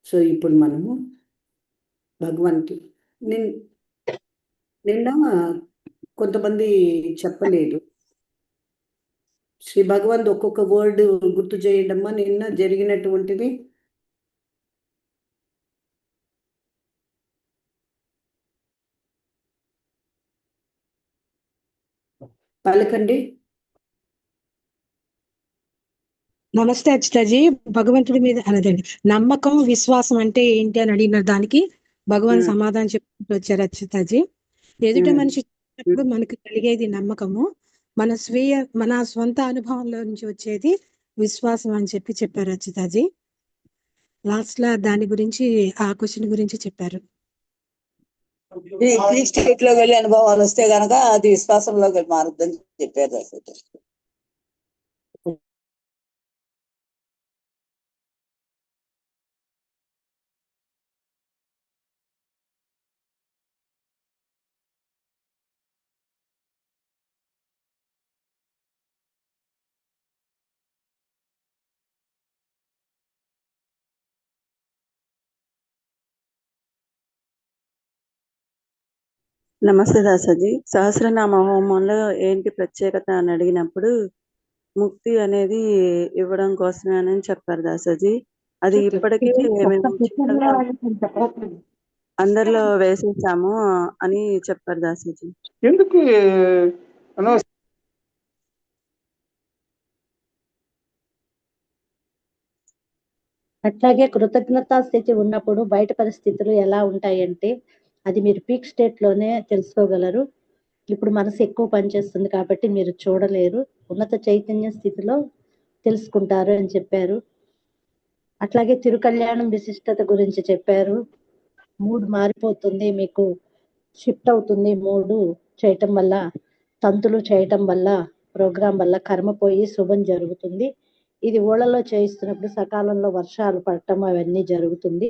So ఇప్పుడు మనము భగవంతుడు నిన్న కొంతమంది చెప్పలేదు. శ్రీ భగవంత్ ఒక్కొక్క వర్డ్ గుర్తు చేయడమ్మా నిన్న జరిగినటువంటిది. పలకండి. నమస్తే అచ్యుతాజీ. భగవంతుడి మీద అనదండి నమ్మకం విశ్వాసం అంటే ఏంటి అని అడిగిన దానికి భగవాన్ సమాధానం చెప్పుకుంటూ వచ్చారు అచ్యుతాజీ. ఎదుట మనిషి మనకు కలిగేది నమ్మకము, మన స్వంత అనుభవంలో నుంచి వచ్చేది విశ్వాసం అని చెప్పారు అచ్యుతాజీ. లాస్ట్ లా దాని గురించి ఆ క్వశ్చన్ గురించి చెప్పారు. స్టేట్ లో వెళ్ళి అనుభవాలు వస్తే గనక అది విశ్వాసంలోకి మారుద్దని చెప్పారు అసలు. నమస్తే దాసాజీ. సహస్రనామ హోమంలో ఏంటి ప్రత్యేకత అని అడిగినప్పుడు ముక్తి అనేది ఇవ్వడం కోసమే అని చెప్పారు దాసాజీ. అది ఇప్పటికే మేము అందరిలో వేసేసాము అని చెప్పారు దాసాజీ. ఎందుకు అట్లాగే కృతజ్ఞతా స్థితి ఉన్నప్పుడు బయట పరిస్థితులు ఎలా ఉంటాయంటే అది మీరు పీక్ స్టేట్ లోనే తెలుసుకోగలరు. ఇప్పుడు మనసు ఎక్కువ పనిచేస్తుంది కాబట్టి మీరు చూడలేరు, ఉన్నత చైతన్య స్థితిలో తెలుసుకుంటారు అని చెప్పారు. అట్లాగే తిరుకల్యాణం విశిష్టత గురించి చెప్పారు. మూడ్ మారిపోతుంది, మీకు షిఫ్ట్ అవుతుంది. మూడు చేయటం వల్ల, తంతులు చేయటం వల్ల, ప్రోగ్రాం వల్ల కర్మ పోయి శుభం జరుగుతుంది. ఇది ఊళ్ళలో చేయిస్తున్నప్పుడు సకాలంలో వర్షాలు పడటం అవన్నీ జరుగుతుంది.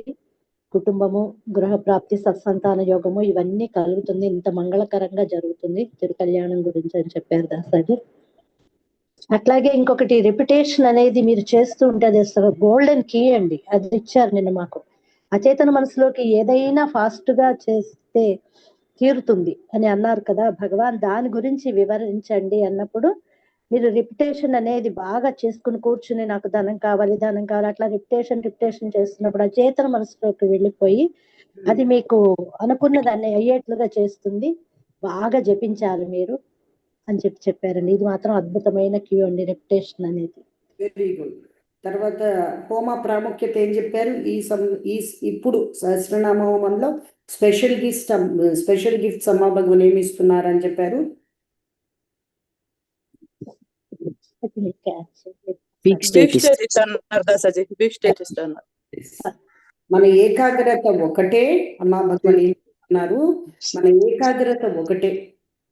కుటుంబము, గృహప్రాప్తి, సత్సంతాన యోగము ఇవన్నీ కలుగుతుంది. ఇంత మంగళకరంగా జరుగుతుంది తిరుకల్యాణం గురించి అని చెప్పారు దాసాజీ. అట్లాగే ఇంకొకటి రిపిటేషన్ అనేది మీరు చేస్తూ ఉంటే అది గోల్డెన్ కీ అండి, అది ఇచ్చారు నిన్న మాకు. అచేతన మనసులోకి ఏదైనా ఫాస్ట్ గా చేస్తే తీరుతుంది అని అన్నారు కదా భగవాన్, దాని గురించి వివరించండి అన్నప్పుడు మీరు రిపిటేషన్ అనేది బాగా చేసుకుని కూర్చుని నాకు ధనం కావాలి అట్లా రిపిటేషన్ చేస్తున్నప్పుడు అచేతన మనసులోకి వెళ్ళిపోయి అది మీకు అనుకున్న దాన్ని అయ్యేట్లుగా చేస్తుంది. బాగా జపించాలి మీరు అని చెప్పారండి. ఇది మాత్రం అద్భుతమైన క్యూ అండి రిపిటేషన్ అనేది. Very good. తర్వాత హోమ ప్రాముఖ్యత ఏం చెప్పారు? ఇప్పుడు సహస్రనామ హోమంలో స్పెషల్ గిఫ్ట్స్ అమ్మా భగవాన్ ఏమి ఇస్తున్నారని చెప్పారు? మన ఏకాగ్రత ఒకటే అమ్మా భగవాన్ ఏం చెప్తున్నారు, మన ఏకాగ్రత ఒకటే.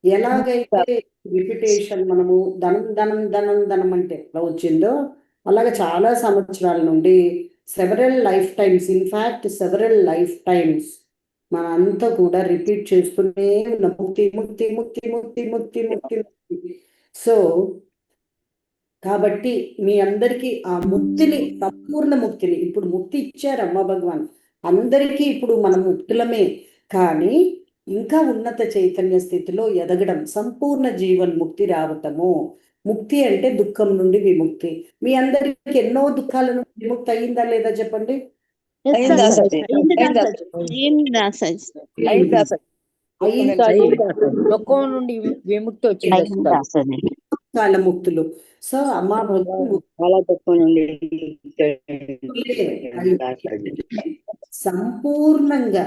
ఎలాగైతే రిపిటేషన్ మనము ధనం అంటే ఎలా వచ్చిందో అలాగే చాలా సంవత్సరాల నుండి సెవరల్ లైఫ్ టైమ్స్ మన అంతా కూడా రిపీట్ చేస్తూనే ఉన్న ముక్తి ముక్తి ముక్తి ముక్తి ముక్తి ముక్తి ముక్తి. సో కాబట్టి మీ అందరికీ ఆ ముక్తిని, సంపూర్ణ ముక్తిని ఇప్పుడు ముక్తి ఇచ్చారు అమ్మ భగవాన్ అందరికీ. ఇప్పుడు మనం ముక్తులమే, కానీ ఇంకా ఉన్నత చైతన్య స్థితిలో ఎదగడం, సంపూర్ణ జీవన్ ముక్తి రావటము. ముక్తి అంటే దుఃఖం నుండి విముక్తి. మీ అందరికి ఎన్నో దుఃఖాల నుండి విముక్తి అయిందా లేదా చెప్పండి? దుఃఖం నుండి విముక్తి వచ్చింది, ముక్తులు. సో అమ్మా సంపూర్ణంగా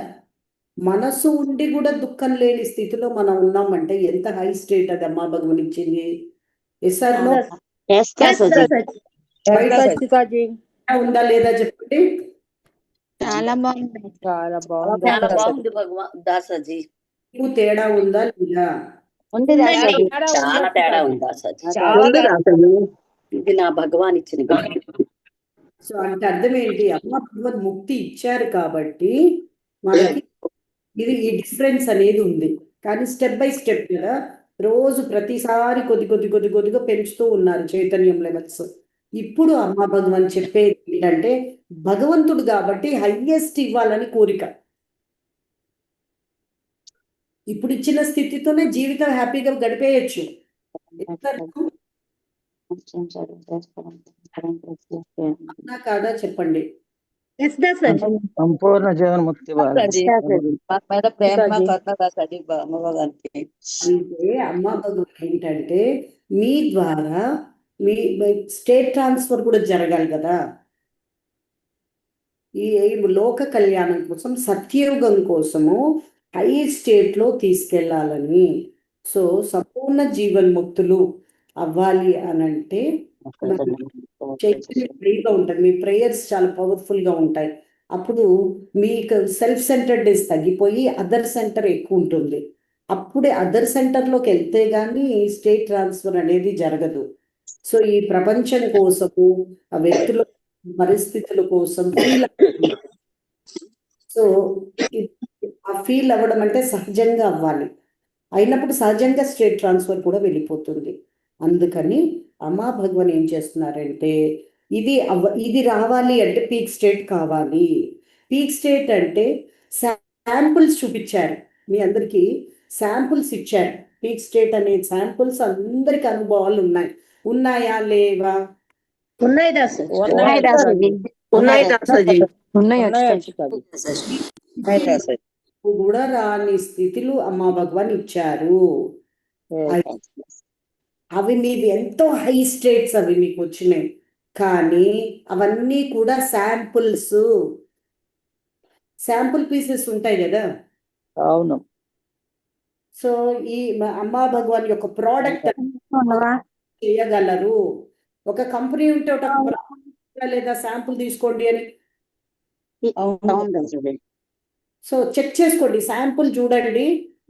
మనసు ఉండి కూడా దుఃఖం లేని స్థితిలో మనం ఉన్నామంటే ఎంత హై స్టేట్ అది అమ్మా భగవాన్ ఇచ్చింది. ఉందా లేదా చెప్పండి? చాలా బాగుంది, చాలా బాగుంది భగవాన్ దాసాజీ. తేడా ఉందా లేదా? చాలా తేడా ఉంది దాసాజీ. ఇది నా భగవాన్ ఇచ్చిన. సో అంటే అర్థం ఏంటి? అమ్మ భగవద్ ముక్తి ఇచ్చారు కాబట్టి మనకి ఇది ఈ డిఫరెన్స్ అనేది ఉంది. కానీ స్టెప్ బై స్టెప్ కదా, రోజు ప్రతిసారి కొద్దిగా పెంచుతూ ఉన్నారు చైతన్యం లెవెల్స్. ఇప్పుడు అమ్మ భగవాన్ చెప్పేది ఏంటంటే భగవంతుడు కాబట్టి హైయెస్ట్ ఇవ్వాలని కోరిక. ఇప్పుడు ఇచ్చిన స్థితితోనే జీవితం హ్యాపీగా గడిపేయచ్చు. అవునా కాదా చెప్పండి. ఎస్ దాసాజీ. సంపూర్ణ జీవన్ముక్తి దాసాజీ. మన మీద ప్రేమ కరుణ దాసాజీ అమ్మగారికి. అంటే అమ్మ భగవాన్ ఏంటంటే మీ ద్వారా మీ స్టేట్ ట్రాన్స్ఫర్ కూడా జరగాలి కదా. ఈ లోక కళ్యాణం కోసం సత్యయుగం కోసము హై స్టేట్ లో తీసుకెళ్లాలని. సో సంపూర్ణ జీవన్ముక్తులు అవ్వాలి అని అంటే చైతన్యం ఫ్రీగా ఉంటుంది. మీ ప్రేయర్స్ చాలా పవర్ఫుల్ గా ఉంటాయి. అప్పుడు మీకు సెల్ఫ్ సెంటర్డ్నెస్ తగ్గిపోయి అదర్ సెంటర్ ఎక్కువ ఉంటుంది. అప్పుడే అదర్ సెంటర్లోకి వెళ్తే గానీ స్టేట్ ట్రాన్స్ఫర్ అనేది జరగదు. సో ఈ ప్రపంచం కోసము ఆ వ్యక్తుల పరిస్థితుల కోసం ఫీల్ సో ఆ ఫీల్ అవ్వడం అంటే సహజంగా అవ్వాలి. అయినప్పుడు సహజంగా స్టేట్ ట్రాన్స్ఫర్ కూడా వెళ్ళిపోతుంది. అందుకని అమ్మా భగవాన్ ఏం చేస్తున్నారంటే ఇది రావాలి అంటే పీక్ స్టేట్ కావాలి. పీక్ స్టేట్ అంటే శాంపుల్స్ చూపించారు, మీ అందరికీ శాంపుల్స్ ఇచ్చారు. పీక్ స్టేట్ అనే శాంపుల్స్ అందరికి అనుభవాలు ఉన్నాయా లేవా? ఉన్నాయి దాసాజీ. ఉన్నాయి దాసాజీ. కూడా రాని స్థితిలో అమ్మా భగవాన్ ఇచ్చారు. అవి మీవి ఎంతో హై స్టేట్స్ అవి మీకు వచ్చినాయి, కానీ అవన్నీ కూడా శాంపుల్ పీసెస్ ఉంటాయి కదా. అవును. సో ఈ అమ్మా భగవాన్ యొక్క ప్రోడక్ట్ చేయగలరు. ఒక కంపెనీ ఉంటే ఒక లేదా శాంపుల్ తీసుకోండి అని. సో చెక్ చేసుకోండి, శాంపుల్ చూడండి,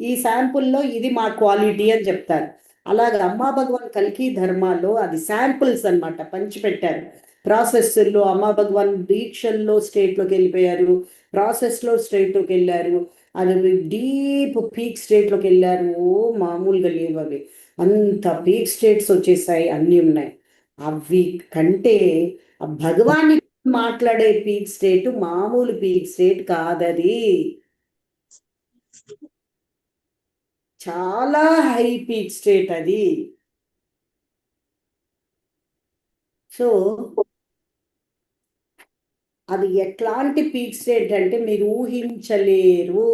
ఈ శాంపుల్లో ఇది మా క్వాలిటీ అని చెప్తారు. అలాగే అమ్మా భగవాన్ కల్కి ధర్మాల్లో అది శాంపుల్స్ అన్నమాట, పంచిపెట్టారు. ప్రాసెస్లో అమ్మా భగవాన్ దీక్షల్లో స్టేట్లోకి వెళ్ళిపోయారు, ప్రాసెస్లో స్టేట్లోకి వెళ్ళారు, అది డీప్ పీక్ స్టేట్లోకి వెళ్ళారు. మామూలుగా లేవు అవి, అంత పీక్ స్టేట్స్ వచ్చేసాయి, అన్నీ ఉన్నాయి. అవి కంటే భగవాన్ మాట్లాడే పీక్ స్టేట్ మామూలు పీక్ స్టేట్ కాదది, చాలా హై పీక్ స్టేట్ అది. సో అది ఎట్లాంటి పీక్ స్టేట్ అంటే మీరు ఊహించలేరు,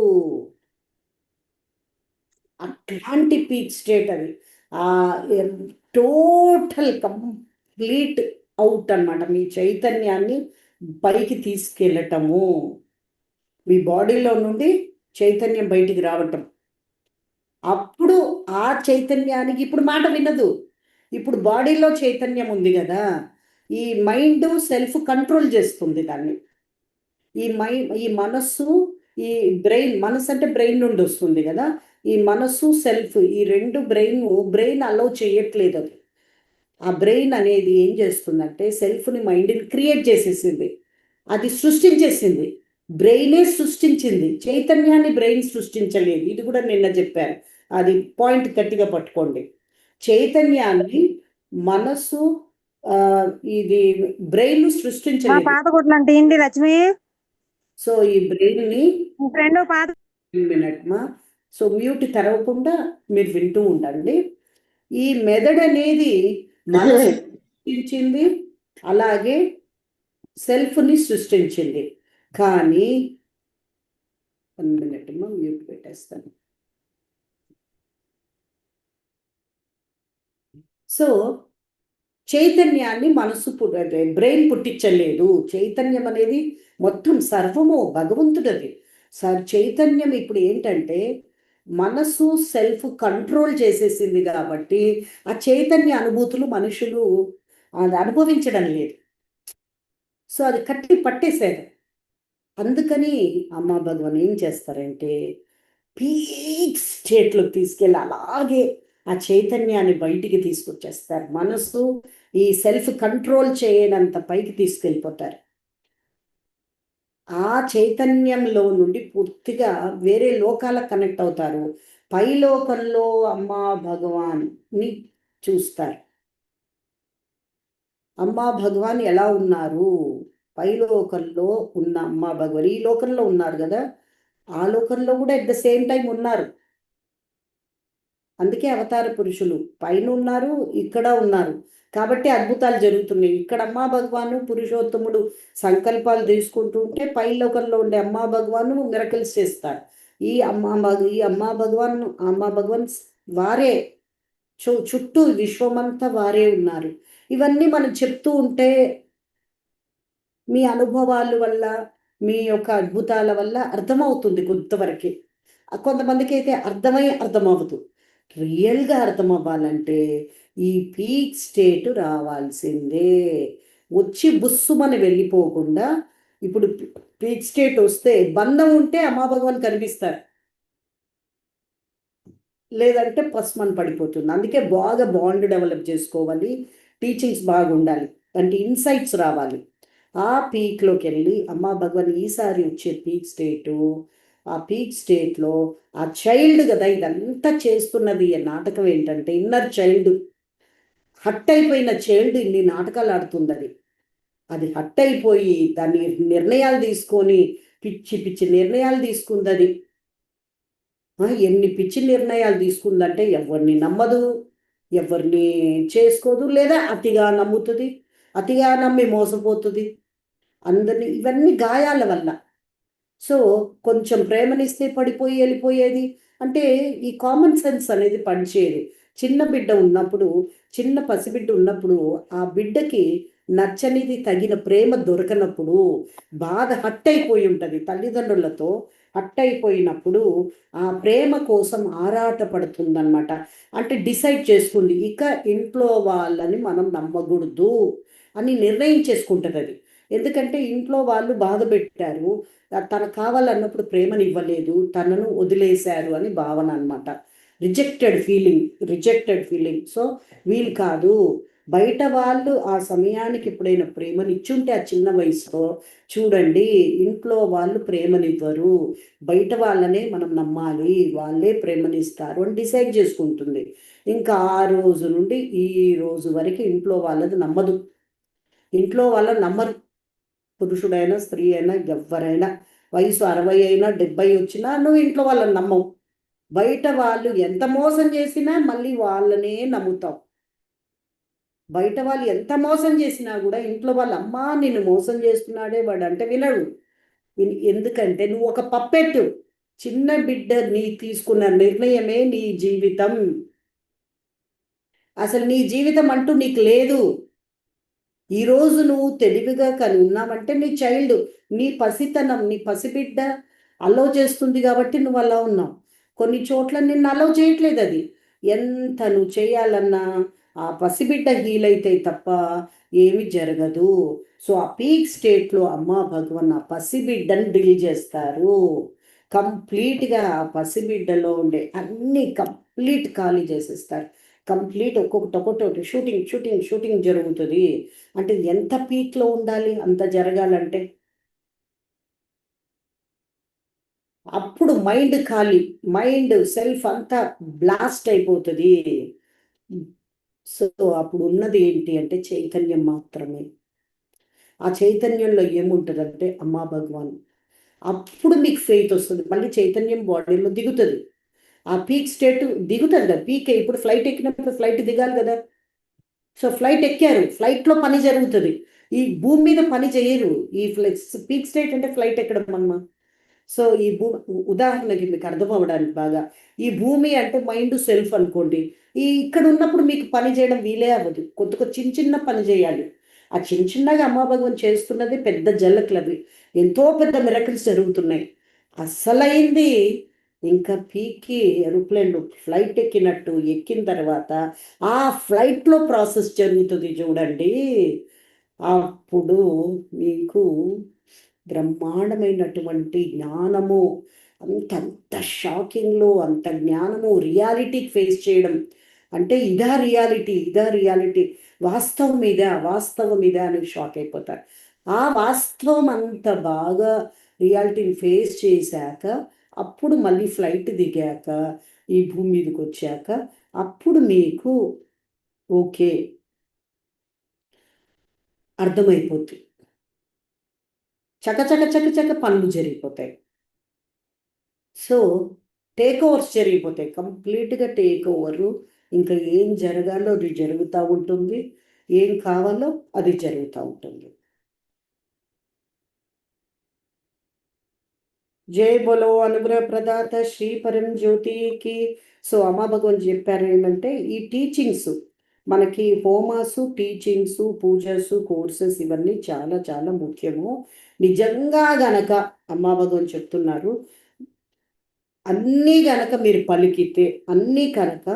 అట్లాంటి పీక్ స్టేట్ అది. టోటల్ కంప్లీట్ అవుట్ అన్నమాట. మీ చైతన్యాన్ని పైకి తీసుకెళ్ళటము, మీ బాడీలో నుండి చైతన్యం బయటికి రావటం. అప్పుడు ఆ చైతన్యానికి ఇప్పుడు మాట వినదు. ఇప్పుడు బాడీలో చైతన్యం ఉంది కదా, ఈ మైండ్ సెల్ఫ్ కంట్రోల్ చేస్తుంది దాన్ని. ఈ మనస్సు, ఈ బ్రెయిన్, మనస్సు అంటే బ్రెయిన్ నుండి వస్తుంది కదా, ఈ మనస్సు సెల్ఫ్, ఈ రెండు బ్రెయిన్ అలౌ చేయట్లేదు. అది ఆ బ్రెయిన్ అనేది ఏం చేస్తుందంటే సెల్ఫ్ని, మైండ్ని క్రియేట్ చేసేసింది, అది సృష్టించేసింది. బ్రెయినే సృష్టించింది, చైతన్యాన్ని బ్రెయిన్ సృష్టించలేదు. ఇది కూడా నిన్న చెప్పారు, అది పాయింట్ గట్టిగా పట్టుకోండి. చైతన్యాన్ని మనస్సు ఇది బ్రెయిన్ సృష్టించలేదు. లక్ష్మి. సో ఈ బ్రెయిన్ని పాత మినిట్ మా సో మ్యూట్ తెరవకుండా మీరు వింటూ ఉండండి. ఈ మెదడు అనేది మనసు సృష్టించింది, అలాగే సెల్ఫ్ని సృష్టించింది. కానీ 1 మినిట్ మా మ్యూట్ పెట్టేస్తాను. సో చైతన్యాన్ని మనసు బ్రెయిన్ పుట్టించలేదు. చైతన్యం అనేది మొత్తం సర్వము భగవంతుడది. చైతన్యం ఇప్పుడు ఏంటంటే మనసు సెల్ఫ్ కంట్రోల్ చేసేసింది కాబట్టి ఆ చైతన్య అనుభూతులు మనుషులు అది అనుభవించడం లేదు. సో అది కట్టి పట్టేశారు. అందుకని అమ్మ భగవాన్ ఏం చేస్తారంటే పీక్ స్టేట్లోకి తీసుకెళ్ళి అలాగే ఆ చైతన్యాన్ని బయటికి తీసుకొచ్చేస్తారు. మనసు ఈ సెల్ఫ్ కంట్రోల్ చేయనంత పైకి తీసుకెళ్ళిపోతారు. ఆ చైతన్యంలో నుండి పూర్తిగా వేరే లోకాలకు కనెక్ట్ అవుతారు. పై లోకంలో అమ్మా భగవాన్ని చూస్తారు. అమ్మా భగవాన్ ఎలా ఉన్నారు? పైలోకంలో ఉన్న అమ్మా భగవాన్ ఈ లోకంలో ఉన్నారు కదా, ఆ లోకంలో కూడా ఎట్ ద సేమ్ టైం ఉన్నారు. అందుకే అవతార పురుషులు పైన ఉన్నారు, ఇక్కడ ఉన్నారు. కాబట్టి అద్భుతాలు జరుగుతున్నాయి. ఇక్కడ అమ్మా భగవాను పురుషోత్తముడు సంకల్పాలు తీసుకుంటూ ఉంటే పై లోకంలో ఉండే అమ్మా భగవాను మిరకల్స్ చేస్తారు. ఈ అమ్మా భగవాన్ వారే చుట్టూ విశ్వమంతా వారే ఉన్నారు. ఇవన్నీ మనం చెప్తూ ఉంటే మీ అనుభవాల వల్ల, మీ యొక్క అద్భుతాల వల్ల అర్థమవుతుంది కొంతవరకు. కొంతమందికి అయితే అర్థమవుతుంది. రియల్గా అర్థం అవ్వాలంటే ఈ పీక్ స్టేట్ రావాల్సిందే. వచ్చి బుస్సుమని వెళ్ళిపోకుండా, ఇప్పుడు పీక్ స్టేట్ వస్తే బంధం ఉంటే అమ్మా భగవాన్ కనిపిస్తారు, లేదంటే పస్మన్ పడిపోతుంది. అందుకే బాగా బాండ్ డెవలప్ చేసుకోవాలి, టీచింగ్స్ బాగుండాలి, అంటే ఇన్సైట్స్ రావాలి. ఆ పీక్లోకి వెళ్ళి అమ్మా భగవాన్ ఈసారి వచ్చే పీక్ స్టేటు, ఆ పీక్ స్టేట్లో ఆ చైల్డ్ కదా ఇదంతా చేస్తున్నది. నాటకం ఏంటంటే ఇన్నర్ చైల్డ్, హట్ అయిపోయిన చైల్డ్ ఇన్ని నాటకాలు ఆడుతుంది. అది హట్ అయిపోయి దాన్ని నిర్ణయాలు తీసుకొని పిచ్చి నిర్ణయాలు తీసుకుంది. అది ఎన్ని పిచ్చి నిర్ణయాలు తీసుకుందంటే ఎవరిని నమ్మదు, ఎవరిని చేసుకోదు, లేదా అతిగా నమ్ముతుంది, అతిగా నమ్మి మోసపోతుంది అందరినీ. ఇవన్నీ గాయాల వల్ల. సో కొంచెం ప్రేమనిస్తే పడిపోయి వెళ్ళిపోయేది. అంటే ఈ కామన్ సెన్స్ అనేది పనిచేయదు. చిన్న బిడ్డ ఉన్నప్పుడు, చిన్న పసిబిడ్డ ఉన్నప్పుడు ఆ బిడ్డకి నచ్చనిది తగిన ప్రేమ దొరకనప్పుడు బాధ హట్ అయిపోయి ఉంటుంది. తల్లిదండ్రులతో హట్ అయిపోయినప్పుడు ఆ ప్రేమ కోసం ఆరాట పడుతుందన్నమాట. అంటే డిసైడ్ చేసుకుంది ఇక ఇంట్లో వాళ్ళని మనం నమ్మకూడదు అని నిర్ణయం చేసుకుంటుంది అది. ఎందుకంటే ఇంట్లో వాళ్ళు బాధ పెట్టారు, తనకు కావాలన్నప్పుడు ప్రేమని ఇవ్వలేదు, తనను వదిలేశారు అని భావన అనమాట. Rejected feeling. సో వీలు కాదు. బయట వాళ్ళు ఆ సమయానికి ఎప్పుడైనా ప్రేమని ఇచ్చుంటే ఆ చిన్న వయసులో చూడండి, ఇంట్లో వాళ్ళు ప్రేమనివ్వరు, బయట వాళ్ళనే మనం నమ్మాలి, వాళ్ళే ప్రేమనిస్తారు అని డిసైడ్ చేసుకుంటుంది. ఇంకా ఆ రోజు నుండి ఈ రోజు వరకు ఇంట్లో వాళ్ళది నమ్మదు. ఇంట్లో వాళ్ళని నమ్మరు. పురుషుడైనా స్త్రీ అయినా ఎవరైనా వయసు 60 అయినా 70 వచ్చినా నువ్వు ఇంట్లో వాళ్ళని నమ్మవు. బయట వాళ్ళు ఎంత మోసం చేసినా మళ్ళీ వాళ్ళనే నమ్ముతావు. బయట వాళ్ళు ఎంత మోసం చేసినా కూడా ఇంట్లో వాళ్ళు అమ్మా నిన్ను మోసం చేస్తున్నాడే వాడు అంటే వినడు. ఎందుకంటే నువ్వు ఒక పప్పెట్టు. చిన్న బిడ్డ నీ తీసుకున్న నిర్ణయమే నీ జీవితం. అసలు నీ జీవితం అంటూ నీకు లేదు. ఈరోజు నువ్వు తెలివిగా కానీ ఉన్నావంటే నీ చైల్డ్, నీ పసితనం, నీ పసిబిడ్డ అలౌ చేస్తుంది కాబట్టి నువ్వు అలా ఉన్నావు. కొన్ని చోట్ల నిన్ను అలౌ చేయట్లేదు. అది ఎంత నువ్వు చేయాలన్నా ఆ పసిబిడ్డ హీల్ అయితే తప్ప ఏమి జరగదు. సో ఆ పీక్ స్టేట్లో అమ్మా భగవాన్ ఆ పసిబిడ్డని డీల్ చేస్తారు. కంప్లీట్గా ఆ పసిబిడ్డలో ఉండే అన్ని కంప్లీట్ ఖాళీ చేసేస్తారు. కంప్లీట్ ఒక్కొక్కటి షూటింగ్ జరుగుతుంది. అంటే ఎంత పీక్లో ఉండాలి అంత జరగాలంటే? అప్పుడు మైండ్ ఖాళీ, మైండ్ సెల్ఫ్ అంతా బ్లాస్ట్ అయిపోతుంది. సో అప్పుడు ఉన్నది ఏంటి అంటే చైతన్యం మాత్రమే. ఆ చైతన్యంలో ఏముంటుందంటే అమ్మా భగవాన్. అప్పుడు మీకు ఫెయిత్ వస్తుంది. మళ్ళీ చైతన్యం బాడీలో దిగుతుంది. ఆ పీక్ స్టేట్ దిగుతుంది కదా. పీక్ ఇప్పుడు ఫ్లైట్ ఎక్కినప్పుడు ఫ్లైట్ దిగాలి కదా. సో ఫ్లైట్ ఎక్కారు, ఫ్లైట్లో పని జరుగుతుంది. ఈ భూమి మీద పని చేయరు. ఈ పీక్ స్టేట్ అంటే ఫ్లైట్ ఎక్కడం అమ్మా. సో ఈ ఉదాహరణకి మీకు అర్థం అవ్వడానికి బాగా, ఈ భూమి అంటే మైండ్ సెల్ఫ్ అనుకోండి. ఇక్కడ ఉన్నప్పుడు మీకు పని చేయడం వీలే అవ్వదు. కొద్ది చిన్న పని చేయాలి. ఆ చిన్నగా అమ్మా భగవాన్ చేస్తున్నది పెద్ద జల్లకులవి, ఎంతో పెద్ద మిరకల్స్ జరుగుతున్నాయి. అసలైంది ఇంకా పీకి ఏరోప్లేన్లో ఫ్లైట్ ఎక్కినట్టు ఎక్కిన తర్వాత ఆ ఫ్లైట్లో ప్రాసెస్ జరుగుతుంది చూడండి. అప్పుడు మీకు బ్రహ్మాండమైనటువంటి జ్ఞానము, అంత షాకింగ్లో అంత జ్ఞానము, రియాలిటీకి ఫేస్ చేయడం అంటే ఇదా రియాలిటీ, వాస్తవం ఇదా అని షాక్ అయిపోతారు. ఆ వాస్తవం అంత బాగా రియాలిటీని ఫేస్ చేశాక అప్పుడు మళ్ళీ ఫ్లైట్ దిగాక ఈ భూమి మీదకి వచ్చాక అప్పుడు మీకు ఓకే అర్థమైపోతుంది. చక పనులు జరిగిపోతాయి. సో టేక్ ఓవర్స్ జరిగిపోతాయి, కంప్లీట్గా టేక్ ఓవరు. ఇంకా ఏం జరగాలో అది జరుగుతూ ఉంటుంది, ఏం కావాలో అది జరుగుతూ ఉంటుంది. జై బోలో అనుగ్రహ ప్రదాత శ్రీ పరం జ్యోతికి. సో అమ్మా భగవాన్ చెప్పారు ఏమంటే, ఈ టీచింగ్స్ మనకి హోమాసు, టీచింగ్స్, పూజస్, కోర్సెస్ ఇవన్నీ చాలా చాలా ముఖ్యము. నిజంగా గనక అమ్మా భగవాన్ చెప్తున్నారు, అన్నీ గనక మీరు పలికితే, అన్నీ కనుక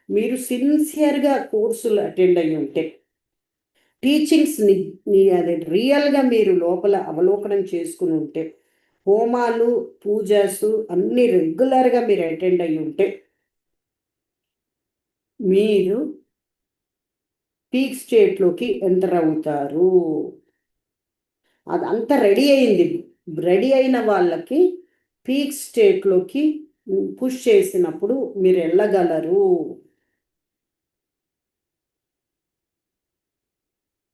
మీరు సిన్సియర్గా కోర్సులు అటెండ్ అయ్యి ఉంటే, టీచింగ్స్ని అదే రియల్గా మీరు లోపల అవలోకనం చేసుకుని ఉంటే, హోమాలు, పూజస్ అన్నీ రెగ్యులర్గా మీరు అటెండ్ అయ్యి ఉంటే, మీరు పీక్ స్టేట్లోకి ఎంటర్ అవుతారు. అదంతా రెడీ అయింది. రెడీ అయిన వాళ్ళకి పీక్ స్టేట్లోకి పుష్ చేసినప్పుడు మీరు వెళ్ళగలరు.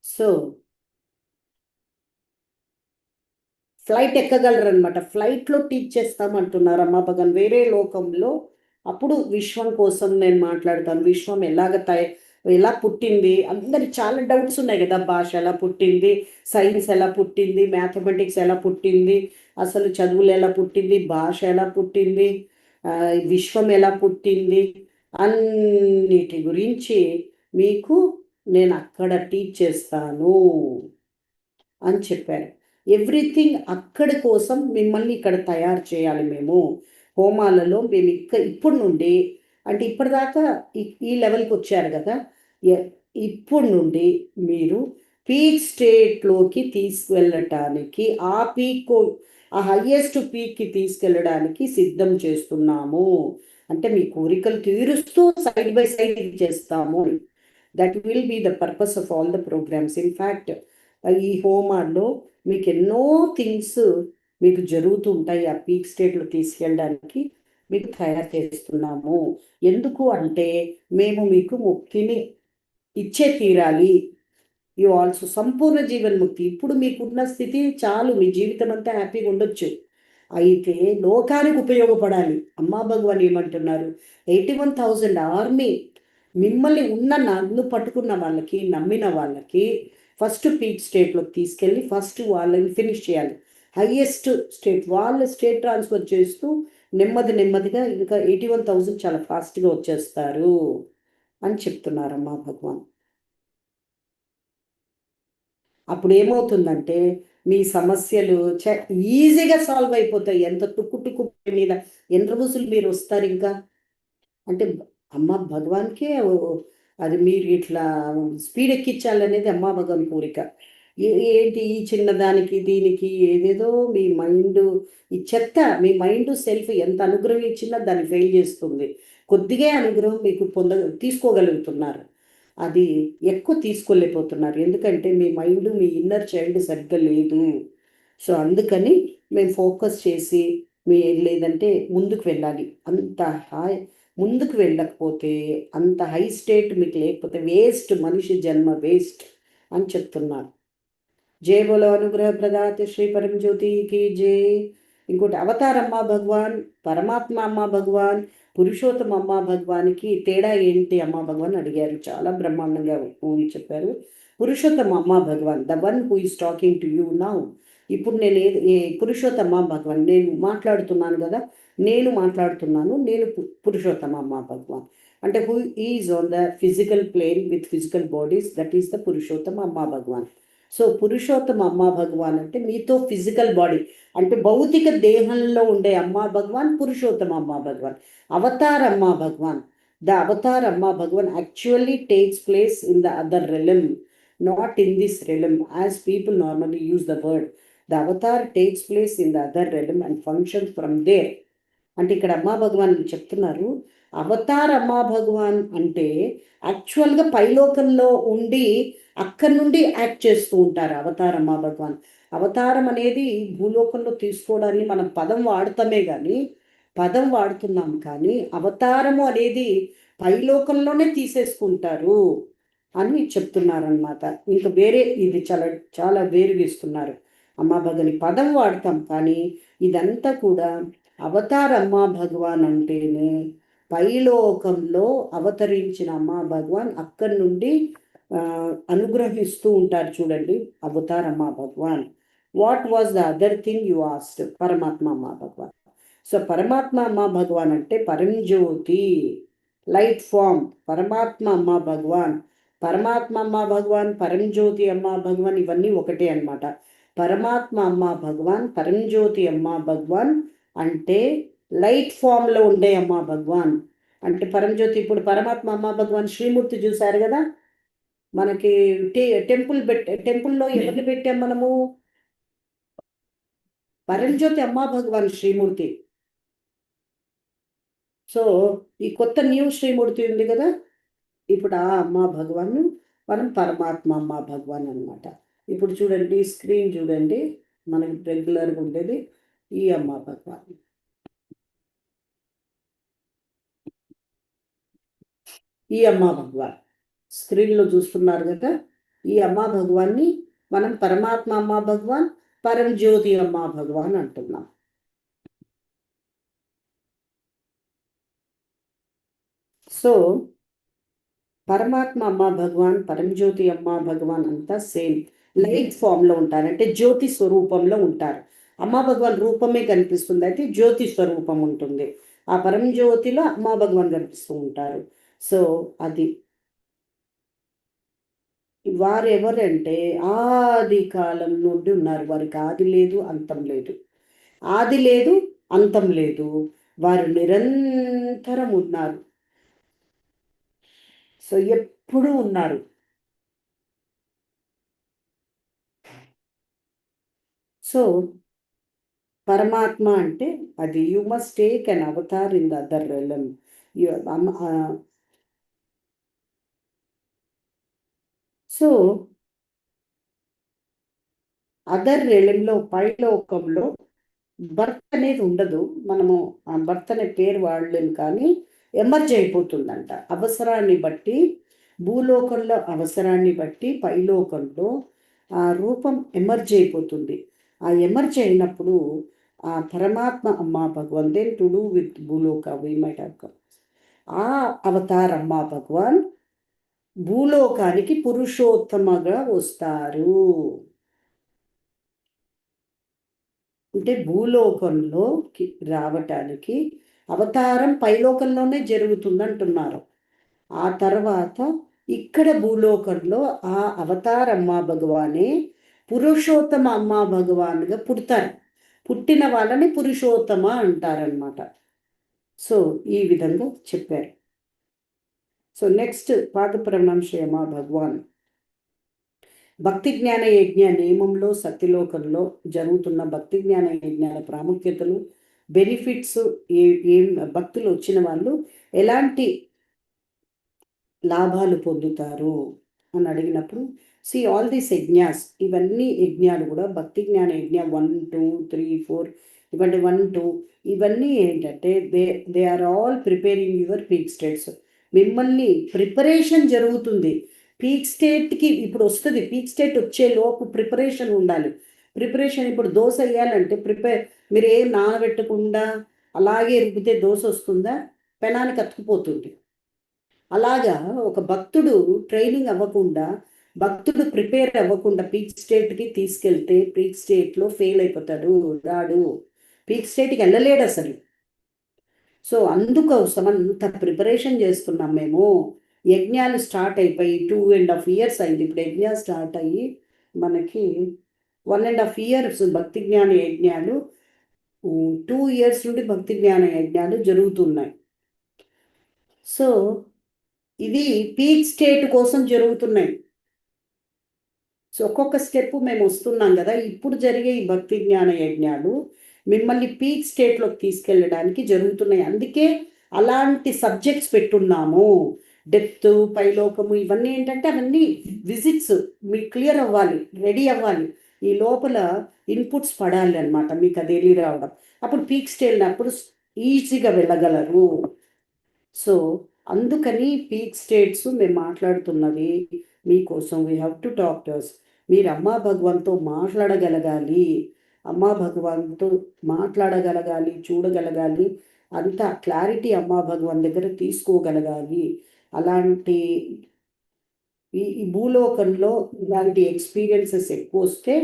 సో ఫ్లైట్ ఎక్కగలరు అనమాట. ఫ్లైట్లో టీచ్ చేస్తామంటున్నారు అమ్మా భగవాన్ వేరే లోకంలో. అప్పుడు విశ్వం కోసం నేను మాట్లాడతాను. విశ్వం ఎలా పుట్టింది, అందరికి చాలా డౌట్స్ ఉన్నాయి కదా. భాష ఎలా పుట్టింది, సైన్స్ ఎలా పుట్టింది, మ్యాథమెటిక్స్ ఎలా పుట్టింది, అసలు చదువులు ఎలా పుట్టింది, భాష ఎలా పుట్టింది, విశ్వం ఎలా పుట్టింది, అన్నిటి గురించి మీకు నేను అక్కడ టీచ్ చేస్తాను అని చెప్పారు. ఎవ్రీథింగ్ అక్కడి కోసం మిమ్మల్ని ఇక్కడ తయారు చేయాలి మేము. హోమాలలో మేము ఇప్పుడు నుండి, అంటే ఇప్పటిదాకా ఈ లెవెల్కి వచ్చారు కదా, ఇప్పుడు నుండి మీరు పీక్ స్టేట్లోకి తీసుకువెళ్ళటానికి, ఆ హయ్యెస్ట్ పీక్కి తీసుకెళ్ళడానికి సిద్ధం చేస్తున్నాము. అంటే మీ కోరికలు తీరుస్తూ సైడ్ బై సైడ్ ఇది చేస్తాము. That will be the purpose of all the programmes. In fact ఈ హోమాల్లో మీకు ఎన్నో థింగ్స్ మీకు జరుగుతూ ఉంటాయి. ఆ పీక్ స్టేట్లో తీసుకెళ్ళడానికి మీకు తయారు చేస్తున్నాము. ఎందుకు అంటే మేము మీకు ముక్తిని ఇచ్చే తీరాలి. యు ఆల్సో సంపూర్ణ జీవన్ముక్తి. ఇప్పుడు మీకున్న స్థితి చాలు, మీ జీవితం అంతా హ్యాపీగా ఉండొచ్చు. అయితే లోకానికి ఉపయోగపడాలి. అమ్మా భగవాన్ ఏమంటున్నారు, 81,000 ఆర్మీ మిమ్మల్ని నన్ను పట్టుకున్న వాళ్ళకి, నమ్మిన వాళ్ళకి ఫస్ట్ పీక్ స్టేట్లోకి తీసుకెళ్ళి ఫస్ట్ వాళ్ళని ఫినిష్ చేయాలి. హయ్యెస్ట్ స్టేట్ వాళ్ళ స్టేట్ ట్రాన్స్ఫర్ చేస్తూ నెమ్మదిగా ఇంకా 81,000 చాలా ఫాస్ట్గా వచ్చేస్తారు అని చెప్తున్నారమ్మా భగవాన్. అప్పుడు ఏమవుతుందంటే మీ సమస్యలు ఈజీగా సాల్వ్ అయిపోతాయి. ఎంత టుక్కు మీద ఎంట్రబుసులు మీరు వస్తారు. ఇంకా అంటే అమ్మ భగవాన్కే అది మీరు ఇట్లా స్పీడ్ ఎక్కించాలనేది అమ్మ భగవాన్ కోరిక. ఏంటి ఈ చిన్నదానికి దీనికి ఏదేదో మీ మైండ్, ఈ చెత్త మీ మైండ్ సెల్ఫ్ ఎంత అనుగ్రహం ఇచ్చినా దాన్ని ఫెయిల్ చేస్తుంది. కొద్దిగా అనుగ్రహం మీకు తీసుకోగలుగుతున్నారు, అది ఎక్కువ తీసుకోలేకపోతున్నారు. ఎందుకంటే మీ మైండ్, మీ ఇన్నర్ చైల్డ్ సరిగ్గా లేదు. సో అందుకని మేము ఫోకస్ చేసి లేదంటే ముందుకు వెళ్ళాలి. అంత ముందుకు వెళ్ళకపోతే, అంత హై స్టేట్ మీకు లేకపోతే వేస్ట్, మనిషి జన్మ వేస్ట్ అని చెప్తున్నారు. జై బోలో అనుగ్రహ ప్రదాత శ్రీ పరం జ్యోతికి జై. ఇంకోటి అవతార్ అమ్మా భగవాన్, పరమాత్మ అమ్మా భగవాన్, పురుషోత్తమ అమ్మా భగవాన్కి తేడా ఏంటి అమ్మా భగవాన్ అడిగారు. చాలా బ్రహ్మాండంగా ఊహి చెప్పారు. Purushottama Amma Bhagavan, the one who is talking to you now. ఇప్పుడు నేను పురుషోత్తమ భగవాన్ నేను మాట్లాడుతున్నాను కదా, నేను పురుషోత్తమ అమ్మా భగవాన్. అంటే who is on the physical plane with physical bodies, that is the Purushottama Amma Bhagavan. So Purushottama Amma భగవాన్ అంటే మీతో ఫిజికల్ బాడీ, అంటే భౌతిక దేహంలో ఉండే అమ్మా భగవాన్ పురుషోత్తమ అమ్మా భగవాన్. Avatar Amma Bhagavan, the avatar Amma Bhagavan actually takes place in the other realm, not in this realm as people normally use the word. The avatar takes place in the other realm and functions from there. అంటే ఇక్కడ అమ్మా భగవాన్ చెప్తున్నారు, Avatar Amma భగవాన్ అంటే యాక్చువల్గా పైలోకంలో ఉండి అక్కడి నుండి act చేస్తూ ఉంటారు అవతార్ అమ్మా భగవాన్. అవతారం అనేది భూలోకంలో తీసుకోవడాన్ని మనం పదం వాడుతున్నాం కానీ అవతారము అనేది పైలోకంలోనే తీసేసుకుంటారు. అని చెప్తున్నారనమాట. ఇంకా వేరే ఇది చాలా చాలా వేరుగా ఇస్తున్నారు. అమ్మా భగని పదం వాడతాం, కానీ ఇదంతా కూడా అవతార్ అమ్మా భగవాన్ అంటేనే పైలోకంలో అవతరించిన అమ్మా భగవాన్ అక్కడి నుండి అనుగ్రహిస్తూ ఉంటారు. చూడండి, avatar Amma Bhagavan. What was the other thing you asked? పరమాత్మ అమ్మా భగవాన్. సో పరమాత్మ అమ్మా భగవాన్ అంటే పరంజ్యోతి, లైట్ ఫామ్. పరమాత్మ అమ్మా భగవాన్, పరమాత్మ అమ్మా భగవాన్, పరంజ్యోతి అమ్మా భగవాన్ ఇవన్నీ ఒకటే అన్నమాట. పరమాత్మ అమ్మా భగవాన్, పరంజ్యోతి అమ్మా భగవాన్ అంటే లైట్ ఫామ్లో ఉండే అమ్మా భగవాన్. అంటే పరంజ్యోతి, ఇప్పుడు పరమాత్మ అమ్మా భగవాన్ శ్రీమూర్తి చూశారు కదా, మనకి టెంపుల్లో ఎవరిని పెట్టాం మనము? పరంజ్యోతి అమ్మా భగవాన్ శ్రీమూర్తి. సో ఈ కొత్త న్యూ శ్రీమూర్తి ఉంది కదా, ఇప్పుడు ఆ అమ్మా భగవాన్ మనం పరమాత్మ అమ్మా భగవాన్ అనమాట. ఇప్పుడు చూడండి, స్క్రీన్ చూడండి, మనకి రెగ్యులర్గా ఉండేది ఈ అమ్మా భగవాన్. ఈ అమ్మా భగవాన్ స్క్రీన్లో చూస్తున్నారు కదా, ఈ అమ్మా భగవాన్ని మనం పరమాత్మ అమ్మా భగవాన్, పరంజ్యోతి అమ్మా భగవాన్ అంటున్నాం. సో పరమాత్మ అమ్మా భగవాన్, పరంజ్యోతి అమ్మా భగవాన్ అంతా సేమ్ లైట్ ఫామ్లో ఉంటారు, అంటే జ్యోతి స్వరూపంలో ఉంటారు. అమ్మా భగవాన్ రూపమే కనిపిస్తుంది, అయితే జ్యోతి స్వరూపం ఉంటుంది. ఆ పరంజ్యోతిలో అమ్మా భగవాన్ కనిపిస్తూ ఉంటారు. సో అది వారు ఎవరంటే ఆది కాలం నుండి ఉన్నారు. వారికి ఆది లేదు, అంతం లేదు. ఆది లేదు, అంతం లేదు, వారు నిరంతరం ఉన్నారు. సో ఎప్పుడూ ఉన్నారు. సో పరమాత్మ అంటే అది you must take an avatar in the other realm. So other రెలమ్లో, పైలోకంలో బర్త్ అనేది ఉండదు. మనము ఆ బర్త్ అనే పేరు వాడలేము, కానీ ఎమర్జ్ అయిపోతుందంట అవసరాన్ని బట్టి. భూలోకంలో అవసరాన్ని బట్టి పైలోకంలో ఆ రూపం ఎమర్జ్ అయిపోతుంది. ఆ ఎమర్జ్ అయినప్పుడు ఆ పరమాత్మ అమ్మా భగవాన్, దెన్ టు డూ విత్ భూలోక వి మైట్ హావ్ కమ్. ఆ అవతార్ అమ్మా భగవాన్ భూలోకానికి పురుషోత్తమగా వస్తారు. అంటే భూలోకంలోకి రావటానికి అవతారం పైలోకంలోనే జరుగుతుంది అంటున్నారు. ఆ తర్వాత ఇక్కడ భూలోకంలో ఆ అవతార అమ్మా భగవానే పురుషోత్తమ అమ్మా భగవాన్గా పుడతారు. పుట్టిన వాళ్ళని పురుషోత్తమ అంటారనమాట. సో ఈ విధంగా చెప్పారు. సో నెక్స్ట్ పాదప్రణాం శ్రీ అమ్మా భగవాన్. భక్తి జ్ఞాన యజ్ఞ నియమంలో సత్యలోకంలో జరుగుతున్న భక్తి జ్ఞాన యజ్ఞాల ప్రాముఖ్యతలు, బెనిఫిట్స్, ఏం భక్తులు వచ్చిన వాళ్ళు ఎలాంటి లాభాలు పొందుతారు అని అడిగినప్పుడు, ఆల్ దీస్ యజ్ఞాస్, ఇవన్నీ యజ్ఞాలు కూడా భక్తి జ్ఞాన యజ్ఞ 1, 2, 3, 4 ఇవన్నీ 1, 2 ఇవన్నీ ఏంటంటే they are all preparing your peak states. మిమ్మల్ని ప్రిపరేషన్ జరుగుతుంది. పీక్ స్టేట్కి ఇప్పుడు వస్తుంది. పీక్ స్టేట్ వచ్చే లోపు ప్రిపరేషన్ ఉండాలి. ప్రిపరేషన్ ఇప్పుడు దోశ వేయాలంటే మీరు ఏం నానబెట్టకుండా అలాగే రుబ్బితే దోశ వస్తుందా? పెనానికి అతుకుపోతుంది. అలాగా ఒక భక్తుడు ట్రైనింగ్ అవ్వకుండా, భక్తుడు ప్రిపేర్ అవ్వకుండా పీక్ స్టేట్కి తీసుకెళ్తే పీక్ స్టేట్లో ఫెయిల్ అయిపోతాడు, రాడు, పీక్ స్టేట్కి వెళ్ళలేడు అసలు. సో అందుకోసం అంత ప్రిపరేషన్ చేస్తున్నాం మేము. యజ్ఞాలు స్టార్ట్ అయిపోయి 2.5 years అయింది. ఇప్పుడు యజ్ఞాలు స్టార్ట్ అయ్యి మనకి 1.5 years భక్తి జ్ఞాన యజ్ఞాలు, 2 years నుండి భక్తి జ్ఞాన యజ్ఞాలు జరుగుతున్నాయి. సో ఇవి పీక్ స్టేట్ కోసం జరుగుతున్నాయి. సో ఒక్కొక్క స్టెప్ మేము వస్తున్నాం కదా. ఇప్పుడు జరిగే ఈ భక్తి జ్ఞాన యజ్ఞాలు మిమ్మల్ని పీక్ స్టేట్లోకి తీసుకెళ్ళడానికి జరుగుతున్నాయి. అందుకే అలాంటి సబ్జెక్ట్స్ పెట్టున్నాము. డెప్త్, పైలోకము ఇవన్నీ ఏంటంటే అవన్నీ విజిట్స్ మీకు క్లియర్ అవ్వాలి, రెడీ అవ్వాలి. ఈ లోపల ఇన్పుట్స్ పడాలి అనమాట, మీకు అది వెళ్ళి రావడం. అప్పుడు పీక్ స్టేట్ అప్పుడు ఈజీగా వెళ్ళగలరు. సో అందుకని పీక్ స్టేట్స్ మేము మాట్లాడుతున్నది మీకోసం. We have to talk to us. మీరు అమ్మా భగవాన్తో మాట్లాడగలగాలి, అమ్మా భగవాన్తో మాట్లాడగలగాలి, చూడగలగాలి, అంత క్లారిటీ అమ్మా భగవాన్ దగ్గర తీసుకోగలగాలి. అలాంటి ఈ భూలోకంలో ఇలాంటి ఎక్స్పీరియన్సెస్ ఎక్కువ వస్తే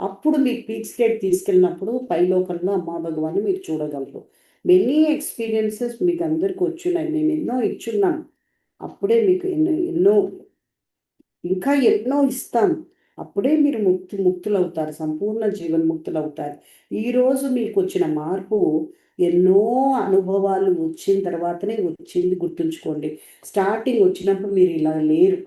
అప్పుడు మీకు పీక్ స్టేట్ తీసుకెళ్ళినప్పుడు పైలోకంలో అమ్మా భగవాన్ని మీరు చూడగలరు. మెనీ ఎక్స్పీరియన్సెస్ మీకు అందరికి వచ్చున్నాయి, మేము ఎన్నో ఇచ్చున్నాం. అప్పుడే మీకు ఎన్నో ఇంకా ఎన్నో ఇస్తాం. అప్పుడే మీరు ముక్తులు అవుతారు, సంపూర్ణ జీవన్ముక్తులు అవుతారు. ఈరోజు మీకు వచ్చిన మార్పు ఎన్నో అనుభవాలు వచ్చిన తర్వాతనే వచ్చింది, గుర్తుంచుకోండి. స్టార్టింగ్ వచ్చినప్పుడు మీరు ఇలా లేరు.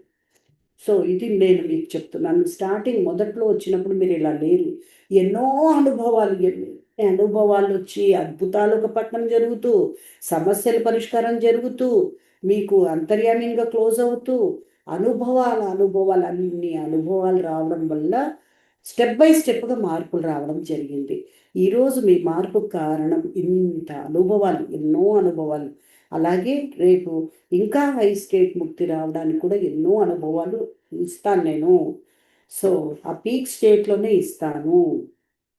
సో ఇది నేను మీకు చెప్తున్నాను. స్టార్టింగ్ మొదట్లో వచ్చినప్పుడు మీరు ఇలా లేరు. ఎన్నో అనుభవాలు వచ్చి అద్భుతాలు ఒక పట్టణం జరుగుతూ, సమస్యల పరిష్కారం జరుగుతూ, మీకు అంతర్యామిగా క్లోజ్ అవుతూ, అన్ని అనుభవాలు రావడం వల్ల స్టెప్ బై స్టెప్గా మార్పులు రావడం జరిగింది. ఈరోజు మీ మార్పు కారణం ఇంత అనుభవాలు, ఎన్నో అనుభవాలు. అలాగే రేపు ఇంకా హై స్టేట్ ముక్తి రావడానికి కూడా ఎన్నో అనుభవాలు ఇస్తాను నేను. సో ఆ పీక్ స్టేట్లోనే ఇస్తాను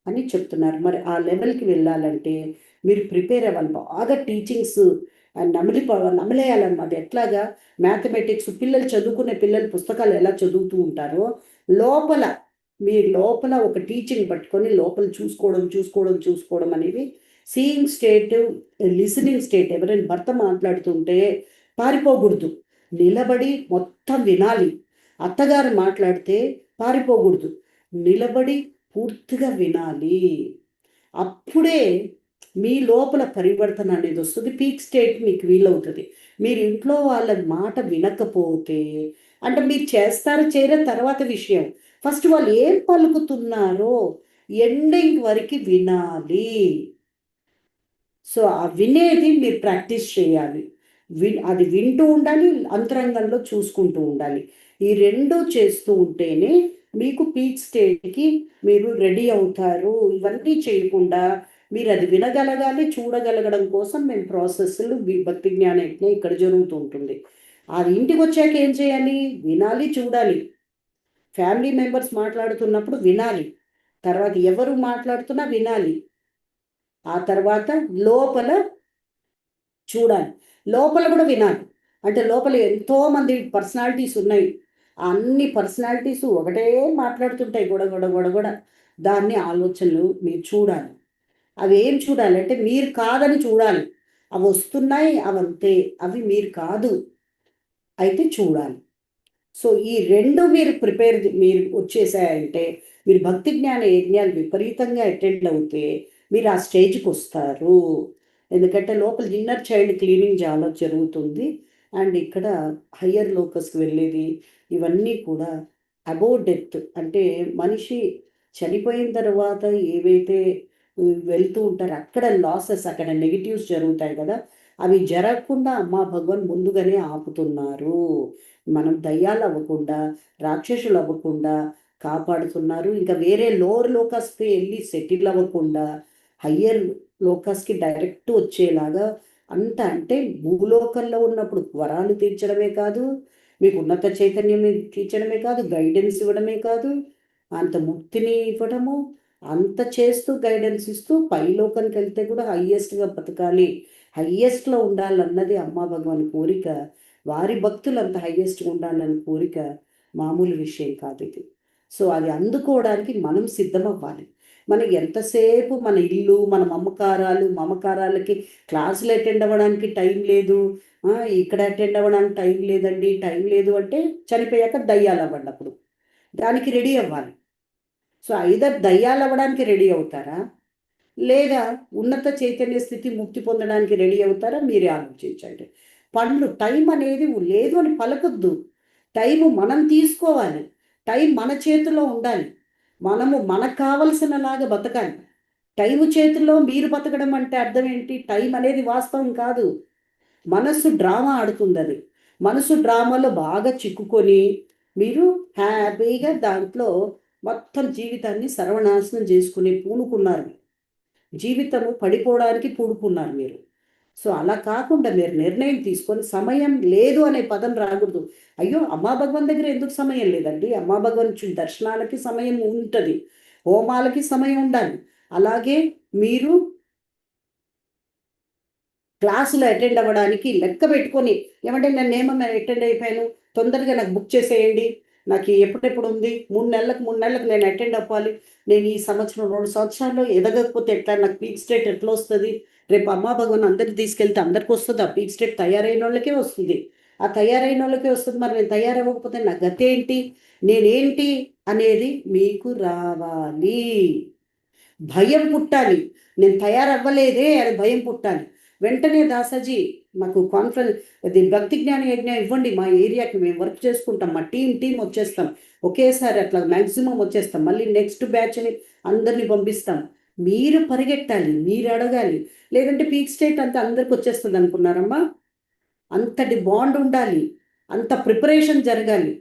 అని చెప్తున్నారు. మరి ఆ లెవెల్కి వెళ్ళాలంటే మీరు ప్రిపేర్ అవ్వాలి. బాగా టీచింగ్స్ నమలేయాలన్నమాట. ఎట్లాగా మ్యాథమెటిక్స్ పిల్లలు చదువుకునే పుస్తకాలు ఎలా చదువుతూ ఉంటారో మీరు లోపల ఒక టీచింగ్ పట్టుకొని లోపల చూసుకోవడం అనేది సీయింగ్ స్టేట్, లిసనింగ్ స్టేట్. ఎవరైనా భర్త మాట్లాడుతుంటే పారిపోకూడదు, నిలబడి మొత్తం వినాలి. అత్తగారు మాట్లాడితే పారిపోకూడదు, నిలబడి పూర్తిగా వినాలి. అప్పుడే మీ లోపల పరివర్తన అనేది వస్తుంది. పీక్ స్టేట్ మీకు వీలవుతుంది. మీరు ఇంట్లో వాళ్ళ మాట వినకపోతే, అంటే మీరు చేస్తారో చేయరో తర్వాత విషయం, ఫస్ట్ వాళ్ళు ఏం పలుకుతున్నారో ఎండింగ్ వరకు వినాలి. సో ఆ వినేది మీరు ప్రాక్టీస్ చేయాలి. అది వింటూ ఉండాలి, అంతరంగంలో చూసుకుంటూ ఉండాలి. ఈ రెండు చేస్తూ ఉంటేనే మీకు పీక్ స్టేట్కి మీరు రెడీ అవుతారు. ఇవన్నీ చేయకుండా మీరు అది వినగలగాలి, చూడగలగడం కోసం మేము ప్రాసెస్లు భక్తి జ్ఞాన యజ్ఞం ఇక్కడ జరుగుతూ ఉంటుంది. అది ఇంటికి వచ్చాక ఏం చేయాలి? వినాలి, చూడాలి. ఫ్యామిలీ మెంబర్స్ మాట్లాడుతున్నప్పుడు వినాలి, తర్వాత ఎవరు మాట్లాడుతున్నా వినాలి, ఆ తర్వాత లోపల చూడాలి, లోపల కూడా వినాలి. అంటే లోపల ఎంతోమంది పర్సనాలిటీస్ ఉన్నాయి. అన్ని పర్సనాలిటీస్ ఒకటే మాట్లాడుతుంటాయి, గొడగొడ. దాన్ని ఆలోచనలు మీరు చూడాలి. అవి ఏం చూడాలంటే మీరు కాదని చూడాలి. అవి వస్తున్నాయి, అవంతే, అవి మీరు కాదు అయితే చూడాలి. సో ఈ రెండు మీరు మీరు వచ్చేసాయంటే, మీరు భక్తి జ్ఞాన యజ్ఞాలు విపరీతంగా అటెండ్ అవుతే మీరు ఆ స్టేజ్కి వస్తారు. ఎందుకంటే లోపల ఇన్నర్ చైల్డ్ క్లీనింగ్ చాలా జరుగుతుంది. అండ్ ఇక్కడ హయ్యర్ లోకస్కి వెళ్ళేది ఇవన్నీ కూడా అబౌవ్ డెత్. అంటే మనిషి చనిపోయిన తర్వాత ఏవైతే వెళ్తూ ఉంటారో అక్కడ లాసెస్, అక్కడ నెగిటివ్స్ జరుగుతాయి కదా, అవి జరగకుండా అమ్మా భగవాన్ ముందుగానే ఆపుతున్నారు. మనం దయ్యాలు అవ్వకుండా, రాక్షసులు అవ్వకుండా కాపాడుతున్నారు. ఇంకా వేరే లోవర్ లోకస్కి వెళ్ళి సెటిల్ అవ్వకుండా హయ్యర్ లోకస్కి డైరెక్ట్ వచ్చేలాగా అంటే భూలోకంలో ఉన్నప్పుడు వరాలు తీర్చడమే కాదు, మీకు ఉన్నత చైతన్యం తీర్చడమే కాదు, గైడెన్స్ ఇవ్వడమే కాదు, అంత ముక్తిని ఇవ్వడము, అంత చేస్తూ గైడెన్స్ ఇస్తూ పైలోకానికి వెళ్తే కూడా హయ్యెస్ట్గా బతకాలి, హయ్యెస్ట్లో ఉండాలన్నది అమ్మా భగవాన్ కోరిక. వారి భక్తులు అంత హయ్యెస్ట్గా ఉండాలని కోరిక మామూలు విషయం కాదు ఇది. సో అది అందుకోవడానికి మనం సిద్ధమవ్వాలి. మనకి ఎంతసేపు మన ఇల్లు, మన మమకారాలకి క్లాసులు అటెండ్ అవ్వడానికి టైం లేదు, ఇక్కడ అటెండ్ అవ్వడానికి టైం లేదండి, టైం లేదు అంటే చనిపోయాక దయ్యాలు అవ్వండి. అప్పుడు దానికి రెడీ అవ్వాలి. సో ఐదర్ దయ్యాలు అవ్వడానికి రెడీ అవుతారా, లేదా ఉన్నత చైతన్య స్థితి ముక్తి పొందడానికి రెడీ అవుతారా, మీరే ఆలోచించండి. టైం అనేది లేదు అని పలకొద్దు. టైము మనం తీసుకోవాలి. టైం మన చేతిలో ఉండాలి. మనకు కావలసినలాగా బతకాలి. టైము చేతుల్లో మీరు బతకడం అంటే అర్థం ఏంటి? టైం అనేది వాస్తవం కాదు. మనస్సు డ్రామా ఆడుతుంది. అది మనసు డ్రామాలో బాగా చిక్కుకొని మీరు హ్యాపీగా దాంట్లో మొత్తం జీవితాన్ని సర్వనాశనం చేసుకుని పూనుకున్నారు. జీవితము పడిపోవడానికి పూనుకున్నారు మీరు. సో అలా కాకుండా మీరు నిర్ణయం తీసుకొని సమయం లేదు అనే పదం రాకూడదు. అయ్యో అమ్మా భగవాన్ దగ్గర ఎందుకు సమయం లేదండి? అమ్మా భగవాన్ దర్శనాలకి సమయం ఉంటుంది, హోమాలకి సమయం ఉండాలి. అలాగే మీరు క్లాసులు అటెండ్ అవ్వడానికి లెక్క పెట్టుకొని, ఏమంటే నేను ఏమన్నా అటెండ్ అయిపోయాను, తొందరగా నాకు బుక్ చేసేయండి, నాకు ఎప్పుడెప్పుడు ఉంది, 3 నెలలకు నేను అటెండ్ అవ్వాలి, నేను ఈ సంవత్సరం 2 సంవత్సరాల్లో ఎదగకపోతే ఎట్లా, నాకు పీక్ స్టేట్ ఎట్లా వస్తుంది, రేపు అమ్మా భగవాన్ అందరికి తీసుకెళ్తే అందరికి వస్తుంది, ఆ పీక్ స్టేట్ తయారైన వాళ్ళకే వస్తుంది, ఆ తయారైన వాళ్ళకే వస్తుంది, మరి నేను తయారవ్వకపోతే నా గతి ఏంటి, నేనేంటి అనేది మీకు రావాలి. భయం పుట్టాలి, నేను తయారవ్వలేదే అని భయం పుట్టాలి. వెంటనే దాసాజీ మాకు కాన్ఫరెన్స్ అది భక్తి జ్ఞాన యజ్ఞం ఇవ్వండి, మా ఏరియాకి మేము వర్క్ చేసుకుంటాం, మా టీం వచ్చేస్తాం, ఒకేసారి అట్లా మ్యాక్సిమం వచ్చేస్తాం, మళ్ళీ నెక్స్ట్ బ్యాచ్ని అందరినీ పంపిస్తాం. మీరు పరిగెట్టాలి, మీరు అడగాలి, లేదంటే పీక్ స్టేట్ అంతా అందరికి వచ్చేస్తుంది అనుకున్నారమ్మా? అంతటి బాండ్ ఉండాలి, అంత ప్రిపరేషన్ జరగాలి.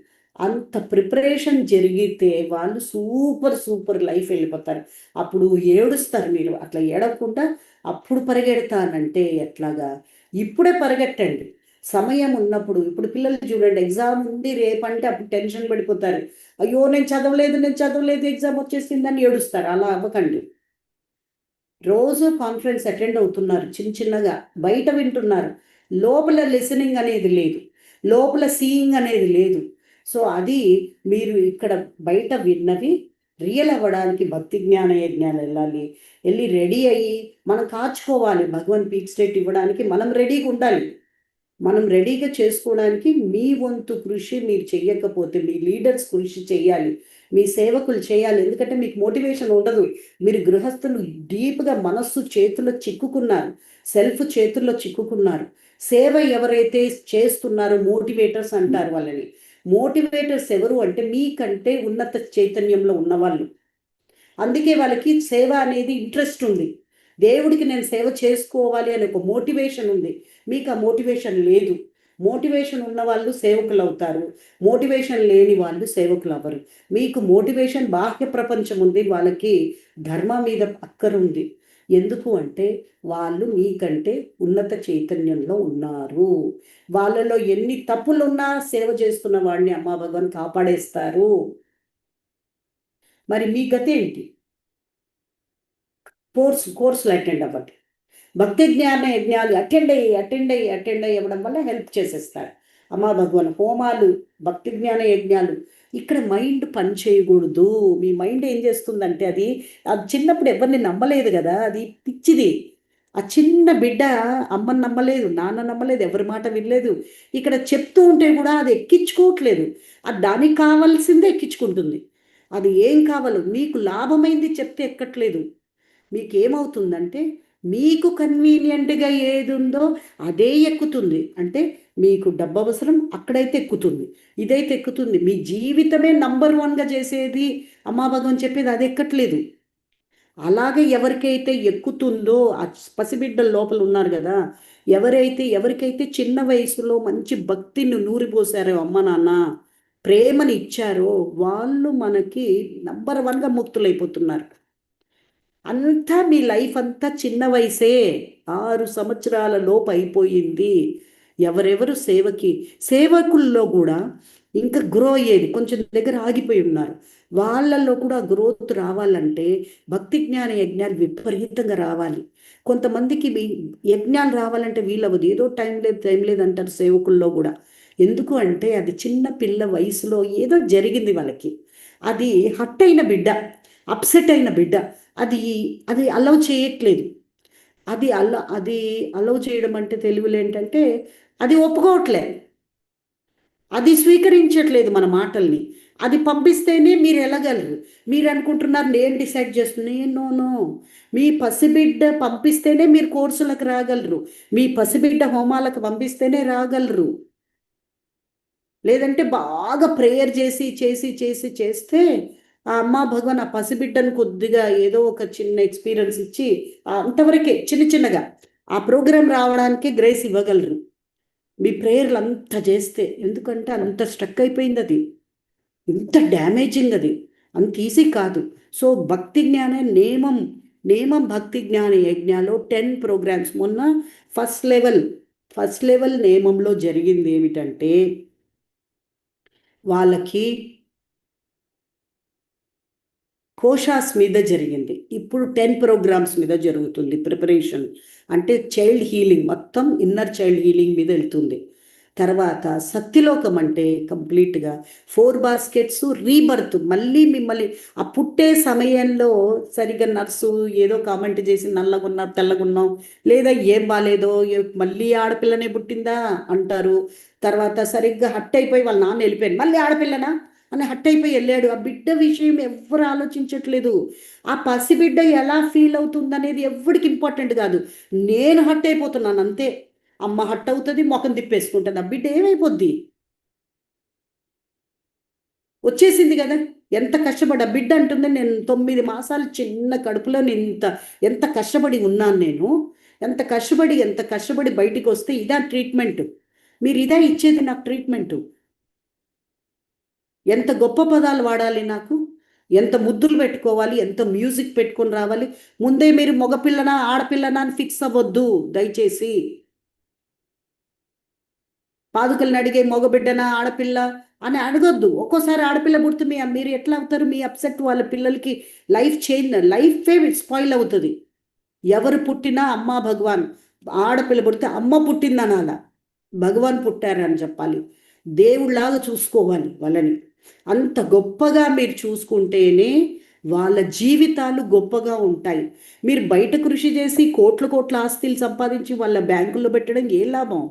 అంత ప్రిపరేషన్ జరిగితే వాళ్ళు సూపర్ లైఫ్ వెళ్ళిపోతారు. అప్పుడు ఏడుస్తారు. మీరు అట్లా ఏడవకుండా అప్పుడు పరిగెడతానంటే ఎట్లాగా? ఇప్పుడే పరిగెట్టండి, సమయం ఉన్నప్పుడు. ఇప్పుడు పిల్లలు చూడండి, ఎగ్జామ్ ఉంది రేపంటే అప్పుడు టెన్షన్ పడిపోతారు, అయ్యో నేను చదవలేదు ఎగ్జామ్ వచ్చేసిందని ఏడుస్తారు. అలా అవ్వకండి. రోజు కాన్ఫరెన్స్ అటెండ్ అవుతున్నారు, చిన్నగా బయట వింటున్నారు, లోపల లిసనింగ్ అనేది లేదు, లోపల సీయింగ్ అనేది లేదు. సో అది మీరు ఇక్కడ బయట విన్నవి రియల్ అవ్వడానికి భక్తి జ్ఞాన యజ్ఞాలు వెళ్ళి రెడీ అయ్యి మనం కాచుకోవాలి. భగవాన్ పీక్ స్టేట్ ఇవ్వడానికి మనం రెడీగా ఉండాలి. మనం రెడీగా చేసుకోవడానికి మీ వంతు కృషి మీరు చెయ్యకపోతే మీ లీడర్స్ కృషి చేయాలి, మీ సేవకులు చేయాలి. ఎందుకంటే మీకు మోటివేషన్ ఉండదు. మీరు గృహస్థులు డీప్గా మనస్సు చేతుల్లో చిక్కుకున్నారు, సెల్ఫ్ చేతుల్లో చిక్కుకున్నారు. సేవ ఎవరైతే చేస్తున్నారో మోటివేటర్స్ అంటారు వాళ్ళని. మోటివేటర్స్ ఎవరు అంటే మీకంటే ఉన్నత చైతన్యంలో ఉన్నవాళ్ళు. అందుకే వాళ్ళకి సేవ అనేది ఇంట్రెస్ట్ ఉంది, దేవుడికి నేను సేవ చేసుకోవాలి అనే ఒక మోటివేషన్ ఉంది. మీకు ఆ మోటివేషన్ లేదు. మోటివేషన్ ఉన్న వాళ్ళు సేవకులు అవుతారు, మోటివేషన్ లేని వాళ్ళు సేవకులు అవ్వరు. మీకు మోటివేషన్ బాహ్య ప్రపంచం ఉంది, వాళ్ళకి ధర్మ మీద అక్కరుంది. ఎందుకు అంటే వాళ్ళు మీకంటే ఉన్నత చైతన్యంలో ఉన్నారు. వాళ్ళలో ఎన్ని తప్పులున్నా సేవ చేస్తున్న వాడిని అమ్మా భగవాన్ కాపాడేస్తారు. మరి మీ గతి ఏంటి? కోర్సులు అటెండ్ అవ్వండి, భక్తి జ్ఞాన యజ్ఞాలు అటెండ్ అయ్యి అవ్వడం వల్ల హెల్ప్ చేసేస్తారు అమ్మా భగవాన్. హోమాలు, భక్తి జ్ఞాన యజ్ఞాలు, ఇక్కడ మైండ్ పని చేయకూడదు. మీ మైండ్ ఏం చేస్తుందంటే అది చిన్నప్పుడు ఎవరిని నమ్మలేదు కదా, అది పిచ్చిది. ఆ చిన్న బిడ్డ అమ్మని నమ్మలేదు, నాన్న నమ్మలేదు, ఎవరి మాట వినలేదు. ఇక్కడ చెప్తూ ఉంటే కూడా అది ఎక్కించుకోవట్లేదు, అది దానికి కావాల్సిందే ఎక్కించుకుంటుంది. అది ఏం కావాలో మీకు లాభమైంది చెప్తే ఎక్కట్లేదు. మీకేమవుతుందంటే మీకు కన్వీనియంట్గా ఏది ఉందో అదే ఎక్కుతుంది. అంటే మీకు డబ్బు అవసరం, అక్కడైతే ఎక్కుతుంది, ఇదైతే ఎక్కుతుంది. మీ జీవితమే నంబర్ 1గా చేసేది అమ్మా భగవాన్ చెప్పేది అది ఎక్కట్లేదు. అలాగే ఎవరికైతే ఎక్కుతుందో ఆ పసిబిడ్డల లోపల ఉన్నారు కదా, ఎవరికైతే చిన్న వయసులో మంచి భక్తిని నూరిపోసారో, అమ్మ నాన్న ప్రేమని ఇచ్చారో, వాళ్ళు మనకి నంబర్ 1గా ముక్తులైపోతున్నారు. అంతా మీ లైఫ్ అంతా చిన్న వయసే, 6 సంవత్సరాల లోపు అయిపోయింది. ఎవరెవరు సేవకుల్లో కూడా ఇంకా గ్రో అయ్యేది కొంచెం దగ్గర ఆగిపోయి ఉన్నారు. వాళ్ళల్లో కూడా గ్రోత్ రావాలంటే భక్తి జ్ఞాన యజ్ఞాలు విపరీతంగా రావాలి. కొంతమందికి యజ్ఞాలు రావాలంటే వీలవ్వదు, ఏదో టైం లేదు అంటారు సేవకుల్లో కూడా. ఎందుకు అంటే అది చిన్న పిల్ల వయసులో ఏదో జరిగింది వాళ్ళకి, అది హట్ అయిన బిడ్డ, అప్సెట్ అయిన బిడ్డ, అది అలౌ చేయట్లేదు. అది అలౌ చేయడం అంటే తెలుగులో ఏంటంటే అది ఒప్పుకోవట్లేదు, అది స్వీకరించట్లేదు మన మాటల్ని. అది పంపిస్తేనే మీరు వెళ్ళగలరు. మీరు అనుకుంటున్నారు నేను డిసైడ్ చేస్తున్నా, నో. మీ పసిబిడ్డ పంపిస్తేనే మీరు కోర్సులకు రాగలరు, మీ పసిబిడ్డ హోమాలకు పంపిస్తేనే రాగలరు. లేదంటే బాగా ప్రేయర్ చేస్తే ఆ అమ్మా భగవాన్ ఆ పసిబిడ్డను కొద్దిగా ఏదో ఒక చిన్న ఎక్స్పీరియన్స్ ఇచ్చి అంతవరకే చిన్నగా ఆ ప్రోగ్రాం రావడానికి గ్రేస్ ఇవ్వగలరు. మీ ప్రేయర్లు అంత చేస్తే, ఎందుకంటే అంత స్ట్రక్ అయిపోయింది, అది ఇంత డ్యామేజింగ్, అది అంత ఈజీ కాదు. సో భక్తి జ్ఞాన నియమం నేమం భక్తి జ్ఞాన యజ్ఞాలో 10 ప్రోగ్రామ్స్. మొన్న ఫస్ట్ లెవెల్ నేమంలో జరిగింది ఏమిటంటే వాళ్ళకి కోషాస్ మీద జరిగింది. ఇప్పుడు 10 ప్రోగ్రామ్స్ మీద జరుగుతుంది ప్రిపరేషన్. అంటే చైల్డ్ హీలింగ్, మొత్తం ఇన్నర్ చైల్డ్ హీలింగ్ మీద వెళ్తుంది. తర్వాత సత్యలోకం అంటే కంప్లీట్గా 4 బాస్కెట్స్ రీబర్త్. మళ్ళీ మిమ్మల్ని ఆ పుట్టే సమయంలో సరిగ్గా నర్సు ఏదో కామెంట్ చేసి నల్లగున్నాం తెల్లగున్నాం, లేదా ఏం బాగాలేదో మళ్ళీ ఆడపిల్లనే పుట్టిందా అంటారు. తర్వాత సరిగ్గా హట్ అయిపోయి వాళ్ళ నాన్న వెళ్ళిపోయాడు, మళ్ళీ ఆడపిల్లనా అని హట్ అయిపోయి వెళ్ళాడు. ఆ బిడ్డ విషయం ఎవ్వరు ఆలోచించట్లేదు. ఆ పసిబిడ్డ ఎలా ఫీల్ అవుతుంది అనేది ఎవరికి ఇంపార్టెంట్ కాదు. నేను హట్ అయిపోతున్నాను అంతే. అమ్మ హట్ అవుతుంది, ముఖం తిప్పేసుకుంటుంది. ఆ బిడ్డ ఏమైపోద్ది? వచ్చేసింది కదా. ఎంత కష్టపడి ఆ బిడ్డ అంటుంది, నేను 9 మాసాలు చిన్న కడుపులో ఎంత కష్టపడి ఉన్నాను నేను, ఎంత కష్టపడి బయటికి వస్తే ఇదా ట్రీట్మెంట్? మీరు ఇదా ఇచ్చేది నాకు ట్రీట్మెంటు? ఎంత గొప్ప పదాలు వాడాలి నాకు, ఎంత ముద్దులు పెట్టుకోవాలి, ఎంత మ్యూజిక్ పెట్టుకొని రావాలి. ముందే మీరు మగపిల్లనా ఆడపిల్లనా అని ఫిక్స్ అవ్వద్దు దయచేసి. పాదుకల్ని అడిగే మగబిడ్డనా ఆడపిల్ల అని అడగొద్దు. ఒక్కోసారి ఆడపిల్ల పుడితే మీరు ఎట్లా అవుతారు? మీ అప్సెట్ వాళ్ళ పిల్లలకి లైఫే స్పాయిల్ అవుతుంది. ఎవరు పుట్టినా అమ్మ భగవాన్. ఆడపిల్ల పుడితే అమ్మ పుట్టిందనాల, భగవాన్ పుట్టారని చెప్పాలి. దేవుళ్ళలాగా చూసుకోవాలి వాళ్ళని. అంత గొప్పగా మీరు చూసుకుంటేనే వాళ్ళ జీవితాలు గొప్పగా ఉంటాయి. మీరు బయట కృషి చేసి కోట్ల ఆస్తులు సంపాదించి వాళ్ళ బ్యాంకుల్లో పెట్టడం ఏ లాభం?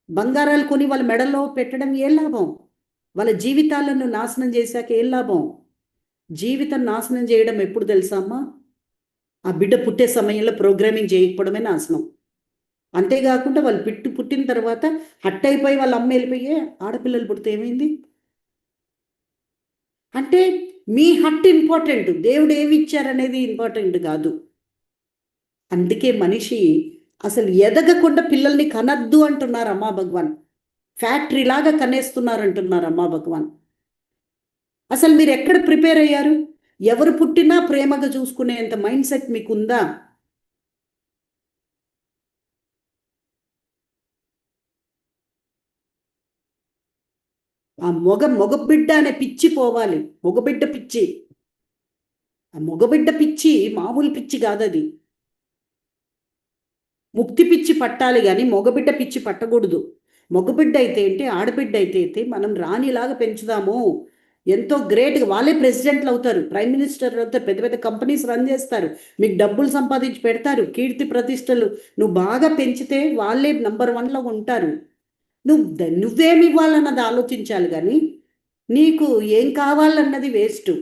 బంగారాలు కొని వాళ్ళ మెడల్లో పెట్టడం ఏ లాభం? వాళ్ళ జీవితాలను నాశనం చేశాక ఏ లాభం? జీవితం నాశనం చేయడం ఎప్పుడు తెలుసా అమ్మా? ఆ బిడ్డ పుట్టే సమయంలో ప్రోగ్రామింగ్ చేయకపోవడమే నాశనం. అంతేకాకుండా వాళ్ళు పుట్టిన తర్వాత హట్ అయిపోయి వాళ్ళ అమ్మ వెళ్ళిపోయే ఆడపిల్లలు పుడితే ఏమైంది? అంటే మీ హట్ ఇంపార్టెంట్, దేవుడు ఏమి ఇచ్చారనేది ఇంపార్టెంట్ కాదు. అందుకే మనిషి అసలు ఎదగకుండా పిల్లల్ని కనద్దు అంటున్నారు అమ్మా భగవాన్. ఫ్యాక్టరీ లాగా కనేస్తున్నారు అంటున్నారు అమ్మా భగవాన్. అసలు మీరు ఎక్కడ ప్రిపేర్ అయ్యారు? ఎవరు పుట్టినా ప్రేమగా చూసుకునేంత మైండ్ సెట్ మీకుందా? ఆ మగబిడ్డ అనే పిచ్చి పోవాలి. మగబిడ్డ పిచ్చి, ఆ మగబిడ్డ పిచ్చి మామూలు పిచ్చి కాదది. ముక్తి పిచ్చి పట్టాలి కానీ మగబిడ్డ పిచ్చి పట్టకూడదు. మగబిడ్డ అయితే ఏంటి, ఆడబిడ్డ అయితే మనం రాణిలాగా పెంచుదాము. ఎంతో గ్రేట్గా వాళ్ళే ప్రెసిడెంట్లు అవుతారు, ప్రైమ్ మినిస్టర్ అవుతారు, పెద్ద పెద్ద కంపెనీస్ రన్ చేస్తారు, మీకు డబ్బులు సంపాదించి పెడతారు, కీర్తి ప్రతిష్టలు. నువ్వు బాగా పెంచితే వాళ్ళే నంబర్ 1లో ఉంటారు. నువ్వేమి ఇవ్వాలన్నది ఆలోచించాలి కానీ నీకు ఏం కావాలన్నది వేస్ట్.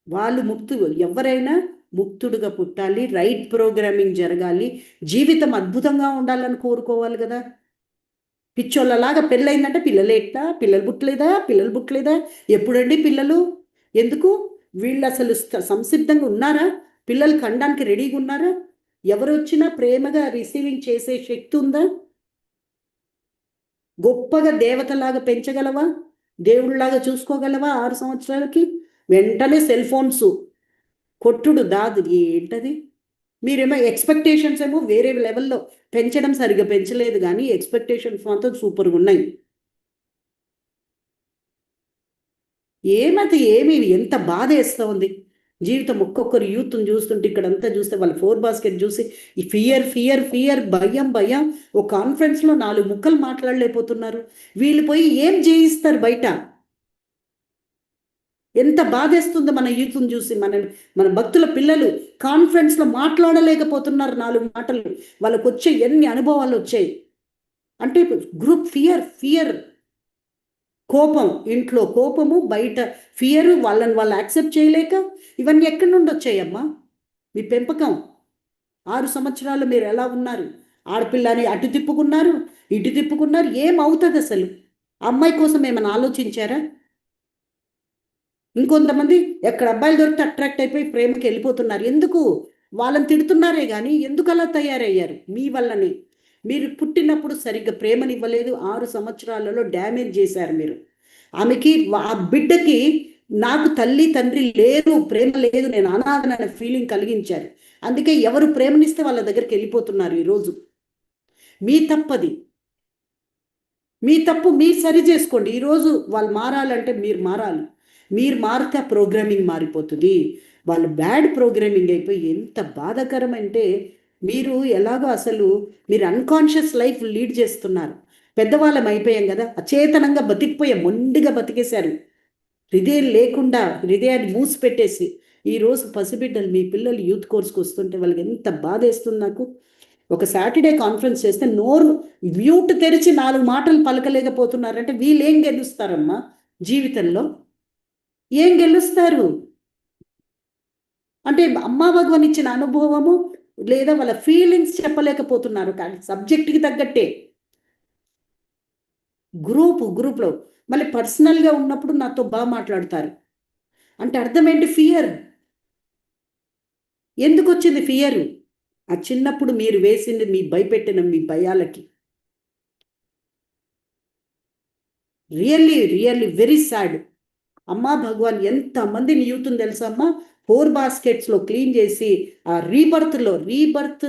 వాళ్ళు ఎవరైనా ముక్తుడుగా పుట్టాలి, రైట్ ప్రోగ్రామింగ్ జరగాలి, జీవితం అద్భుతంగా ఉండాలని కోరుకోవాలి కదా. పిచ్చోళ్ళలాగా పెళ్ళయిందంటే పిల్లలు పుట్టలేదా, ఎప్పుడండి పిల్లలు? ఎందుకు? వీళ్ళు అసలు సంసిద్ధంగా ఉన్నారా? పిల్లలు కనడానికి రెడీగా ఉన్నారా? ఎవరు వచ్చినా ప్రేమగా రిసీవింగ్ చేసే శక్తి ఉందా? గొప్పగా దేవతలాగా పెంచగలవా? దేవుళ్ళలాగా చూసుకోగలవా? 6 సంవత్సరాలకి వెంటనే సెల్ ఫోన్స్ కొట్టుడు దాదు ఏంటది? మీరేమో ఎక్స్పెక్టేషన్స్ ఏమో వేరే లెవెల్లో పెంచడం సరిగ్గా పెంచలేదు కానీ ఎక్స్పెక్టేషన్స్ మాత్రం సూపర్గా ఉన్నాయి. ఏమి ఎంత బాధ వేస్తూ ఉంది జీవితం. ఒక్కొక్కరు యూత్ని చూస్తుంటే ఇక్కడంతా చూస్తే వాళ్ళ 4 బాస్కెట్ చూసి ఈ ఫియర్ భయం. ఓ కాన్ఫరెన్స్లో 4 ముక్కలు మాట్లాడలేకపోతున్నారు. వీళ్ళు పోయి ఏం చేయిస్తారు బయట? ఎంత బాధేస్తుందో మన యూత్ని చూసి. మన భక్తుల పిల్లలు కాన్ఫరెన్స్లో మాట్లాడలేకపోతున్నారు 4 మాటలు. వాళ్ళకు వచ్చే ఎన్ని అనుభవాలు వచ్చాయి అంటే గ్రూప్ ఫియర్, కోపం, ఇంట్లో కోపము, బయట ఫియర్, వాళ్ళని వాళ్ళు యాక్సెప్ట్ చేయలేక. ఇవన్నీ ఎక్కడి నుండి వచ్చాయమ్మా? మీ పెంపకం. 6 సంవత్సరాలు మీరు ఎలా ఉన్నారు? ఆడపిల్లని అటు తిప్పుకున్నారు, ఇటు తిప్పుకున్నారు. ఏమవుతుంది అసలు? అమ్మాయి కోసం ఏమైనా ఆలోచించారా? ఇంకొంతమంది ఎక్కడ అబ్బాయిలు దొరికితే అట్రాక్ట్ అయిపోయి ప్రేమకి వెళ్ళిపోతున్నారు. ఎందుకు? వాళ్ళని తిడుతున్నారే కానీ ఎందుకు అలా తయారయ్యారు? మీ వల్లనే. మీరు పుట్టినప్పుడు సరిగ్గా ప్రేమనివ్వలేదు, 6 సంవత్సరాలలో డ్యామేజ్ చేశారు మీరు. ఆమెకి ఆ బిడ్డకి నాకు తల్లి తండ్రి లేరు, ప్రేమ లేదు, నేను అనాథననే ఫీలింగ్ కలిగించారు. అందుకే ఎవరు ప్రేమనిస్తే వాళ్ళ దగ్గరికి వెళ్ళిపోతున్నారు ఈరోజు. మీ తప్పది, మీ తప్పు మీరు సరి చేసుకోండి. ఈరోజు వాళ్ళు మారాలంటే మీరు మారాలి. మీరు మారితే ఆ ప్రోగ్రామింగ్ మారిపోతుంది. వాళ్ళు బ్యాడ్ ప్రోగ్రామింగ్ అయిపోయి ఎంత బాధాకరం అంటే, మీరు ఎలాగో అసలు మీరు అన్కాన్షియస్ లైఫ్ లీడ్ చేస్తున్నారు. పెద్దవాళ్ళం అయిపోయాం కదా, అచేతనంగా బతికిపోయాం, మొండిగా బతికేశారు. హృదయం లేకుండా హృదయాన్ని మూసిపెట్టేసి ఈరోజు పసిబిడ్డలు మీ పిల్లలు యూత్ కోర్స్కి వస్తుంటే వాళ్ళకి ఎంత బాధ వేస్తుంది నాకు. ఒక సాటర్డే కాన్ఫరెన్స్ చేస్తే నోరు మ్యూట్ తెరిచి 4 మాటలు పలకలేకపోతున్నారంటే వీళ్ళు ఏం గెలుస్తారమ్మా జీవితంలో? ఏం గెలుస్తారు అంటే అమ్మా భగవాన్ ఇచ్చిన అనుభవము లేదా వాళ్ళ ఫీలింగ్స్ చెప్పలేకపోతున్నారు. కానీ సబ్జెక్ట్కి తగ్గట్టే గ్రూప్లో మళ్ళీ పర్సనల్గా ఉన్నప్పుడు నాతో బాగా మాట్లాడతారు. అంటే అర్థం ఏంటి? ఫియర్. ఎందుకు వచ్చింది ఫియర్? ఆ చిన్నప్పుడు మీరు వేసింది, మీ భయపెట్టిన మీ భయాలకి. Really really very sad. Amma Bhagavan ఎంతమందిని యూత్ని తెలుసా అమ్మా, 4 బాస్కెట్స్లో క్లీన్ చేసి ఆ రీబర్త్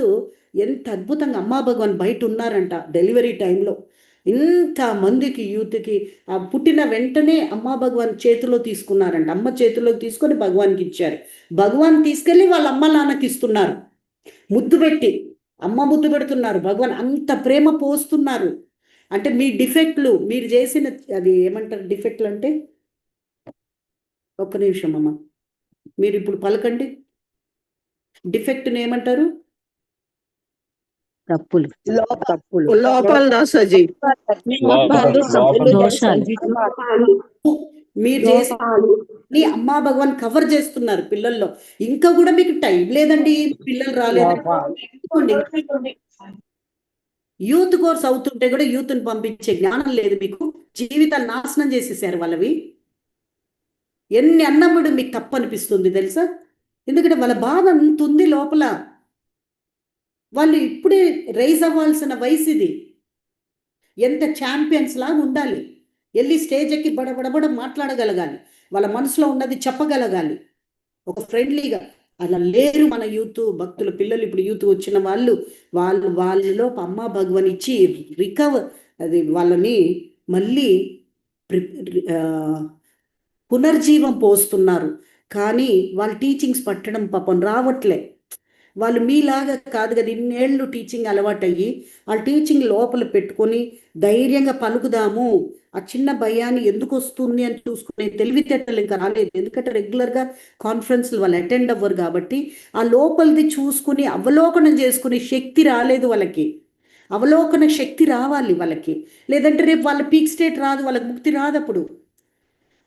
ఎంత అద్భుతంగా అమ్మా భగవాన్ బయట ఉన్నారంట డెలివరీ టైంలో. ఇంతమందికి యూత్కి ఆ పుట్టిన వెంటనే అమ్మా భగవాన్ చేతిలో తీసుకున్నారంట. అమ్మ చేతిలో తీసుకొని భగవాన్కి ఇచ్చారు. భగవాన్ తీసుకెళ్ళి వాళ్ళ అమ్మ నాన్నకి ఇస్తున్నారు, ముద్దు పెట్టి. అమ్మ ముద్దు పెడుతున్నారు, భగవాన్ అంత ప్రేమ పోస్తున్నారు. అంటే మీ డిఫెక్ట్లు మీరు చేసిన, అది ఏమంటారు డిఫెక్ట్లు అంటే? ఒక్క నిమిషం అమ్మ, మీరు ఇప్పుడు పలకండి. డిఫెక్ట్ని ఏమంటారు? తప్పులు. లోపాలు దాసాజీ. మీరు చేసి అమ్మా భగవాన్ కవర్ చేస్తున్నారు పిల్లల్లో. ఇంకా కూడా మీకు టైం లేదండి, పిల్లలు రాలేదండి. యూత్ కోర్స్ అవుతుంటే కూడా యూత్ని పంపించే జ్ఞానం లేదు మీకు. జీవితాలు నాశనం చేసేసారు వాళ్ళవి. ఎన్ని అన్నప్పుడు మీకు తప్పు అనిపిస్తుంది తెలుసా? ఎందుకంటే వాళ్ళ బాధ అంత ఉంది లోపల. వాళ్ళు ఇప్పుడే రైజ్ అవ్వాల్సిన వయసు ఇది. ఎంత ఛాంపియన్స్ లాగా ఉండాలి, వెళ్ళి స్టేజ్ ఎక్కి బడబడబడ మాట్లాడగలగాలి, వాళ్ళ మనసులో ఉన్నది చెప్పగలగాలి ఒక ఫ్రెండ్లీగా. అలా లేరు మన యూత్ భక్తుల పిల్లలు. ఇప్పుడు యూత్ వచ్చిన వాళ్ళలో అమ్మా భగవాన్ ఇచ్చి అది వాళ్ళని మళ్ళీ పునర్జీవం పోస్తున్నారు. కానీ వాళ్ళ టీచింగ్స్ పట్టడం పాపం రావట్లే. వాళ్ళు మీలాగా కాదు కదా, ఇన్నేళ్ళు టీచింగ్ అలవాటయ్యి వాళ్ళ టీచింగ్ లోపల పెట్టుకొని ధైర్యంగా పలుకుదాము. ఆ చిన్న భయాన్ని ఎందుకు వస్తుంది అని చూసుకునే తెలివితేటలు ఇంకా రాలేదు. ఎందుకంటే రెగ్యులర్గా కాన్ఫరెన్స్లు వాళ్ళు అటెండ్ అవ్వరు కాబట్టి ఆ లోపలిది చూసుకుని అవలోకనం చేసుకునే శక్తి రాలేదు వాళ్ళకి. అవలోకన శక్తి రావాలి వాళ్ళకి, లేదంటే రేపు వాళ్ళ పీక్ స్టేట్ రాదు, వాళ్ళకి ముక్తి రాదు. అప్పుడు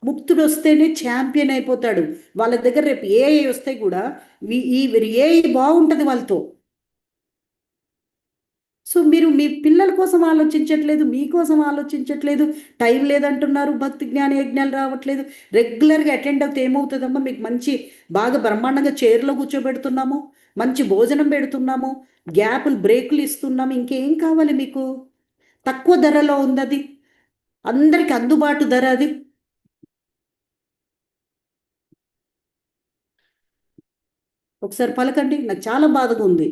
ముక్తుడు వస్తేనే ఛాంపియన్ అయిపోతాడు. వాళ్ళ దగ్గర రేపు ఏఐ వస్తే కూడా ఏఐ బాగుంటుంది వాళ్ళతో. సో మీరు మీ పిల్లల కోసం ఆలోచించట్లేదు, మీకోసం ఆలోచించట్లేదు. టైం లేదంటున్నారు, భక్తి జ్ఞాన యజ్ఞాలు రావట్లేదు. రెగ్యులర్గా అటెండ్ అవుతే ఏమవుతుందమ్మా, మీకు మంచి బాగా బ్రహ్మాండంగా చైర్లో కూర్చోబెడుతున్నాము, మంచి భోజనం పెడుతున్నాము, గ్యాపులు బ్రేకులు ఇస్తున్నాము. ఇంకేం కావాలి మీకు? తక్కువ ధరలో ఉంది అది, అందరికి అందుబాటు ధర అది. ఒకసారి పలకండి, నాకు చాలా బాధగా ఉంది.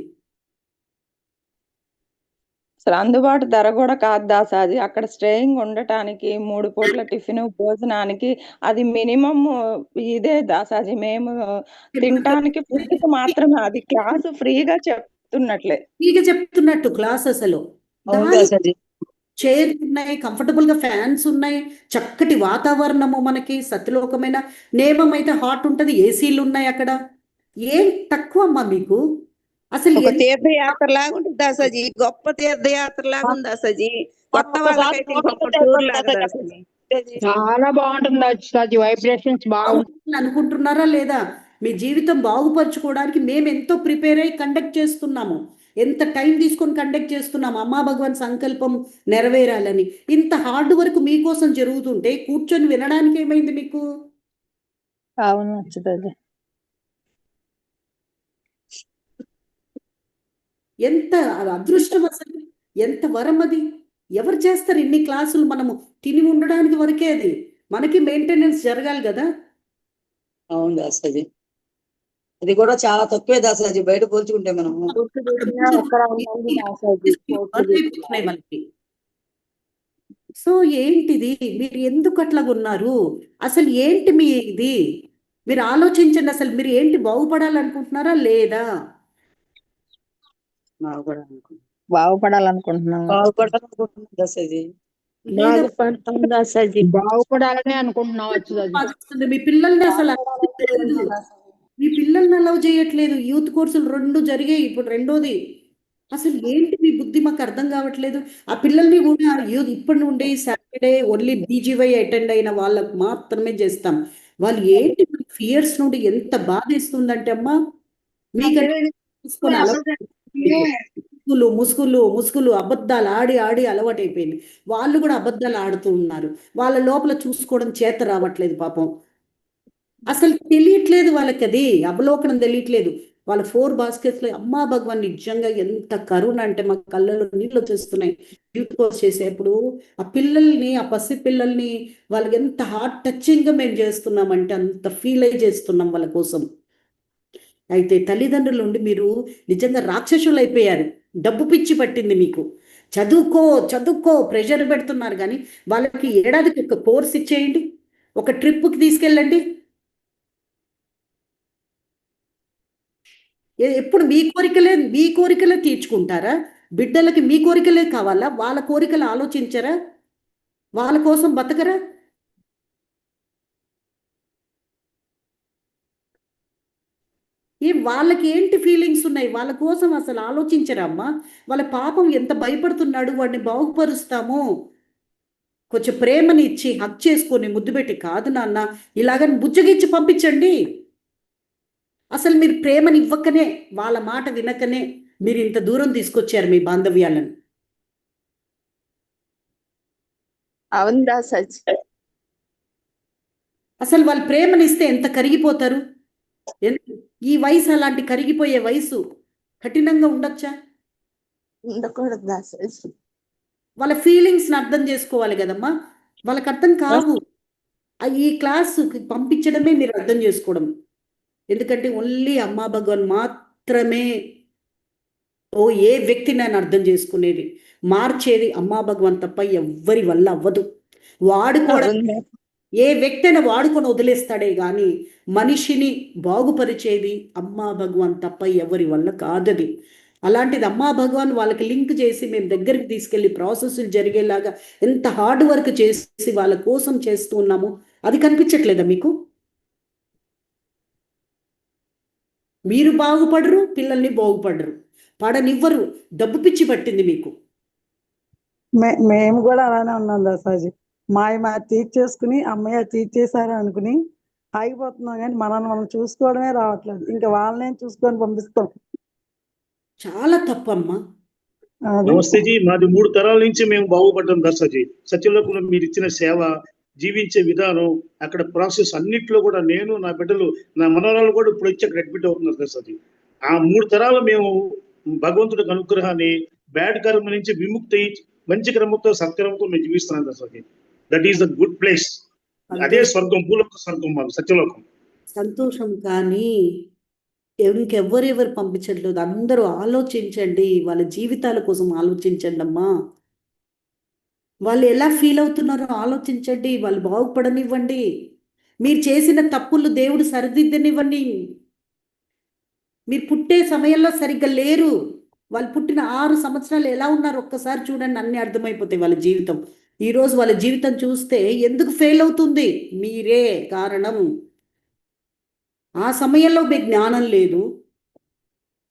అసలు అందుబాటు ధర కూడా కాదు దాసాది. అక్కడ స్టేయింగ్ ఉండటానికి 3 పూట్ల టిఫిన్ భోజనానికి అది మినిమం ఇదే దాసాజీ. మేము తినటానికి ఫుడ్కి మాత్రమే, అది క్లాసు ఫ్రీగా చెప్తున్నట్లే. ఫ్రీగా చెప్తున్నట్టు క్లాస్ అసలు. చైర్స్ ఉన్నాయి, కంఫర్టబుల్ గా ఫ్యాన్స్ ఉన్నాయి, చక్కటి వాతావరణము, మనకి సత్యలోకమైన నేమం అయితే హాట్ ఉంటది, ఏసీలు ఉన్నాయి అక్కడ. ఏం తక్కువ అమ్మా మీకు? అసలు తీర్థయాత్ర లాగా ఉంటుంది దాసాజీ, గొప్ప తీర్థయాత్ర లాగా ఉంది దాసాజీ. కొత్త వాళ్ళకైతే గొప్ప టూర్ లాగా దాసాజీ. చాలా బాగుంటుంది వైబ్రేషన్స్ బాగుంటుంది. అనుకుంటున్నారా లేదా? మీ జీవితం బాగుపరచుకోవడానికి మేము ఎంతో ప్రిపేర్ అయ్యి కండక్ట్ చేస్తున్నాము, ఎంత టైం తీసుకొని కండక్ట్ చేస్తున్నాము. అమ్మా భగవాన్ సంకల్పం నెరవేరాలని ఇంత హార్డ్ వర్క్ మీకోసం జరుగుతుంటే కూర్చొని వినడానికి ఏమైంది మీకు? అవును అచ్యుతాజీ. ఎంత అదృష్టం అసలు, ఎంత వరం అది. ఎవరు చేస్తారు ఇన్ని క్లాసులు? మనము తిని ఉండడానికి వరకే అది, మనకి మెయింటెనెన్స్ జరగాలి కదా. అవును దాసాజీ, అది కూడా చాలా తక్కువే దాసాజీ బయట పోల్చుకుంటే మనము. కోర్టు పెట్టినా ఎక్కడ ఉందండి దాసాజీ, కోర్టు పెట్టినా. అయిపోతున్నాయి వాళ్ళకి. సో ఏంటిది, మీరు ఎందుకు అట్లా ఉన్నారు? అసలు ఏంటి మీ ఇది? మీరు ఆలోచించండి, అసలు మీరు ఏంటి బాగుపడాలనుకుంటున్నారా లేదా? నాకు కూడా అనుకుంటున్నాను. బాగుపడాలనుకుంటున్నాము. బాగుపడాలనుకుంటున్నాను దాసాజీ. లేదా బాగుపడతాం దాసాజీ. బాగుపడాలని అనుకుంటున్నాం అచ్చుతాజీ. అసలు మీ పిల్లల్ని అసలు బాగుపడాలనుకుంటున్నాను దాసాజీ. మీ పిల్లల్ని అలౌ చేయట్లేదు. యూత్ కోర్సులు 2 జరిగాయి, ఇప్పుడు రెండోది. అసలు ఏంటి మీ బుద్ధి మాకు అర్థం కావట్లేదు. ఆ పిల్లల్ని కూడా యూత్ ఇప్పటి నుండి సాటర్డే ఓన్లీ బీజీవై అటెండ్ అయిన వాళ్ళకు మాత్రమే చేస్తాం. వాళ్ళు ఏంటి ఫియర్స్ నుండి ఎంత బాధేస్తుందంటే అమ్మా, మీకంటే చూసుకొని ముసుగులు అబద్ధాలు ఆడి ఆడి అలవాటైపోయింది. వాళ్ళు కూడా అబద్ధాలు ఆడుతూ ఉన్నారు. వాళ్ళ లోపల చూసుకోవడం చేత రావట్లేదు పాపం. అసలు తెలియట్లేదు వాళ్ళకి, అది అవలోకనం తెలియట్లేదు. వాళ్ళ 4 బాస్కెట్స్ లో అమ్మా భగవాన్ నిజంగా ఎంత కరుణ అంటే మా కళ్ళలో నీళ్ళు వచ్చేస్తున్నాయి. యూత్ కోర్స్ చేసేప్పుడు ఆ పిల్లల్ని, ఆ పసి పిల్లల్ని వాళ్ళకి ఎంత హార్ట్ టచింగ్ గా మేము చేస్తున్నామంటే అంత ఫీల్ అయి చేస్తున్నాం వాళ్ళ కోసం. అయితే తల్లిదండ్రుల నుండి మీరు నిజంగా రాక్షసులు అయిపోయారు. డబ్బు పిచ్చి పట్టింది మీకు. చదువుకో చదువుకో ప్రెషర్ పెడుతున్నారు, కానీ వాళ్ళకి ఏడాదికి ఒక కోర్స్ ఇచ్చేయండి, ఒక ట్రిప్కి తీసుకెళ్ళండి. ఎప్పుడు మీ కోరికలే తీర్చుకుంటారా? బిడ్డలకి మీ కోరికలే కావాలా? వాళ్ళ కోరికలు ఆలోచించరా? వాళ్ళ కోసం బతకరా? వాళ్ళకి ఏంటి ఫీలింగ్స్ ఉన్నాయి? వాళ్ళ కోసం అసలు ఆలోచించరమ్మా. వాళ్ళ పాపం ఎంత భయపడుతున్నాడు, వాడిని బాగుపరుస్తాము, కొంచెం ప్రేమని ఇచ్చి హక్ చేసుకొని ముద్దు పెట్టి, కాదు నాన్న ఇలాగని బుజ్జగిచ్చి పంపించండి. అసలు మీరు ప్రేమని ఇవ్వకనే, వాళ్ళ మాట వినకనే మీరు ఇంత దూరం తీసుకొచ్చారు మీ బాంధవ్యాలను. అవును దాసాజీ. అసలు వాళ్ళు ప్రేమనిస్తే ఎంత కరిగిపోతారు. ఈ వయసు అలాంటి కరిగిపోయే వయసు. కఠినంగా ఉండొచ్చా? ఉండకూడదు దాసాజీ. వాళ్ళ ఫీలింగ్స్ని అర్థం చేసుకోవాలి కదమ్మా. వాళ్ళకి అర్థం కావు. ఈ క్లాసుకి పంపించడమే మీరు అర్థం చేసుకోవడం. ఎందుకంటే ఓన్లీ అమ్మా భగవాన్ మాత్రమే ఏ వ్యక్తిని నేను అర్థం చేసుకునేది, మార్చేది అమ్మా భగవాన్ తప్ప ఎవ్వరి వల్ల అవ్వదు. వాడుకోవడం ఏ వ్యక్తి అయినా వాడుకొని వదిలేస్తాడే కానీ మనిషిని బాగుపరిచేది అమ్మా భగవాన్ తప్ప ఎవరి వల్ల కాదది. అలాంటిది అమ్మా భగవాన్ వాళ్ళకి లింక్ చేసి మేము దగ్గరికి తీసుకెళ్ళి ప్రాసెస్లు జరిగేలాగా ఎంత హార్డ్ వర్క్ చేసి వాళ్ళ కోసం చేస్తూ ఉన్నాము. అది కనిపించట్లేదా మీకు? మీరు బాగుపడరు, పిల్లల్ని బాగుపడరు, పడనివ్వరు. డబ్బు పిచ్చి పట్టింది మీకు. మేము కూడా అలానే ఉన్నాం దాసాజీ. మా తీర్చేసుకుని అమ్మయ్య తీర్చేశారు అనుకుని ఆగిపోతున్నాం, కానీ మనం చూసుకోవడమే రావట్లేదు. ఇంకా వాళ్ళనే చూసుకొని పంపిస్తాం. చాలా తప్పమ్మా. నమస్తేజీ, మాది 3 తరాల నుంచి మేము బాగుపడ్డాం దాసాజీ. సత్యలోకంలో మీరు ఇచ్చిన సేవ, జీవించే విధానం, అక్కడ ప్రాసెస్ అన్నిట్లో కూడా నేను, నా బిడ్డలు, నా మనవరాలు కూడా ఇప్పుడు వచ్చి అక్కడ అడ్మిట్ అవుతున్నారు దాసాజీ. ఆ 3 తరాలు మేము భగవంతుడికి అనుగ్రహాన్ని, బ్యాడ్ కర్మ నుంచి విముక్తి, మంచి కర్మతో సత్కర్మతో మేము జీవిస్తున్నాం Dasaji. That is the good place. అదే స్వర్గం, భూలోక స్వర్గం మాకు సత్యలోకం. సంతోషం. కానీ ఇంకెవ్వరెవరు పంపించట్లేదు. అందరూ ఆలోచించండి, వాళ్ళ జీవితాల కోసం ఆలోచించండి అమ్మా. వాళ్ళు ఎలా ఫీల్ అవుతున్నారో ఆలోచించండి, వాళ్ళు బాగుపడనివ్వండి. మీరు చేసిన తప్పులు దేవుడు సరిదిద్దనివ్వండి. మీరు పుట్టే సమయంలో సరిగ్గా లేరు. వాళ్ళు పుట్టిన 6 సంవత్సరాలు ఎలా ఉన్నారు ఒక్కసారి చూడండి, అన్నీ అర్థమైపోతాయి వాళ్ళ జీవితం. ఈరోజు వాళ్ళ జీవితం చూస్తే ఎందుకు ఫెయిల్ అవుతుంది? మీరే కారణం. ఆ సమయంలో మీకు జ్ఞానం లేదు.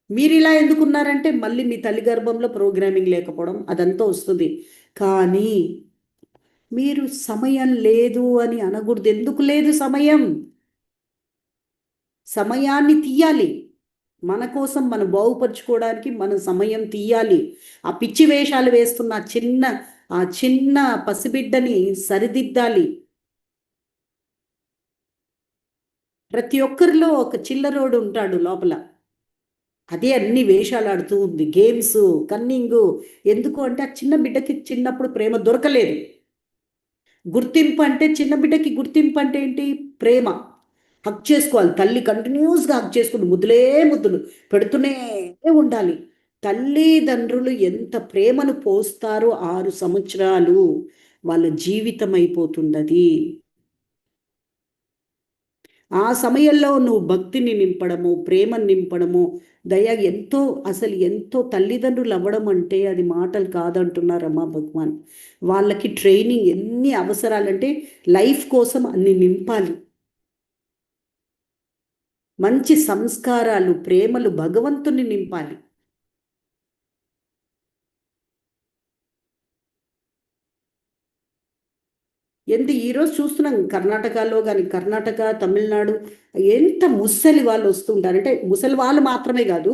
మీరు ఇలా ఎందుకున్నారంటే మళ్ళీ మీ తల్లి గర్భంలో ప్రోగ్రామింగ్ లేకపోవడం అదంతా వస్తుంది. కానీ మీరు సమయం లేదు అని అనకూడదు. ఎందుకు లేదు సమయం? సమయాన్ని తీయాలి. మన కోసం మనం బాగుపరుచుకోవడానికి మనం సమయం తీయాలి. ఆ పిచ్చి వేషాలు వేస్తున్న ఆ చిన్న పసిబిడ్డని సరిదిద్దాలి. ప్రతి ఒక్కరిలో ఒక చిల్లరోడు ఉంటాడు లోపల. అదే అన్ని వేషాలు ఆడుతూ ఉంది, గేమ్స్, కన్నింగు. ఎందుకు అంటే ఆ చిన్న బిడ్డకి చిన్నప్పుడు ప్రేమ దొరకలేదు. గుర్తింపు అంటే, చిన్న బిడ్డకి గుర్తింపు అంటే ఏంటి? ప్రేమ. హక్ చేసుకోవాలి. తల్లి కంటిన్యూస్గా హక్ చేసుకుంటూ ముద్దులే ముద్దులు పెడుతూనే ఉండాలి. తల్లిదండ్రులు ఎంత ప్రేమను పోస్తారో 6 సంవత్సరాలు వాళ్ళ జీవితం అయిపోతుందది. ఆ సమయంలో నువ్వు భక్తిని నింపడము, ప్రేమను నింపడము, దయ ఎంతో తల్లిదండ్రులు అవ్వడం అంటే అది మాటలు కాదంటున్నారమ్మా భగవాన్. వాళ్ళకి ట్రైనింగ్ ఎన్ని అవసరాలంటే లైఫ్ కోసం అన్ని నింపాలి. మంచి సంస్కారాలు, ప్రేమలు, భగవంతుని నింపాలి. ఈరోజు చూస్తున్నాం కర్ణాటకలో కానీ, కర్ణాటక, తమిళనాడు ఎంత ముసలి వాళ్ళు వస్తుంటారు. అంటే ముసలి వాళ్ళు మాత్రమే కాదు,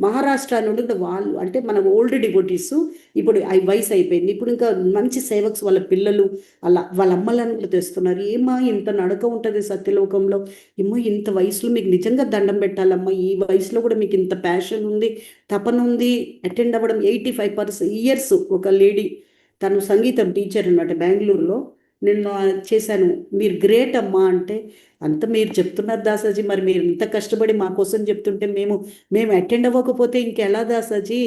మహారాష్ట్ర నుండి వాళ్ళు అంటే మన ఓల్డ్ డివోటీస్ ఇప్పుడు వయసు అయిపోయింది, ఇప్పుడు ఇంకా మంచి సేవక్స్ వాళ్ళ పిల్లలు అలా వాళ్ళ అమ్మలను తెస్తున్నారు. ఏమా ఇంత నడక ఉంటుంది సత్యలోకంలో, ఏమో ఇంత వయసులో మీకు నిజంగా దండం పెట్టాలమ్మా, ఈ వయసులో కూడా మీకు ఇంత ప్యాషన్ ఉంది, తపన ఉంది, అటెండ్ అవ్వడం. 85 ఇయర్స్ ఒక లేడీ, తను సంగీతం టీచర్ అన్నమాట బెంగళూరులో. నిన్న చేశాను, మీరు గ్రేట్ అమ్మా అంటే, అంత మీరు చెప్తున్నారు దాసాజీ, మరి మీరు ఇంత కష్టపడి మా కోసం చెప్తుంటే మేము అటెండ్ అవ్వకపోతే ఇంకెలా దాసాజీ,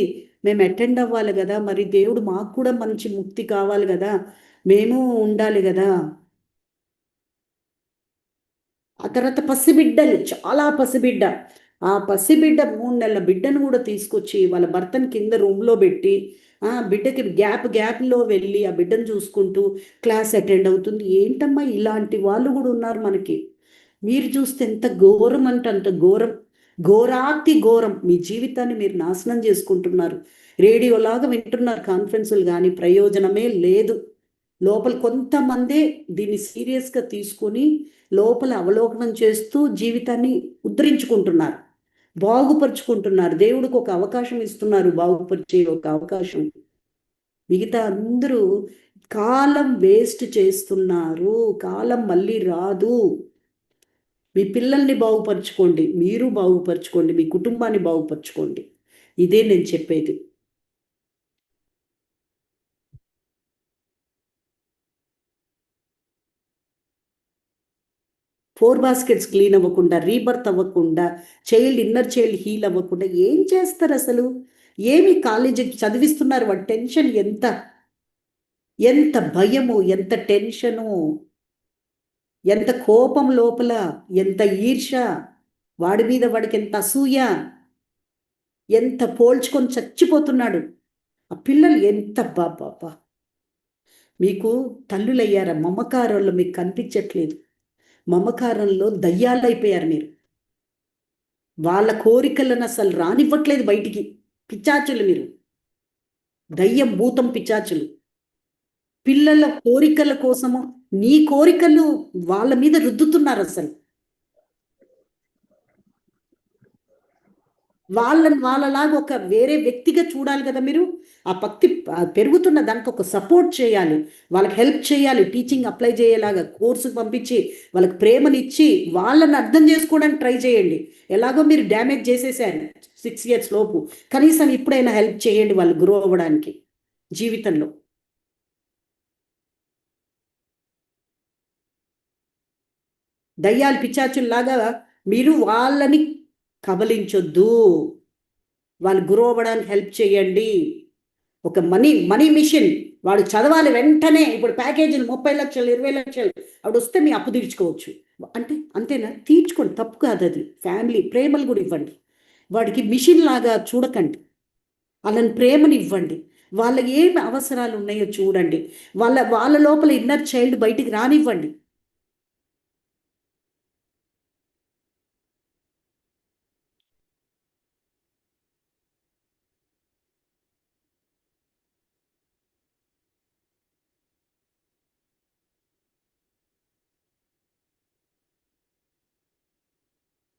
మేము అటెండ్ అవ్వాలి కదా, మరి దేవుడు మాకు కూడా మంచి ముక్తి కావాలి కదా, మేము ఉండాలి కదా. ఆ తర్వాత పసిబిడ్డలు, చాలా పసిబిడ్డ, ఆ పసిబిడ్డ 3 నెలల బిడ్డను కూడా తీసుకొచ్చి వాళ్ళ భర్తని కింద రూమ్లో పెట్టి బిడ్డకి గ్యాప్లో వెళ్ళి ఆ బిడ్డను చూసుకుంటూ క్లాస్ అటెండ్ అవుతుంది. ఏంటమ్మా ఇలాంటి వాళ్ళు కూడా ఉన్నారు మనకి. మీరు చూస్తే ఎంత ఘోరం అంటే అంత ఘోరం, ఘోరాతి ఘోరం. మీ జీవితాన్ని మీరు నాశనం చేసుకుంటున్నారు. రేడియోలాగా వింటున్నారు కాన్ఫరెన్సులు, కానీ ప్రయోజనమే లేదు. లోపల కొంతమందే దీన్ని సీరియస్గా తీసుకొని లోపల అవలోకనం చేస్తూ జీవితాన్ని ఉద్ధరించుకుంటున్నారు, బాగుపరుచుకుంటున్నారు. దేవుడికి ఒక అవకాశం ఇస్తున్నారు, బాగుపరిచే ఒక అవకాశం. మిగతా అందరూ కాలం వేస్ట్ చేస్తున్నారు. కాలం మళ్ళీ రాదు. మీ పిల్లల్ని బాగుపరుచుకోండి, మీరు బాగుపరుచుకోండి, మీ కుటుంబాన్ని బాగుపరుచుకోండి. ఇదే నేను చెప్పేది. ఫోర్ బాస్కెట్స్ క్లీన్ అవ్వకుండా, రీబర్త్ అవ్వకుండా, ఇన్నర్ చైల్డ్ హీల్ అవ్వకుండా ఏం చేస్తారు అసలు? ఏమి కాలేజీకి చదివిస్తున్నారు? వాడి టెన్షన్ ఎంత భయము, ఎంత టెన్షను, ఎంత కోపం లోపల, ఎంత ఈర్ష, వాడి మీద వాడికి ఎంత అసూయ, ఎంత పోల్చుకొని చచ్చిపోతున్నాడు. ఆ పిల్లలు ఎంత బాబా. మీకు తల్లులయ్యారా? మమకారంలో మీకు కనిపించట్లేదు. మమకారంలో దయ్యాలైపోయారు మీరు. వాళ్ళ కోరికలను అసలు రానివ్వట్లేదు బయటికి. పిచాచులు మీరు, దయ్యం, భూతం, పిచాచులు. పిల్లల కోరికల కోసము నీ కోరికలు వాళ్ళ మీద రుద్దుతున్నారు. అసలు వాళ్ళలాగా ఒక వేరే వ్యక్తిగా చూడాలి కదా మీరు. ఆ భక్తి పెరుగుతున్న దానికి ఒక సపోర్ట్ చేయాలి, వాళ్ళకి హెల్ప్ చేయాలి, టీచింగ్ అప్లై చేయేలాగా కోర్సు పంపించి వాళ్ళకి ప్రేమనిచ్చి వాళ్ళని అర్థం చేసుకోవడానికి ట్రై చేయండి. ఎలాగో మీరు డ్యామేజ్ చేసేసారు 6 years లోపు, కనీసం ఇప్పుడైనా హెల్ప్ చేయండి వాళ్ళు గ్రో అవ్వడానికి జీవితంలో. దయ్యాలు పిచాచుల్లాగా మీరు వాళ్ళని కబలించొద్దు. వాళ్ళు గ్రో అవ్వడానికి హెల్ప్ చేయండి. ఒక మనీ మిషన్, వాడు చదవాలి వెంటనే. ఇప్పుడు ప్యాకేజీలు 30 లక్షలు 20 లక్షలు అప్పుడు వస్తే మీ అప్పు తీర్చుకోవచ్చు అంటే అంతేనా? తీర్చుకోండి, తప్పు కాదు అది. ఫ్యామిలీ ప్రేమలు కూడా ఇవ్వండి. వాడికి మిషన్ లాగా చూడకండి, వాళ్ళని ప్రేమని ఇవ్వండి. వాళ్ళకి ఏమి అవసరాలు ఉన్నాయో చూడండి. వాళ్ళ లోపల ఇన్నర్ చైల్డ్ బయటికి రానివ్వండి.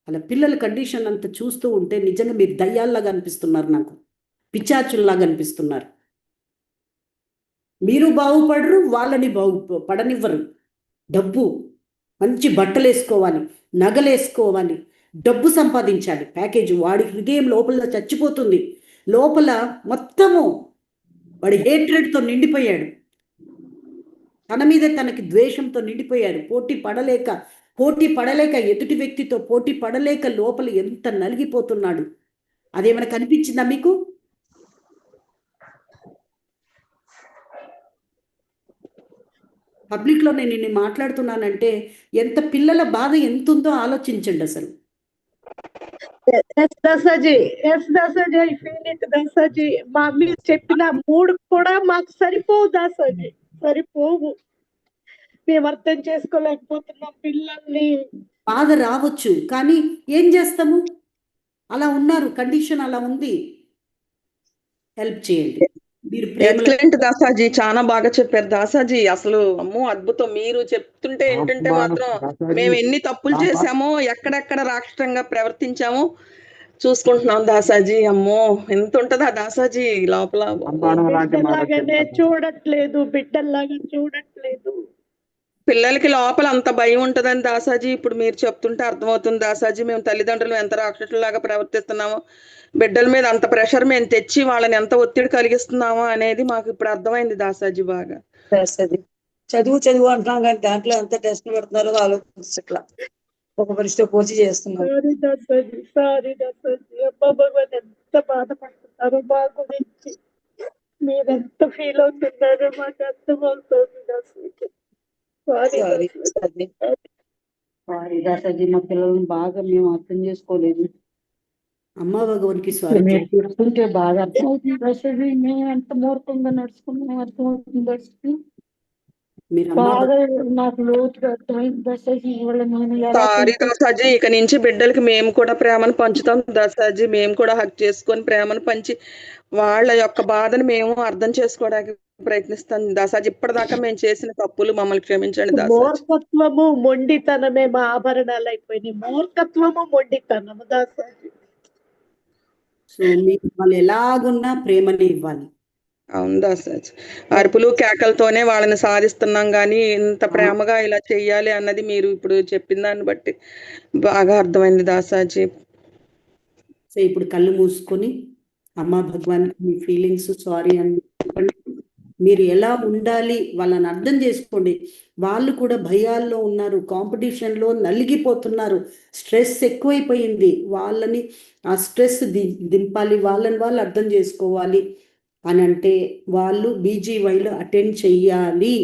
అలా పిల్లల కండిషన్ అంతా చూస్తూ ఉంటే నిజంగా మీరు దయ్యాల్లాగా అనిపిస్తున్నారు, నాకు పిచాచుల్లాగా అనిపిస్తున్నారు. మీరు బాగుపడరు, వాళ్ళని పడనివ్వరు. డబ్బు, మంచి బట్టలు వేసుకోవాలి, నగలు వేసుకోవాలి, డబ్బు సంపాదించాలి, ప్యాకేజ్. వాడి హృదయం లోపల చచ్చిపోతుంది. లోపల మొత్తము వాడి హేట్రెడ్తో నిండిపోయాడు, తన మీద తనకి ద్వేషంతో నిండిపోయాడు. పోటీ పడలేక పోటీ పడలేక, ఎదుటి వ్యక్తితో పోటీ పడలేక లోపల ఎంత నలిగిపోతున్నాడు. అదేమైనా కనిపించిందా మీకు? పబ్లిక్లో నేను నిన్ను మాట్లాడుతున్నానంటే ఎంత పిల్లల బాధ ఎంత ఉందో ఆలోచించండి అసలు. దాసాజీ, ఐ ఫీల్ ఇట్ దాసాజీ. మా మీరు చెప్పిన 3 కూడా మాకు సరిపోవు దాసాజీ, సరిపోవు. మేము అర్థం చేసుకోలేకపోతున్నాం పిల్లల్ని. బాధ రావచ్చు, కానీ ఏం చేస్తాము? అలా ఉన్నారు, కండిషన్ అలా ఉంది. హెల్ప్ చేయండి. మీరు ఎక్సలెంట్ దాసాజీ, చాలా బాగా చెప్పారు దాసాజీ. అసలు అమ్మో అద్భుతం. మీరు చెప్తుంటే ఏంటంటే మాత్రం మేము ఎన్ని తప్పులు చేశామో, ఎక్కడెక్కడ రాక్షసంగా ప్రవర్తించామో చూసుకుంటున్నాం దాసాజీ. అమ్మో ఎంత ఉంటదా దాసాజీ లోపల. బిడ్డల్లాగానే చూడట్లేదు, బిడ్డల్లాగా చూడట్లేదు. పిల్లలకి లోపల అంత భయం ఉంటదని దాసాజీ ఇప్పుడు మీరు చెప్తుంటే అర్థమవుతుంది దాసాజీ. మేము తల్లిదండ్రులు ఎంత రాక్షసులాగా ప్రవర్తిస్తున్నామో, బిడ్డల మీద అంత ప్రెషర్ మేము తెచ్చి వాళ్ళని ఎంత ఒత్తిడి కలిగిస్తున్నామో అనేది మాకు ఇప్పుడు అర్థమైంది దాసాజీ బాగా. చదువు అంటున్నాం కానీ దాంట్లో ఎంత టెస్ట్ పెడుతున్నారో ఆలోచించట్లా. ఒక పరిస్థితి పోచి చేస్తున్నారు. సారీ దాసాజీ, అమ్మ భగవాన్ ఎంత బాధపడుతున్నారో మా గురించి, మీరెంత ఫీల్ అవుతున్నారో మాకు అర్థమవుతుంది దాసాజీ. సారీ దాసాజీ, మా పిల్లల్ని బాగా మేము అర్థం చేసుకోలేదు. అమ్మ భగవానికి సారీ. మీరు చూస్తుంటే బాగా అర్థమవుతుంది దాసాజీ. మేము ఎంత మూర్ఖంగా నడుచుకున్నాం అర్థమవుతుంది దాసాజీ. మీరు బాగా నాకు లోతుగా అర్థమైంది దాసాజీ. ఇవాళ నేను ఎలా సారీ దాసాజీ, ఇక నుంచి బిడ్డలకి మేము కూడా ప్రేమను పంచుతాం దాసాజీ. మేము కూడా హక్ చేసుకొని ప్రేమను పంచి వాళ్ళ యొక్క బాధను మేము అర్థం చేసుకోవడానికి ప్రయత్నిస్తాం దాసాజీ. ఇప్పటిదాకా మేము చేసిన తప్పులు మమ్మల్ని క్షమించండి దాసాజీ. మూర్ఖత్వము మొండితనమే మా ఆభరణాలు అయిపోయినాయి. మూర్ఖత్వము మొండితనము దాసాజీ. సో మీకు వాళ్ళు ఎలాగున్నా ప్రేమని ఇవ్వాలి. అవును దాసాజీ, అరుపులు కేకలతోనే వాళ్ళని సాధిస్తున్నాం కానీ ఇంత ప్రేమగా ఇలా చెయ్యాలి అన్నది మీరు ఇప్పుడు చెప్పిన దాన్ని బట్టి బాగా అర్థమైంది దాసాజీ. సో ఇప్పుడు కళ్ళు మూసుకొని అమ్మ భగవాన్కి మీ ఫీలింగ్స్ సారీ అని చెప్పండి. మీరు ఎలా ఉండాలి వాళ్ళని అర్థం చేసుకోండి. వాళ్ళు కూడా భయాల్లో ఉన్నారు, కాంపిటీషన్లో నలిగిపోతున్నారు, స్ట్రెస్ ఎక్కువైపోయింది. వాళ్ళని ఆ స్ట్రెస్ దింపాలి, వాళ్ళని వాళ్ళు అర్థం చేసుకోవాలి అని అంటే వాళ్ళు బీజీవైలో అటెండ్ చెయ్యాలి.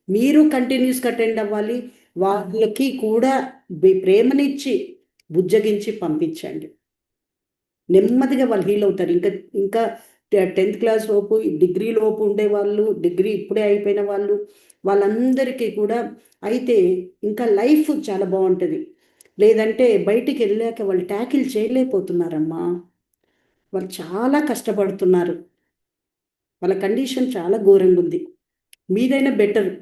మీరు కంటిన్యూస్గా అటెండ్ అవ్వాలి. వాళ్ళకి కూడా ప్రేమనిచ్చి బుజ్జగించి పంపించండి. నెమ్మదిగా వాళ్ళు హీల్ అవుతారు. ఇంకా 10th క్లాస్ లోపు, డిగ్రీ లోపు ఉండే వాళ్ళు, డిగ్రీ ఇప్పుడే అయిపోయిన వాళ్ళు, వాళ్ళందరికీ కూడా అయితే ఇంకా లైఫ్ చాలా బాగుంటుంది. లేదంటే బయటికి వెళ్ళాక వాళ్ళు ట్యాకిల్ చేయలేకపోతున్నారమ్మా. వాళ్ళు చాలా కష్టపడుతున్నారు. వాళ్ళ కండిషన్ చాలా ఘోరంగా ఉంది. మీదైనా బెటర్.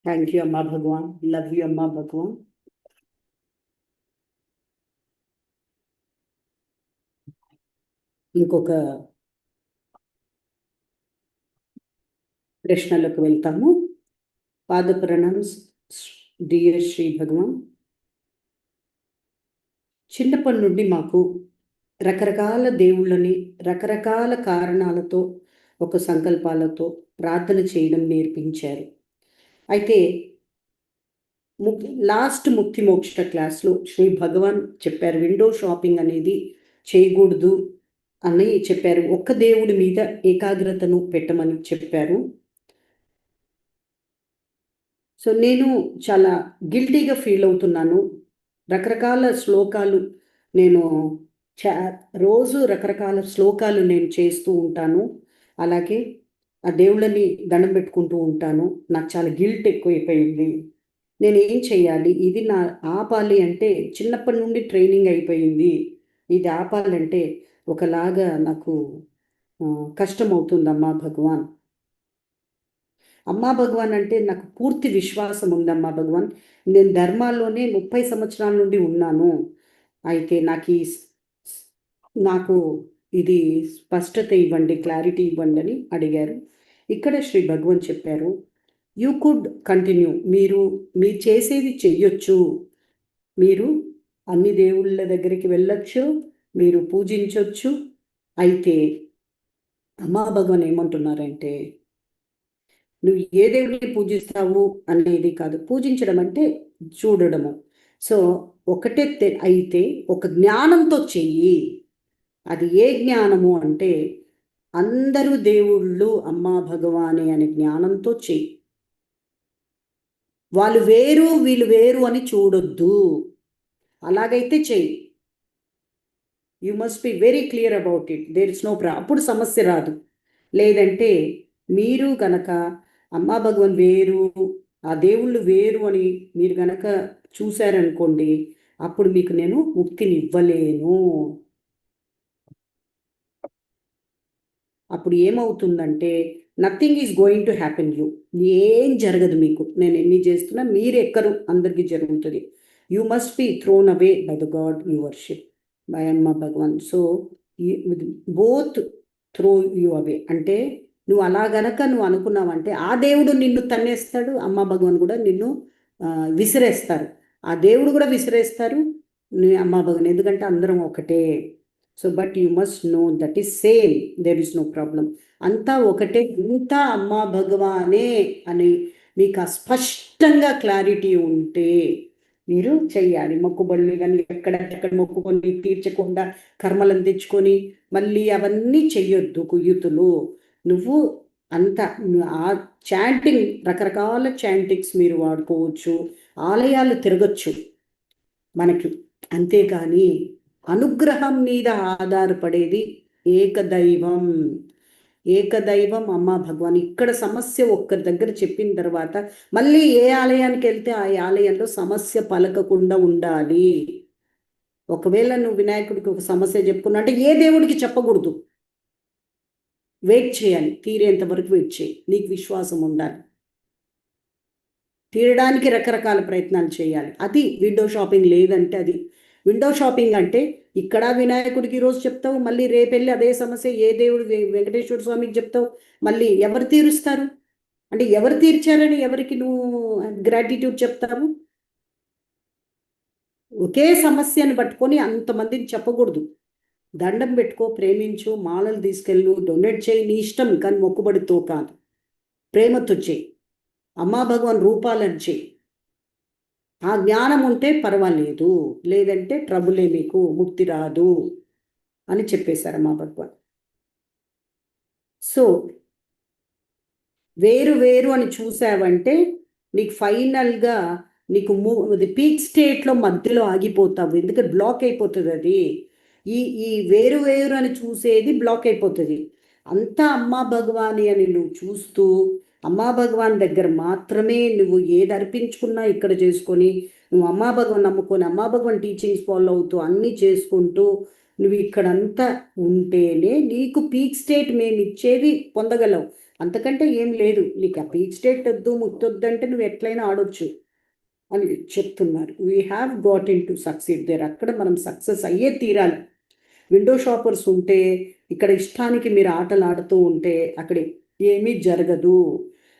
థ్యాంక్ యూ అమ్మా భగవాన్. లవ్ యూ అమ్మా భగవాన్. ఇంకొక ప్రశ్నలకు వెళ్తాము. పాద ప్రణామ్స్ డియర్ శ్రీ భగవాన్. చిన్నప్పటి నుండి మాకు రకరకాల దేవుళ్ళని రకరకాల కారణాలతో ఒక సంకల్పాలతో ప్రార్థన చేయడం నేర్పించారు. అయితే లాస్ట్ ముక్తి మోక్ష క్లాస్లో శ్రీ భగవాన్ చెప్పారు, విండో షాపింగ్ అనేది చేయకూడదు అని చెప్పారు. ఒక్క దేవుడి మీద ఏకాగ్రతను పెట్టమని చెప్పారు. సో నేను చాలా గిల్టీగా ఫీల్ అవుతున్నాను. రకరకాల శ్లోకాలు నేను రోజు రకరకాల శ్లోకాలు నేను చేస్తూ ఉంటాను. అలాగే ఆ దేవుళ్ళని దండం పెట్టుకుంటూ ఉంటాను. నాకు చాలా గిల్ట్ ఎక్కువైపోయింది. నేను ఏం చేయాలి? ఇది నా ఆపాలి అంటే చిన్నప్పటి నుండి ట్రైనింగ్ అయిపోయింది. ఇది ఆపాలంటే ఒకలాగా నాకు కష్టం అవుతుందమ్మా భగవాన్. అమ్మా భగవాన్ అంటే నాకు పూర్తి విశ్వాసం ఉందమ్మా భగవాన్. నేను ధర్మాల్లోనే 30 సంవత్సరాల నుండి ఉన్నాను. అయితే నాకు ఇది స్పష్టత ఇవ్వండి, క్లారిటీ ఇవ్వండి అని అడిగారు. ఇక్కడ శ్రీ భగవాన్ చెప్పారు, యూ కుడ్ కంటిన్యూ, మీరు చేసేది చెయ్యొచ్చు, మీరు అన్ని దేవుళ్ళ దగ్గరికి వెళ్ళొచ్చు, మీరు పూజించవచ్చు. అయితే అమ్మా భగవాన్ ఏమంటున్నారంటే, నువ్వు ఏ దేవుడిని పూజిస్తావు అనేది కాదు, పూజించడం అంటే చూడడము. సో ఒకటే అయితే ఒక జ్ఞానంతో చెయ్యి. అది ఏ జ్ఞానము అంటే అందరూ దేవుళ్ళు అమ్మా భగవానే అనే జ్ఞానంతో చెయ్యి. వాళ్ళు వేరు వీళ్ళు వేరు అని చూడొద్దు. అలాగైతే చెయ్యి. You must be very clear about it. There is no problem. అప్పుడు సమస్య రాదు. లేదంటే మీరు గనక అమ్మా భగవాన్ వేరు, ఆ దేవుళ్ళు వేరు అని మీరు గనక చూశారనుకోండి, అప్పుడు మీకు నేను ముక్తిని ఇవ్వలేను. అప్పుడు ఏమవుతుందంటే nothing is going to happen you. ఏం జరగదు మీకు. నేను ఎన్ని చేస్తున్నా మీరు ఎక్కరు, అందరికీ జరుగుతుంది. You must be thrown away by the god you worship, by Amma Bhagavan. So both throw you away అంటే నువ్వు అలా గనక నువ్వు అనుకున్నావంటే ఆ దేవుడు నిన్ను తన్నేస్తాడు, అమ్మ భగవాన్ కూడా నిన్ను విసిరేస్తారు. ఆ దేవుడు కూడా విసిరేస్తారు అమ్మ భగవాన్, ఎందుకంటే అందరం ఒకటే. So but you must know that is same, there is no problem. అంతా ఒకటే, అంతా అమ్మా భగవానే అని మీకు స్పష్టంగా క్లారిటీ ఉంటే మీరు చెయ్యాలి. మొక్కుబడులు కానీ ఎక్కడ మొక్కుకొని తీర్చకుండా కర్మలను తెచ్చుకొని మళ్ళీ అవన్నీ చెయ్యొద్దు కుయ్యుతులు. నువ్వు అంత ఆ చాంటింగ్, రకరకాల చాంటింగ్స్ మీరు వాడుకోవచ్చు, ఆలయాలు తిరగచ్చు మనకి. అంతేకాని అనుగ్రహం మీద ఆధారపడేది ఏకదైవం. ఏకదైవం అమ్మా భగవాన్. ఇక్కడ సమస్య ఒక్కరి దగ్గర చెప్పిన తర్వాత మళ్ళీ ఏ ఆలయానికి వెళ్తే ఆ ఆలయంలో సమస్య పలకకుండా ఉండాలి. ఒకవేళ నువ్వు వినాయకుడికి ఒక సమస్య చెప్పుకున్నా అంటే ఏ దేవుడికి చెప్పకూడదు, వెయిట్ చేయాలి, తీరేంత వరకు వెయిట్ చేయి. నీకు విశ్వాసం ఉండాలి. తీరడానికి రకరకాల ప్రయత్నాలు చేయాలి. అది విండో షాపింగ్. లేదంటే అది విండో షాపింగ్ అంటే ఇక్కడ వినాయకుడికి ఈరోజు చెప్తావు, మళ్ళీ రేపు వెళ్ళి అదే సమస్య ఏ దేవుడు వెంకటేశ్వర స్వామికి చెప్తావు, మళ్ళీ ఎవరు తీరుస్తారు? అంటే ఎవరు తీర్చారని ఎవరికి నువ్వు గ్రాటిట్యూడ్ చెప్తావు? ఒకే సమస్యను పట్టుకొని అంతమందిని చెప్పకూడదు. దండం పెట్టుకో, ప్రేమించు, మాలలు తీసుకెళ్ళు, డొనేట్ చేయి, నీ ఇష్టం. కానీ మొక్కుబడితో కాదు, ప్రేమతో చేయి. అమ్మా భగవాన్ రూపాలను చేయి. ఆ జ్ఞానం ఉంటే పర్వాలేదు, లేదంటే ట్రబులే, మీకు ముక్తి రాదు అని చెప్పేశారు అమ్మా భగవాన్. సో వేరు వేరు అని చూసావంటే నీకు ఫైనల్గా నీకు పీక్ స్టేట్లో మధ్యలో ఆగిపోతావు. ఎందుకంటే బ్లాక్ అయిపోతుంది అది. ఈ వేరు వేరు అని చూసేది బ్లాక్ అయిపోతుంది. అంతా అమ్మా భగవాని అని నువ్వు చూస్తూ అమ్మా భగవాన్ దగ్గర మాత్రమే నువ్వు ఏది అర్పించుకున్నా ఇక్కడ చేసుకొని నువ్వు అమ్మా భగవాన్ నమ్ముకొని అమ్మా భగవాన్ టీచింగ్స్ ఫాలో అవుతూ అన్నీ చేసుకుంటూ నువ్వు ఇక్కడంతా ఉంటేనే నీకు పీక్ స్టేట్ మేము ఇచ్చేది పొందగలవు. అంతకంటే ఏం లేదు. నీకు ఆ పీక్ స్టేట్ వద్దు, ముక్తొద్దు అంటే నువ్వు ఎట్లయినా ఆడొచ్చు అని చెప్తున్నారు. We have got in to succeed there. అక్కడ మనం సక్సెస్ అయ్యే తీరాలి. విండో షాపర్స్ ఉంటే, ఇక్కడ ఇష్టానికి మీరు ఆటలు ఆడుతూ ఉంటే అక్కడ ఏమీ జరగదు.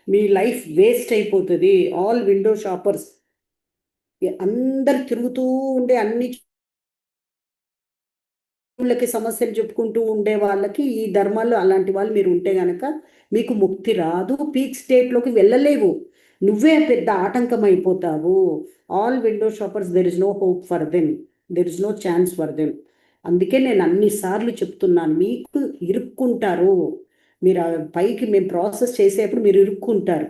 మీ లైఫ్ వేస్ట్ అయిపోతుంది. ఆల్ విండో షాపర్స్ అందరు తిరుగుతూ ఉండే అన్ని వాళ్ళకి సమస్యలు చెప్పుకుంటూ ఉండే వాళ్ళకి ఈ ధర్మాల్లో అలాంటి వాళ్ళు మీరు ఉంటే గనక మీకు ముక్తి రాదు. పీక్ స్టేట్లోకి వెళ్ళలేవు. నువ్వే పెద్ద ఆటంకం అయిపోతావు. All window shoppers, there is no hope for them, there is no chance for them. అందుకే నేను అన్నిసార్లు చెప్తున్నాను, మీకు ఇరుక్కుంటారు. మీరు పైకి మేము ప్రాసెస్ చేసేప్పుడు మీరు ఇరుక్కుంటారు.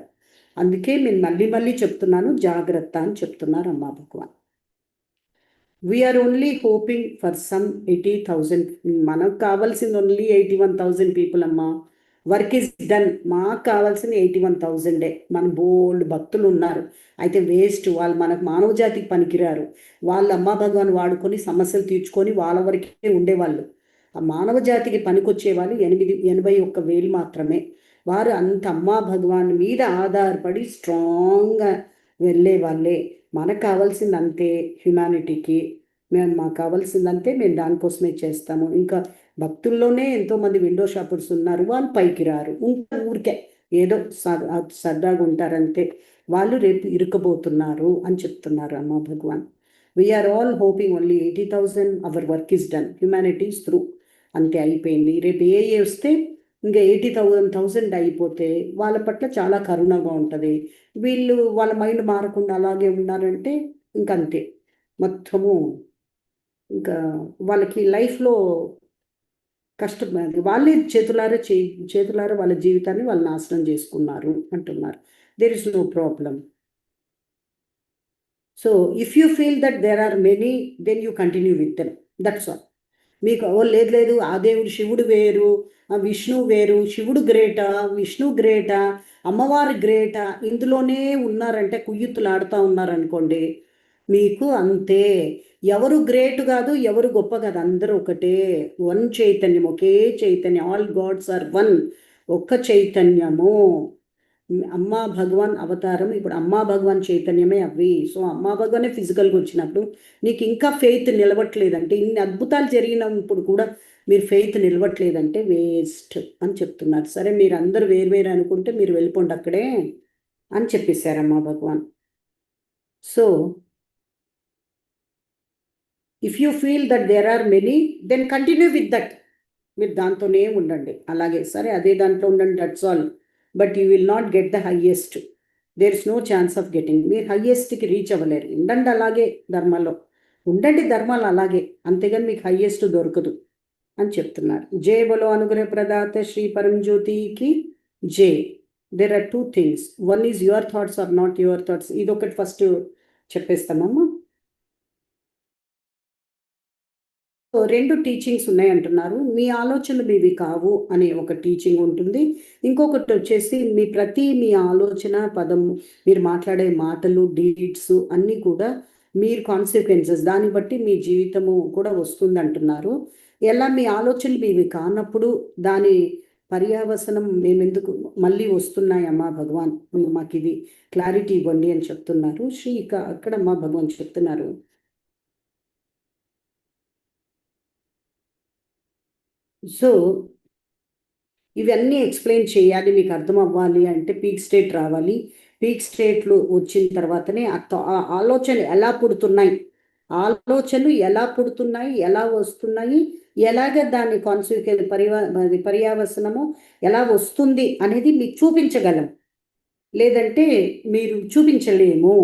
అందుకే నేను మళ్ళీ మళ్ళీ చెప్తున్నాను, జాగ్రత్త అని చెప్తున్నారు Amma Bhagavan. We are only hoping for some 80,000. మనకు కావాల్సింది ఓన్లీ 81,000 పీపుల్ అమ్మా. Work is done. మాకు కావాల్సింది 81,000. మన బోల్డ్ భక్తులు ఉన్నారు, అయితే వేస్ట్. వాళ్ళు మనకు మానవ జాతికి పనికిరారు. వాళ్ళు అమ్మా భగవాన్ వాడుకొని సమస్యలు తీర్చుకొని వాళ్ళ వరకే ఉండేవాళ్ళు. ఆ మానవ జాతికి పనికొచ్చే వాళ్ళు 81,000 మాత్రమే. వారు అంత అమ్మా భగవాన్ మీద ఆధారపడి స్ట్రాంగ్గా వెళ్ళే వాళ్ళే. మనకు కావాల్సింది అంతే, హ్యుమానిటీకి మాకు కావాల్సిందంతే, మేము దానికోసమే చేస్తాము. ఇంకా భక్తుల్లోనే ఎంతోమంది విండో షాపర్స్ ఉన్నారు, వాళ్ళు పైకి రారు, ఊరికే ఏదో సరదాగా ఉంటారంతే. వాళ్ళు రేపు ఇరుకబోతున్నారు అని చెప్తున్నారు Amma Bhagavan. We are all hoping only 80,000. Our work is done, humanity is through. అంతే, అయిపోయింది. రేపు ఏ వస్తే ఇంకా 80,000 అయిపోతే వాళ్ళ పట్ల చాలా కరుణగా ఉంటుంది. వీళ్ళు వాళ్ళ మైండ్ మారకుండా అలాగే ఉన్నారంటే ఇంకంతే, మొత్తము ఇంకా వాళ్ళకి లైఫ్లో కష్టం. వాళ్ళే చేతులారా వాళ్ళ జీవితాన్ని వాళ్ళు నాశనం చేసుకున్నారు అంటున్నారు. There is no problem. So if you feel that there are many, then you continue with them, that's all. మీకు లేదు ఆ దేవుడు శివుడు వేరు, విష్ణు వేరు, శివుడు గ్రేటా, విష్ణు గ్రేటా, అమ్మవారి గ్రేటా, ఇందులోనే ఉన్నారంటే కుయ్యుత్తులాడుతూ ఉన్నారనుకోండి, మీకు అంతే. ఎవరు గ్రేట్ కాదు, ఎవరు గొప్ప కాదు, అందరూ ఒకటే. వన్ చైతన్యం, ఒకే చైతన్యం. ఆల్ గాడ్స్ ఆర్ వన్, ఒక్క చైతన్యము. అమ్మా భగవాన్ అవతారం ఇప్పుడు అమ్మా భగవాన్ చైతన్యమే అవి. సో అమ్మా భగవానే ఫిజికల్గా వచ్చినప్పుడు నీకు ఇంకా ఫెయిత్ నిలవట్లేదంటే, ఇన్ని అద్భుతాలు జరిగినప్పుడు కూడా మీరు ఫెయిత్ నిలవట్లేదంటే వేస్ట్ అని చెప్తున్నారు. సరే, మీరు అందరూ వేరు అనుకుంటే మీరు వెళ్ళిపోండి అక్కడే అని చెప్పేశారు Amma Bhagavan. So if you feel that there are many, then continue with that. మీరు దాంతోనే ఉండండి అలాగే. సరే, అదే దాంట్లో ఉండండి, that's all. But you will not get the highest. There is no chance of getting. మీరు హయ్యెస్ట్కి రీచ్ అవ్వలేరు. ఉండండి అలాగే, ధర్మాల్లో ఉండండి, ధర్మాలు అలాగే, అంతేగాని మీకు హయ్యెస్ట్ దొరకదు అని చెప్తున్నారు. జై బలో అనుగ్రహ ప్రదాత శ్రీ పరంజ్యోతికి జై. There are 2 things. One is your thoughts are not your thoughts. ఇదొకటి ఫస్ట్ చెప్పేస్తామమ్మా. 2 టీచింగ్స్ ఉన్నాయంటున్నారు. మీ ఆలోచనలు మీవి కావు అనే ఒక టీచింగ్ ఉంటుంది. ఇంకొకటి వచ్చేసి మీ ఆలోచన పదం, మీరు మాట్లాడే మాటలు, డీడ్స్ అన్నీ కూడా మీరు కాన్సిక్వెన్సెస్, దాన్ని బట్టి మీ జీవితము కూడా వస్తుంది అంటున్నారు. ఎలా మీ ఆలోచనలు మీవి కానప్పుడు దాని పర్యావసనం మేమెందుకు మళ్ళీ వస్తున్నాయి అమ్మా భగవాన్, మాకు ఇది క్లారిటీ ఇవ్వండి అని చెప్తున్నారు. అక్కడ అమ్మా భగవాన్ చెప్తున్నారు, సో ఇవన్నీ ఎక్స్ప్లెయిన్ చేయాలి, మీకు అర్థం అవ్వాలి అంటే పీక్ స్టేట్ రావాలి. పీక్ స్టేట్లు వచ్చిన తర్వాతనే ఆ ఆలోచనలు ఎలా పుడుతున్నాయి, ఎలా వస్తున్నాయి, ఎలాగ దాని పర్యావసనము ఎలా వస్తుంది అనేది మీకు చూపించగలం. లేదంటే మీరు చూపించలేము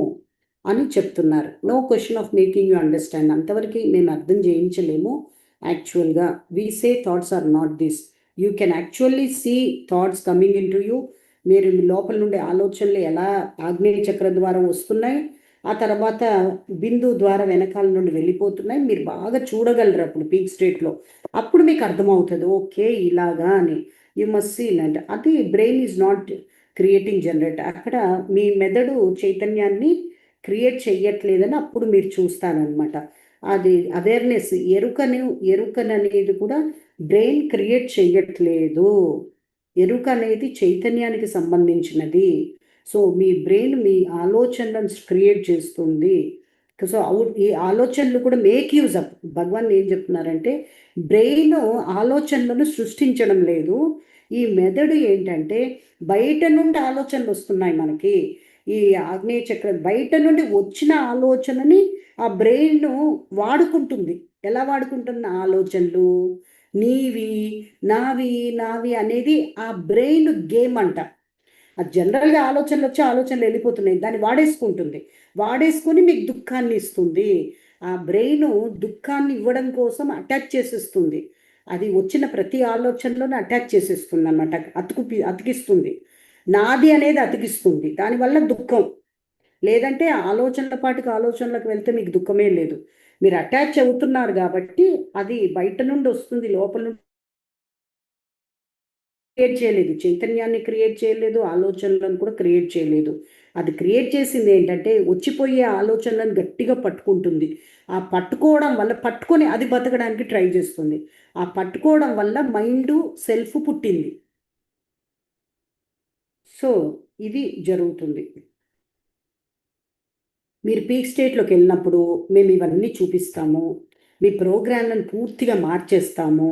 అని చెప్తున్నారు. No question of making you understand. అంతవరకు మేము అర్థం చేయించలేము. యాక్చువల్గా we say thoughts are not this. You can actually see thoughts coming into you. మీరు లోపల నుండి ఆలోచనలు ఎలా ఆగ్నేయ చక్ర ద్వారా వస్తున్నాయి, ఆ తర్వాత బిందు ద్వారా వెనకాల నుండి వెళ్ళిపోతున్నాయి, మీరు బాగా చూడగలరు అప్పుడు పీక్ స్టేట్లో. అప్పుడు మీకు అర్థమవుతుంది, ఓకే ఇలాగా అని. యూ మస్ట్ సీ అంటే అది brain is not creating generate. అక్కడ మీ మెదడు చైతన్యాన్ని క్రియేట్ చెయ్యట్లేదని అప్పుడు మీరు చూస్తారనమాట. అది అవేర్నెస్, ఎరుకననేది కూడా బ్రెయిన్ క్రియేట్ చెయ్యట్లేదు. ఎరుక అనేది చైతన్యానికి సంబంధించినది. సో మీ బ్రెయిన్ మీ ఆలోచనలను క్రియేట్ చేస్తుంది. సో ఈ ఆలోచనలు కూడా మేక్ యూజ్ అప్. భగవాన్ ఏం చెప్తున్నారంటే బ్రెయిన్ ఆలోచనలను సృష్టించడం లేదు. ఈ మెదడు ఏంటంటే బయట నుండి ఆలోచనలు వస్తున్నాయి మనకి. ఈ ఆగ్నేయ చక్రం బయట నుండి వచ్చిన ఆలోచనని ఆ బ్రెయిన్ వాడుకుంటుంది. ఎలా వాడుకుంటున్న ఆలోచనలు నీవి నావి అనేది ఆ బ్రెయిన్ గేమ్ అంట. అది జనరల్గా ఆలోచనలు వచ్చి ఆలోచనలు వెళ్ళిపోతున్నాయి, దాన్ని వాడేసుకొని మీకు దుఃఖాన్ని ఇస్తుంది. ఆ బ్రెయిన్ దుఃఖాన్ని ఇవ్వడం కోసం అటాచ్ చేసేస్తుంది. అది వచ్చిన ప్రతి ఆలోచనలోనే అటాచ్ చేసేస్తుంది అన్నమాట, అతికిస్తుంది. నాది అనేది అతికిస్తుంది, దానివల్ల దుఃఖం. లేదంటే ఆలోచనల పాటికి ఆలోచనలకు వెళ్తే మీకు దుఃఖమే లేదు. మీరు అటాచ్ అవుతున్నారు కాబట్టి అది బయట నుండి వస్తుంది, లోపల నుండి క్రియేట్ చేయలేదు. చైతన్యాన్ని క్రియేట్ చేయలేదు, ఆలోచనలను కూడా క్రియేట్ చేయలేదు. అది క్రియేట్ చేసింది ఏంటంటే వచ్చిపోయే ఆలోచనలను గట్టిగా పట్టుకుంటుంది. ఆ పట్టుకోవడం వల్ల పట్టుకొని అది బతకడానికి ట్రై చేస్తుంది. ఆ పట్టుకోవడం వల్ల మైండ్ సెల్ఫ్ పుట్టింది. సో ఇది జరుగుతుంది. మీరు పీక్ స్టేట్లోకి వెళ్ళినప్పుడు మేము ఇవన్నీ చూపిస్తాము, మీ ప్రోగ్రాంలను పూర్తిగా మార్చేస్తాము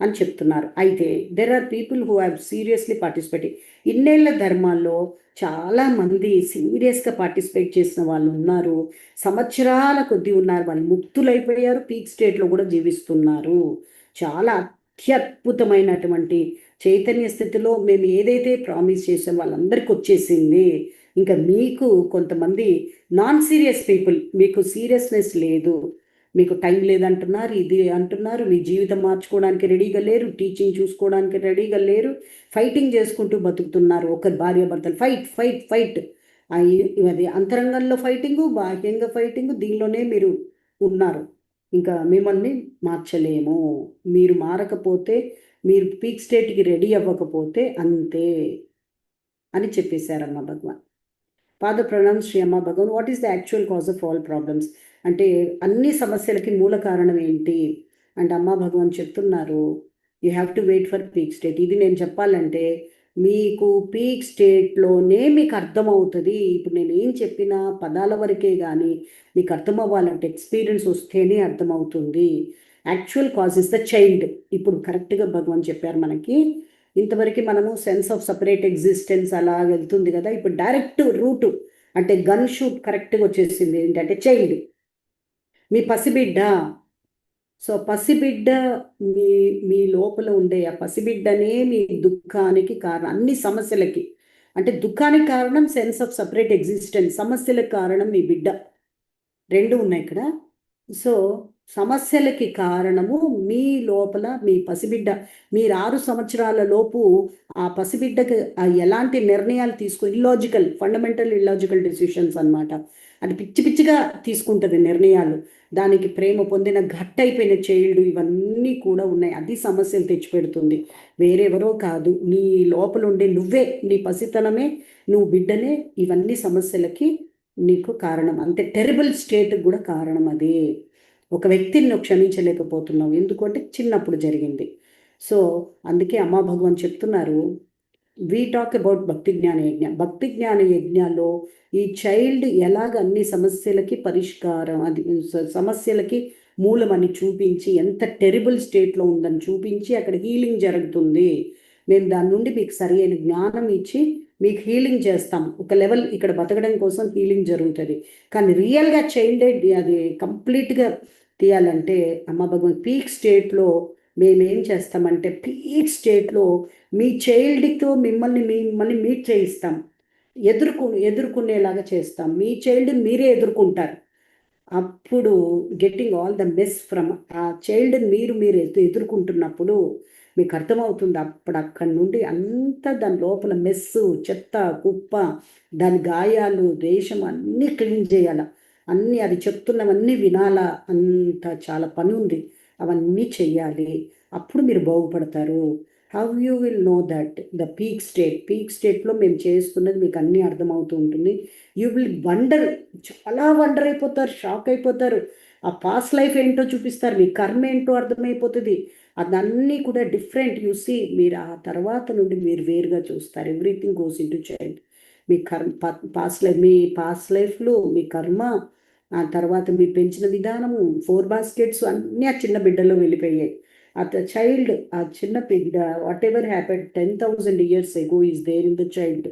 అని చెప్తున్నారు. అయితే there are people who have seriously participate. ఇన్నేళ్ల ధర్మాల్లో చాలామంది సీరియస్గా పార్టిసిపేట్ చేసిన వాళ్ళు ఉన్నారు, సంవత్సరాల కొద్దీ ఉన్నారు. వాళ్ళు ముక్తులైపోయారు, పీక్ స్టేట్లో కూడా జీవిస్తున్నారు. చాలా అత్యద్భుతమైనటువంటి చైతన్య స్థితిలో మేము ఏదైతే ప్రామిస్ చేసాం వాళ్ళందరికీ వచ్చేసింది. ఇంకా మీకు కొంతమంది నాన్ సీరియస్ పీపుల్, మీకు సీరియస్నెస్ లేదు, మీకు టైం లేదంటున్నారు, ఇది అంటున్నారు, మీ జీవితం మార్చుకోవడానికి రెడీగా లేరు, టీచింగ్ చూసుకోవడానికి రెడీగా లేరు, ఫైటింగ్ చేసుకుంటూ బతుకుతున్నారు. ఒకరి భార్యాభర్తలు ఫైట్ ఫైట్ ఫైట్. అది అంతరంగంలో ఫైటింగు, బాహ్యంగా ఫైటింగు, దీనిలోనే మీరు ఉన్నారు. ఇంకా మిమ్మల్ని మార్చలేము. మీరు మారకపోతే, మీరు పీక్ స్టేట్కి రెడీ అవ్వకపోతే అంతే అని చెప్పేశారమ్మ భగవాన్. ఫాదర్ ప్రణామ్ Shri Amma Bhagavan. What is the actual cause of all problems అంటే అన్ని సమస్యలకి మూల కారణం ఏంటి అంటే అమ్మ భగవాన్ చెప్తున్నారు, you have to wait for peak state. ఇది నేను చెప్పాలంటే మీకు పీక్ స్టేట్లోనే మీకు అర్థమవుతుంది. ఇప్పుడు నేను ఏం చెప్పినా పదాల వరకే కానీ మీకు అర్థం అవ్వాలంటే ఎక్స్పీరియన్స్ వస్తేనే అర్థమవుతుంది. Actual cause is the child. ఇప్పుడు కరెక్ట్గా భగవాన్ చెప్పారు మనకి. ఇంతవరకు మనము సెన్స్ ఆఫ్ సపరేట్ ఎగ్జిస్టెన్స్ అలా వెళ్తుంది కదా, ఇప్పుడు డైరెక్ట్ రూట్ అంటే గన్ షూట్ కరెక్ట్గా వచ్చేసింది. ఏంటంటే చైల్డ్, మీ పసిబిడ్డ. సో పసిబిడ్డ మీ లోపల ఉండే ఆ పసిబిడ్డనే మీ దుఃఖానికి కారణం, అన్ని సమస్యలకి. అంటే దుఃఖానికి కారణం సెన్స్ ఆఫ్ సపరేట్ ఎగ్జిస్టెన్స్, సమస్యలకు కారణం మీ బిడ్డ. రెండు ఉన్నాయి ఇక్కడ. సో సమస్యలకి కారణము మీ లోపల మీ పసిబిడ్డ. మీరు 6 సంవత్సరాల లోపు ఆ పసిబిడ్డకి ఎలాంటి నిర్ణయాలు ఇల్లాజికల్, ఫండమెంటల్ ఇల్లాజికల్ డెసిషన్స్ అన్నమాట. అది పిచ్చి పిచ్చిగా తీసుకుంటుంది నిర్ణయాలు. దానికి ప్రేమ పొందిన అయిపోయిన చైల్డ్, ఇవన్నీ కూడా ఉన్నాయి. అది సమస్యలు తెచ్చిపెడుతుంది, వేరెవరో కాదు. నీ లోపల ఉండే నువ్వే, నీ పసితనమే, నువ్వు బిడ్డనే ఇవన్నీ సమస్యలకి నీకు కారణం. అంతే టెరిబుల్ స్టేట్కి కూడా కారణం అదే. ఒక వ్యక్తిని నువ్వు క్షమించలేకపోతున్నావు, ఎందుకంటే చిన్నప్పుడు జరిగింది. సో అందుకే అమ్మా భగవాన్ చెప్తున్నారు, వీ టాక్ అబౌట్ భక్తి జ్ఞాన యజ్ఞ. భక్తి జ్ఞాన యజ్ఞాల్లో ఈ చైల్డ్ ఎలాగ అన్ని సమస్యలకి పరిష్కారం, అది సమస్యలకి మూలమని చూపించి, ఎంత టెరిబుల్ స్టేట్లో ఉందని చూపించి అక్కడ హీలింగ్ జరుగుతుంది. మేము దాని నుండి మీకు సరి అయిన జ్ఞానం ఇచ్చి మీకు హీలింగ్ చేస్తాం. ఒక లెవెల్ ఇక్కడ బతకడం కోసం హీలింగ్ జరుగుతుంది. కానీ రియల్గా చైల్డ్ అది కంప్లీట్గా తీయాలంటే అమ్మ భగవాన్ పీక్ స్టేట్లో మేమేం చేస్తామంటే, పీక్ స్టేట్లో మీ చైల్డ్తో మిమ్మల్ని మీట్ చేయిస్తాం, ఎదుర్కొనేలాగా చేస్తాం. మీ చైల్డ్ని మీరే ఎదుర్కొంటారు. అప్పుడు getting all the mess from ఆ చైల్డ్ని మీరు ఎదుర్కొంటున్నప్పుడు మీకు అర్థమవుతుంది. అప్పుడు అక్కడి నుండి అంతా దాని లోపల మెస్సు, చెత్త, కుప్ప, దాని గాయాలు, దేశం అన్నీ క్లీన్ చేయాల, అన్నీ అది చెప్తున్నవన్నీ వినాలా, అంత చాలా పని ఉంది, అవన్నీ చెయ్యాలి. అప్పుడు మీరు బాగుపడతారు. How you will know that the peak స్టేట్లో మేము చేస్తున్నది మీకు అన్నీ అర్థమవుతూ ఉంటుంది. యూ విల్ వండర్, చాలా వండర్ అయిపోతారు, షాక్ అయిపోతారు. ఆ పాస్ట్ లైఫ్ ఏంటో చూపిస్తారు, మీ కర్మ ఏంటో అర్థమైపోతుంది. అదన్నీ కూడా డిఫరెంట్ చూసి మీరు ఆ తర్వాత నుండి మీరు వేరుగా చూస్తారు. Everything goes into child. మీ కర్మ పాస్ట్ లైఫ్, మీ పాస్ట్ లైఫ్లో మీ కర్మ, ఆ తర్వాత మీరు పెంచిన విధానము, 4 బాస్కెట్స్ అన్నీ ఆ చిన్న బిడ్డలో వెళ్ళిపోయాయి. చైల్డ్, ఆ చిన్న బిడ్డ, whatever happen 10,000 years ago is there in the child.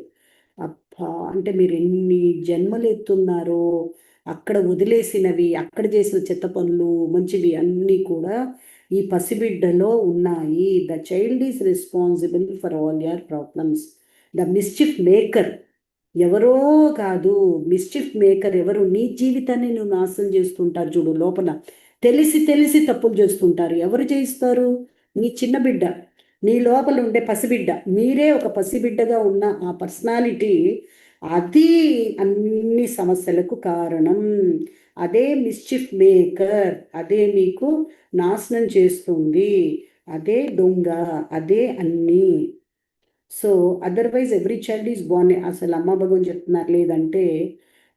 అబ్బా, అంటే మీరు ఎన్ని జన్మలు ఎత్తున్నారో, అక్కడ వదిలేసినవి, అక్కడ చేసిన చెత్త పనులు, మంచివి అన్నీ కూడా ఈ పసిబిడ్డలో ఉన్నాయి. The child is responsible for all your problems. The mischief maker ఎవరో కాదు, మిస్చిఫ్ మేకర్ ఎవరు? నీ జీవితాన్ని నువ్వు నాశనం చేస్తుంటారు చూడు. లోపల తెలిసి తెలిసి తప్పులు చేస్తుంటారు. ఎవరు చేయిస్తారు? నీ చిన్న బిడ్డ, నీ లోపల ఉండే పసిబిడ్డ. మీరే ఒక పసిబిడ్డగా ఉన్న ఆ పర్సనాలిటీ, అది అన్ని సమస్యలకు కారణం. అదే మిస్చిఫ్ మేకర్, అదే మీకు నాశనం చేస్తుంది, అదే దొంగ, అదే అన్నీ. So otherwise every child is Born. అసలు అమ్మ భగవాన్ చెప్తున్నారు, లేదంటే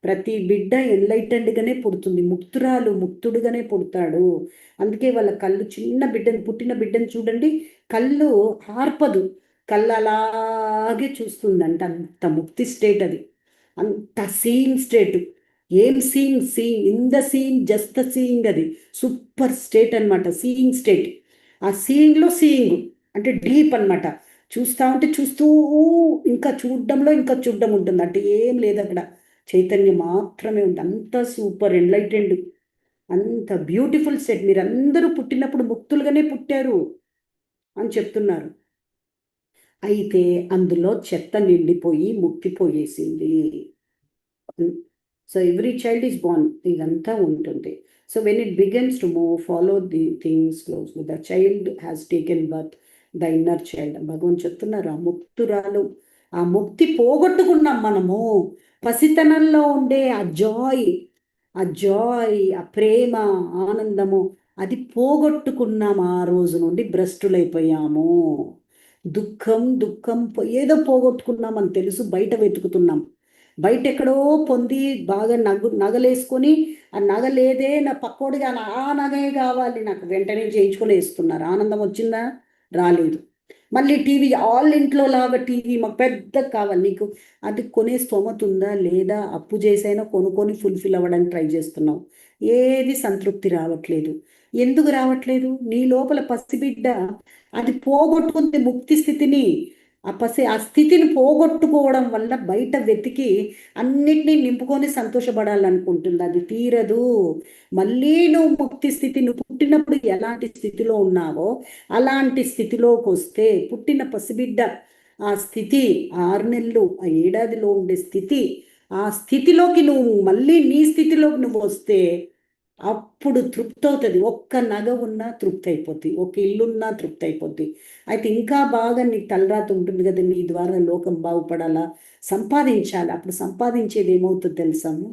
ప్రతి బిడ్డ ఎన్లైటెండ్గానే పుడుతుంది, ముక్తుడుగానే పుడతాడు. అందుకే వాళ్ళ కళ్ళు, చిన్న బిడ్డను, పుట్టిన బిడ్డను చూడండి, కళ్ళు ఆర్పదు, కళ్ళు అలాగే చూస్తుందంట. అంత ముక్తి స్టేట్ అది, అంత సీయింగ్ స్టేట్. ఏం seeing in the seeing, just the seeing. అది సూపర్ స్టేట్ అనమాట, సీయింగ్ స్టేట్. ఆ సీయింగ్లో సీయింగ్ అంటే డీప్ అనమాట. చూస్తూ ఉంటే చూస్తూ ఇంకా చూడడంలో ఇంకా చూడడం ఉంటుంది, అంటే ఏం లేదు అక్కడ, చైతన్యం మాత్రమే ఉంది. అంత సూపర్ ఎన్లైటెండ్, అంత బ్యూటిఫుల్ సెట్. మీరందరూ పుట్టినప్పుడు ముక్తులుగానే పుట్టారు అని చెప్తున్నారు. అయితే అందులో చెత్త నిండిపోయి ముక్తిపోయేసింది. So every child is born, ఇదంతా ఉంటుంది. So when it begins to move, follow the things closely. The child has taken birth, the inner child. Bhagavan చెప్తున్నారు, ఆ ముక్తురాలు, ఆ ముక్తి పోగొట్టుకున్నాం మనము. పసితనంలో ఉండే ఆ జాయ్, ఆ ప్రేమ, ఆనందము, అది పోగొట్టుకున్నాం. ఆ రోజు నుండి భ్రష్టులైపోయాము. దుఃఖం ఏదో పోగొట్టుకున్నామని తెలుసు, బయట వెతుకుతున్నాం. బయట ఎక్కడో పొంది బాగా నగలేసుకొని, ఆ నగ లేదే, నా పక్కోడిగా ఆ నగే కావాలి నాకు, వెంటనే చేయించుకొని వేస్తున్నారు. ఆనందం వచ్చిందా? రాలేదు. మళ్ళీ టీవీ, ఆల్ ఇంట్లో లాగా టీవీ మాకు పెద్దగా కావాలి. నీకు అది కొనే స్తోమత ఉందా లేదా? అప్పు చేసైనా కొనుక్కొని ఫుల్ఫిల్ అవ్వడానికి ట్రై చేస్తున్నావు, ఏది సంతృప్తి రావట్లేదు. ఎందుకు రావట్లేదు? నీ లోపల పసిబిడ్డ అది పోగొట్టుకుంది ముక్తి స్థితిని. ఆ స్థితిని పోగొట్టుకోవడం వల్ల బయట వెతికి అన్నిటినీ నింపుకొని సంతోషపడాలనుకుంటుంది, అది తీరదు. మళ్ళీ నువ్వు ముక్తి స్థితి, నువ్వు పుట్టినప్పుడు ఎలాంటి స్థితిలో ఉన్నావో అలాంటి స్థితిలోకి వస్తే, పుట్టిన పసిబిడ్డ ఆ స్థితి, 6 నెలలు, ఆ ఏడాదిలో ఉండే స్థితి, ఆ స్థితిలోకి నువ్వు మళ్ళీ నీ స్థితిలోకి నువ్వు వస్తే అప్పుడు తృప్తి అవుతుంది. ఒక్క నగ ఉన్నా తృప్తి అయిపోద్ది, ఒక ఇల్లున్నా తృప్తి అయిపోద్ది. అయితే ఇంకా బాగా నీకు తలరాత ఉంటుంది కదా, నీ ద్వారా లోకం బాగుపడాలా, సంపాదించాలి. అప్పుడు సంపాదించేది ఏమవుతుంది తెలుసాము?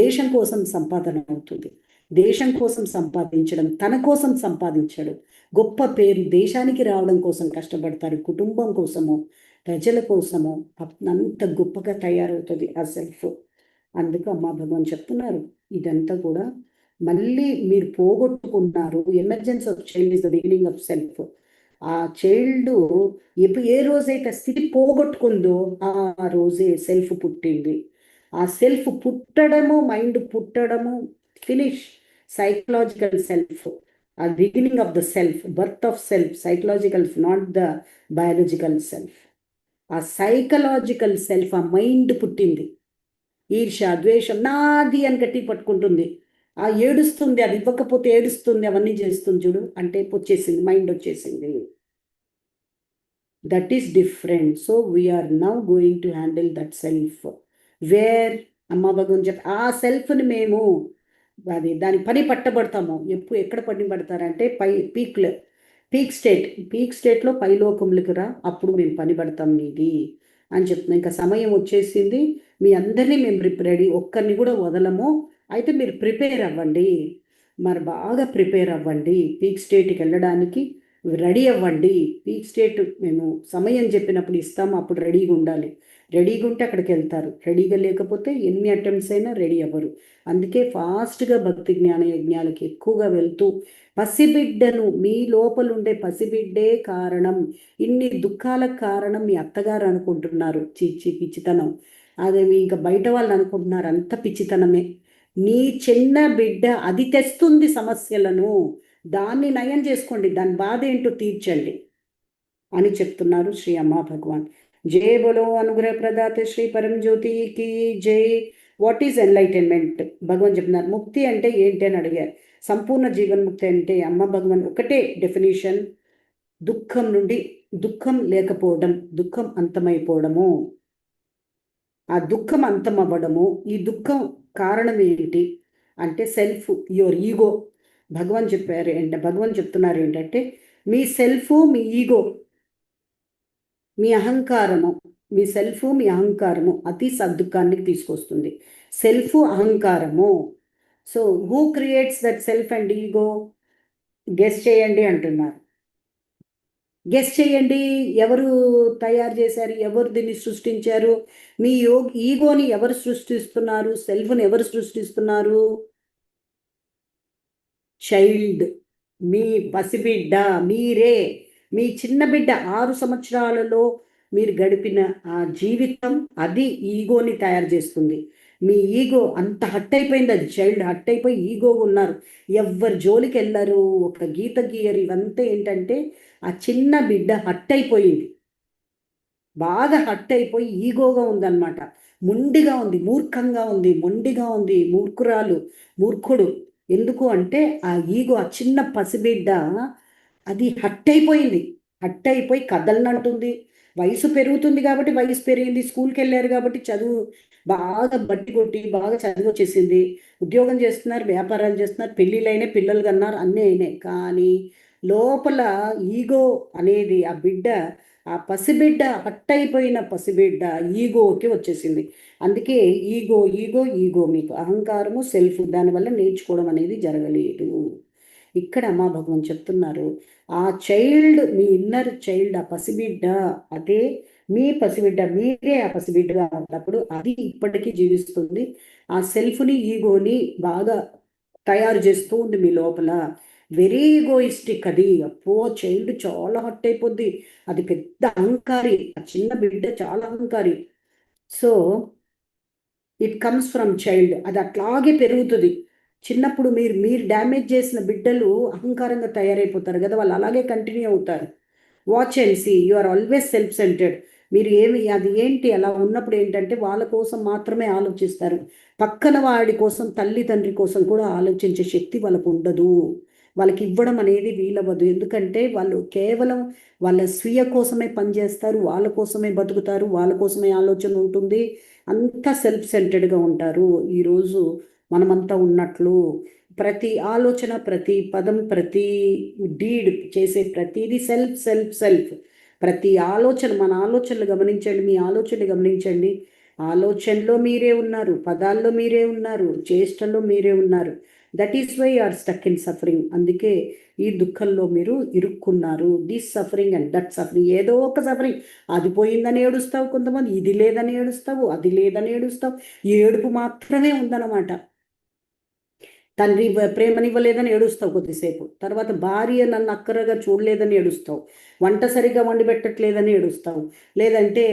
దేశం కోసం సంపాదన అవుతుంది. దేశం కోసం సంపాదించడం, తన కోసం సంపాదించడు. గొప్ప పేరు దేశానికి రావడం కోసం కష్టపడతారు, కుటుంబం కోసము, ప్రజల కోసము. అంత గొప్పగా తయారవుతుంది ఆ సెల్ఫ్. అందుకు అమ్మా భగవాన్ చెప్తున్నారు, ఇదంతా కూడా మళ్ళీ మీరు పోగొట్టుకున్నారు. Emergency of child is the beginning of self. ఆ చైల్డ్ ఏ రోజైతే స్థితి పోగొట్టుకుందో ఆ రోజే సెల్ఫ్ పుట్టింది. ఆ సెల్ఫ్ పుట్టడము, మైండ్ పుట్టడము ఫినిష్. సైకలాజికల్ సెల్ఫ్, ఆ beginning of the self, birth of self, psychological, not the biological self. ఆ సైకలాజికల్ సెల్ఫ్, ఆ మైండ్ పుట్టింది. ఈర్ష, ద్వేషం, నాది అని గట్టి పట్టుకుంటుంది, ఆ ఏడుస్తుంది, అది ఇవ్వకపోతే ఏడుస్తుంది, అవన్నీ చేస్తుంది చూడు, అంటే వచ్చేసింది, మైండ్ వచ్చేసింది. That is different. So we're now going to handle that self. Where Amma Bhagavan చెప్పి ఆ సెల్ఫ్ని మేము దాని పని పట్టబడతాము. ఎక్కడ పని పడతారంటే పీక్ స్టేట్లో పైలోకములకు రా, అప్పుడు మేము పని పడతాం నీది అని చెప్తున్నాం. ఇంకా సమయం వచ్చేసింది, మీ అందరినీ మేము రెడీ, ఒక్కరిని కూడా వదలము. అయితే మీరు ప్రిపేర్ అవ్వండి, మరి బాగా ప్రిపేర్ అవ్వండి, పీక్ స్టేట్కి వెళ్ళడానికి రెడీ అవ్వండి. పీక్ స్టేట్ మేము సమయం చెప్పినప్పుడు ఇస్తాము, అప్పుడు రెడీగా ఉండాలి. రెడీగా ఉంటే అక్కడికి వెళ్తారు, రెడీగా లేకపోతే ఎన్ని అటెంప్ట్స్ అయినా రెడీ అవ్వరు. అందుకే ఫాస్ట్గా భక్తి జ్ఞాన యజ్ఞాలకి ఎక్కువగా వెళ్తూ పసిబిడ్డను, మీ లోపల ఉండే పసిబిడ్డే కారణం, ఇన్ని దుఃఖాలకు కారణం మీ అత్తగారు అనుకుంటున్నారు, పిచ్చితనం. అదే ఇంకా బయట వాళ్ళు అనుకుంటున్నారు, అంత పిచ్చితనమే. నీ చిన్న బిడ్డ అది తెస్తుంది సమస్యలను, దాన్ని నయం చేసుకోండి, దాని బాధ ఏంటో తీర్చండి అని చెప్తున్నారు శ్రీ అమ్మా భగవాన్. జై బోలో అనుగ్రహ ప్రదాత శ్రీ పరంజ్యోతికి జై. What is enlightenment? భగవాన్ చెప్తున్నారు. ముక్తి అంటే ఏంటి అని అడిగారు. సంపూర్ణ జీవన్ముక్తి అంటే అమ్మ భగవాన్ ఒకటే డెఫినేషన్, దుఃఖం నుండి, దుఃఖం లేకపోవడం, దుఃఖం అంతమైపోవడము, ఆ దుఃఖం అంతం అవ్వడము. ఈ దుఃఖం కారణం ఏంటి అంటే సెల్ఫ్, యువర్ ఈగో. భగవాన్ చెప్పారు ఏంటంటే, భగవాన్ చెప్తున్నారు ఏంటంటే, మీ సెల్ఫ్, మీ ఈగో, మీ అహంకారము, మీ సెల్ఫ్, మీ అహంకారము అతి సద్దుఖానికి తీసుకొస్తుంది. సెల్ఫ్, అహంకారము. So who creates that self and ego? Guess చేయండి అంటున్నారు. గెస్ చేయండి, ఎవరు తయారు చేశారు, ఎవరు దీన్ని సృష్టించారు? మీ ఈగోని ఎవరు సృష్టిస్తున్నారు? సెల్ఫ్ని ఎవరు సృష్టిస్తున్నారు? చైల్డ్, మీ పసిబిడ్డ, మీరే. మీ చిన్న బిడ్డ 6 సంవత్సరాలలో మీరు గడిపిన ఆ జీవితం, అది ఈగోని తయారు చేస్తుంది. మీ ఈగో అంత హట్ అయిపోయింది, అది చైల్డ్ హట్ అయిపోయి ఈగో ఉన్నారు, ఎవరి జోలికి వెళ్ళరు, ఒక గీత గీయరు. ఇవంతా ఏంటంటే ఆ చిన్న బిడ్డ హట్ అయిపోయింది, బాగా హట్ అయిపోయి ఈగోగా ఉందన్నమాట. మొండిగా ఉంది, మూర్ఖంగా ఉంది, మొండిగా ఉంది, మూర్ఖురాలు, మూర్ఖుడు. ఎందుకు అంటే ఆ ఈగో, ఆ చిన్న పసిబిడ్డ అది హట్ అయిపోయింది, హట్ అయిపోయి కదలనంటుంది. వయసు పెరుగుతుంది కాబట్టి, వయసు పెరిగింది, స్కూల్కి వెళ్ళారు కాబట్టి చదువు బాగా బట్టి కొట్టి బాగా చదువు వచ్చేసింది, ఉద్యోగం చేస్తున్నారు, వ్యాపారాలు చేస్తున్నారు, పెళ్ళిళ్ళైనా, పిల్లలు కన్నారు, అన్నీ అయినాయి. కానీ లోపల ఈగో అనేది, ఆ బిడ్డ, ఆ పసిబిడ్డ, హట్ అయిపోయిన పసిబిడ్డ ఈగోకి వచ్చేసింది. అందుకే ఈగో ఈగో ఈగో, మీకు అహంకారము, సెల్ఫ్, దానివల్ల నేర్చుకోవడం అనేది జరగలేదు. ఇక్కడ అమ్మా భగవాన్ చెప్తున్నారు, ఆ చైల్డ్, మీ ఇన్నర్ చైల్డ్, ఆ పసిబిడ్డ, అదే మీ పసిబిడ్డ, మీరే ఆ పసిబిడ్డగా ఉన్నప్పుడు అది ఇప్పటికీ జీవిస్తుంది. ఆ సెల్ఫ్ని, ఈగోని బాగా తయారు చేస్తూ ఉంది మీ లోపల. వెరీ ఈగోయిస్టిక్ అది. అప్పో చైల్డ్ చాలా హట్ అయిపోద్ది, అది పెద్ద అహంకారి, ఆ చిన్న బిడ్డ చాలా అహంకారి. So it comes from child, అది అట్లాగే పెరుగుతుంది. చిన్నప్పుడు మీరు డ్యామేజ్ చేసిన బిడ్డలు అహంకారంగా తయారైపోతారు కదా, వాళ్ళు అలాగే కంటిన్యూ అవుతారు. Watch and see, you are always self centred. మీరు అది ఏంటి, అలా ఉన్నప్పుడు ఏంటంటే వాళ్ళ కోసం మాత్రమే ఆలోచిస్తారు, పక్కన వాడి కోసం, తల్లి తండ్రి కోసం కూడా ఆలోచించే శక్తి వాళ్ళకు ఉండదు, వాళ్ళకి ఇవ్వడం అనేది వీలవ్వదు. ఎందుకంటే వాళ్ళు కేవలం వాళ్ళ స్వీయ కోసమే పనిచేస్తారు, వాళ్ళ కోసమే బతుకుతారు, వాళ్ళ కోసమే ఆలోచన ఉంటుంది, అంతా సెల్ఫ్ సెంటర్డ్గా ఉంటారు. ఈరోజు మనమంతా ఉన్నట్లు ప్రతి ఆలోచన, ప్రతి పదం, ప్రతి డీడ్, చేసే ప్రతిదీ సెల్ఫ్ సెల్ఫ్ సెల్ఫ్. ప్రతి ఆలోచన, మన ఆలోచనలు గమనించండి, మీ ఆలోచనలు గమనించండి. ఆలోచనలో మీరే ఉన్నారు, పదాల్లో మీరే ఉన్నారు, చేష్టల్లో మీరే ఉన్నారు. That is why you are stuck in suffering. అందుకే ఈ దుఃఖంలో మీరు ఇరుక్కున్నారు. This suffering and that suffering, ఏదో ఒక సఫరింగ్. అది పోయిందని ఏడుస్తావు కొంతమంది, ఇది లేదని ఏడుస్తావు, అది లేదని ఏడుస్తావు. ఏడుపు మాత్రమే ఉందన్నమాట. తండ్రి ప్రేమనివ్వలేదని ఏడుస్తావు కొద్దిసేపు, తర్వాత భార్య నన్ను అక్కరగా చూడలేదని ఏడుస్తావు, వంట సరిగా వండి పెట్టట్లేదని ఏడుస్తావు, లేదంటే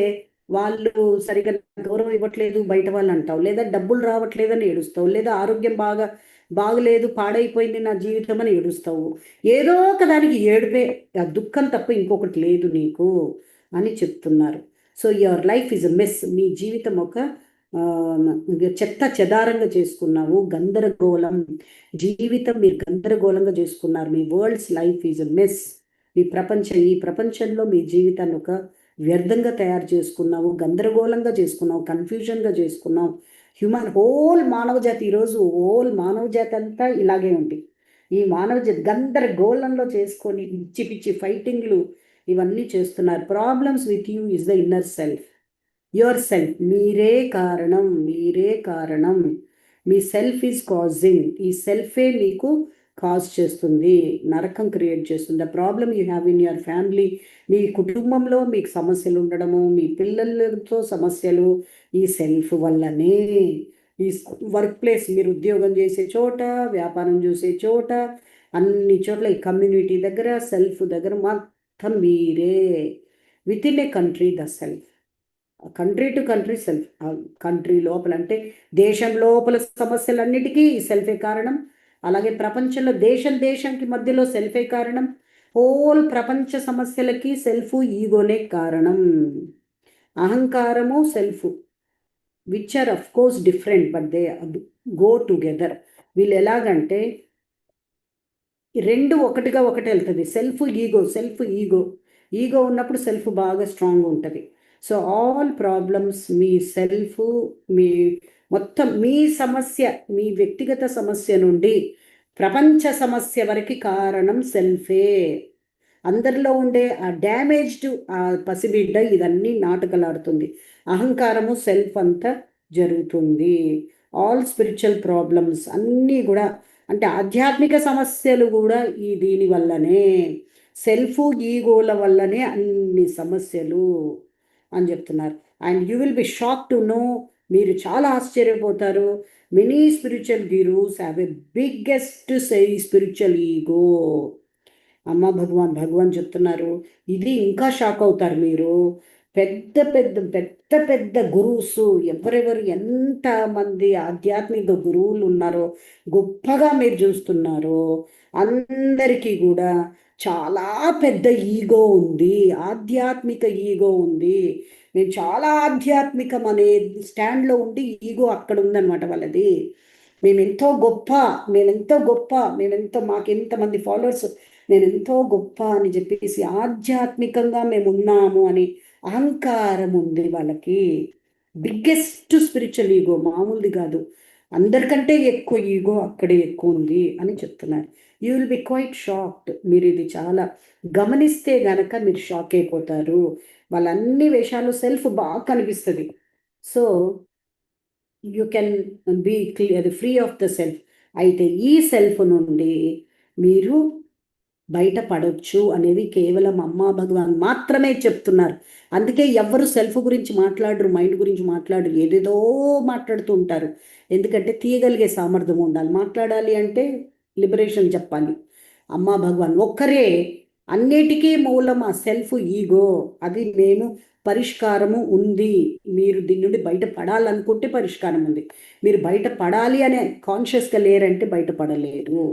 వాళ్ళు సరిగా గౌరవం ఇవ్వట్లేదు బయట వాళ్ళు అంటావు, లేదా డబ్బులు రావట్లేదని ఏడుస్తావు, లేదా ఆరోగ్యం బాగలేదు, పాడైపోయింది నా జీవితం అని ఏడుస్తావు. ఏదో ఒక దానికి ఏడుపే, ఆ దుఃఖం తప్ప ఇంకొకటి లేదు నీకు అని చెప్తున్నారు. So your life is a mess. మీ జీవితం ఒక చెత్త చెదారంగా చేసుకున్నావు, గందరగోళం జీవితం, మీరు గందరగోళంగా చేసుకున్నారు. మీ worlds life is a mess. ఈ ప్రపంచంలో మీ జీవితాన్ని ఒక వ్యర్థంగా తయారు చేసుకున్నావు, గందరగోళంగా చేసుకున్నావు, కన్ఫ్యూజన్గా చేసుకున్నావు. మానవ జాతి, ఈరోజు మానవ జాతి అంతా ఇలాగే ఉంది. ఈ మానవ జాతి గందరగోళంలో చేసుకొని పిచ్చి పిచ్చి ఫైటింగ్లు ఇవన్నీ చేస్తున్నారు. Problems with you is the inner self, your self. మీరే కారణం, మీరే కారణం. మీ సెల్ఫ్ ఈజ్ కాజింగ్. ఈ సెల్ఫే మీకు కాజ్ చేస్తుంది, నరకం క్రియేట్ చేస్తుంది. The problem you have in your family, మీ కుటుంబంలో మీకు సమస్యలు ఉండడము, మీ పిల్లలతో సమస్యలు ఈ సెల్ఫ్ వల్లనే. ఈ వర్క్ ప్లేస్, మీరు ఉద్యోగం చేసే చోట, వ్యాపారం చేసే చోట, అన్ని చోట్ల ఈ కమ్యూనిటీ దగ్గర, సెల్ఫ్ దగ్గర మొత్తం మీరే. With in a country the self, country to country self. Country లోపల అంటే దేశం లోపల సమస్యలన్నిటికీ ఈ సెల్ఫే కారణం. అలాగే ప్రపంచంలో దేశానికి మధ్యలో సెల్ఫే కారణం. హోల్ ప్రపంచ సమస్యలకి సెల్ఫ్ ఈగోనే కారణం. అహంకారము self which are of course different, but they go together. వీళ్ళు ఎలాగంటే రెండు ఒకటిగా ఒకటి వెళ్తుంది. సెల్ఫ్ ఈగో ఉన్నప్పుడు సెల్ఫ్ బాగా స్ట్రాంగ్ ఉంటుంది. సో ఆల్ ప్రాబ్లమ్స్ మీ సెల్ఫ్, మీ మొత్తం మీ సమస్య, మీ వ్యక్తిగత సమస్య నుండి ప్రపంచ సమస్య వరకు కారణం సెల్ఫే. అందరిలో ఉండే ఆ డ్యామేజ్డ్ ఆ పసిబిడ్డ ఇదన్నీ నాటకలాడుతుంది. అహంకారము సెల్ఫ్ అంతా జరుగుతుంది. ఆల్ స్పిరిచువల్ ప్రాబ్లమ్స్ అన్నీ కూడా, అంటే ఆధ్యాత్మిక సమస్యలు కూడా ఈ దీని వల్లనే, సెల్ఫ్ ఈగోల వల్లనే అన్ని సమస్యలు అని చెప్తున్నారు. And you will B shock to know, మీరు చాలా ఆశ్చర్యపోతారు. Many spiritual gurus have a biggest spiritual ego. అమ్మ భగవాన్ చెప్తున్నారు. ఇది ఇంకా షాక్ అవుతారు మీరు. పెద్ద పెద్ద పెద్ద పెద్ద గురువుస్ ఎవరెవరు ఎంతమంది ఆధ్యాత్మిక గురువులు ఉన్నారో, గొప్పగా మీరు చూస్తున్నారో, అందరికీ కూడా చాలా పెద్ద ఈగో ఉంది, ఆధ్యాత్మిక ఈగో ఉంది. మేము చాలా ఆధ్యాత్మికం అనే స్టాండ్లో ఉండి ఈగో అక్కడ ఉందన్నమాట వాళ్ళది. మేమెంతో గొప్ప, మాకెంతమంది ఫాలోవర్స్, నేనెంతో గొప్ప అని చెప్పేసి ఆధ్యాత్మికంగా మేము ఉన్నాము అని అహంకారం ఉంది వాళ్ళకి. బిగ్గెస్ట్ స్పిరిచువల్ ఈగో, మామూలుది కాదు. అందరికంటే ఎక్కువ ఈగో అక్కడే ఎక్కువ ఉంది అని చెప్తున్నారు. You will be quite shocked. మీరు ఇది చాలా గమనిస్తే గనక మీరు షాక్ అయిపోతారు. వాళ్ళన్ని విషయాలు సెల్ఫ్ బాగా కనిపిస్తుంది. So you can be free of the self. అయితే ఈ సెల్ఫ్ నుండి మీరు బయటపడవచ్చు అనేది కేవలం అమ్మా భగవాన్ మాత్రమే చెప్తున్నారు. అందుకే ఎవ్వరు సెల్ఫ్ గురించి మాట్లాడరు, మైండ్ గురించి మాట్లాడరు, ఏదేదో మాట్లాడుతూ ఉంటారు. ఎందుకంటే తీయగలిగే సామర్థ్యం ఉండాలి. మాట్లాడాలి అంటే లిబరేషన్ చెప్పాలి. అమ్మా భగవాన్ ఒక్కరే అన్నిటికీ మూలం ఆ సెల్ఫ్ ఈగో. అది మేము పరిష్కారము ఉంది. మీరు దీని నుండి బయటపడాలనుకుంటే పరిష్కారం ఉంది. మీరు బయటపడాలి అనే కాన్షియస్గా లేరంటే బయటపడలేరు.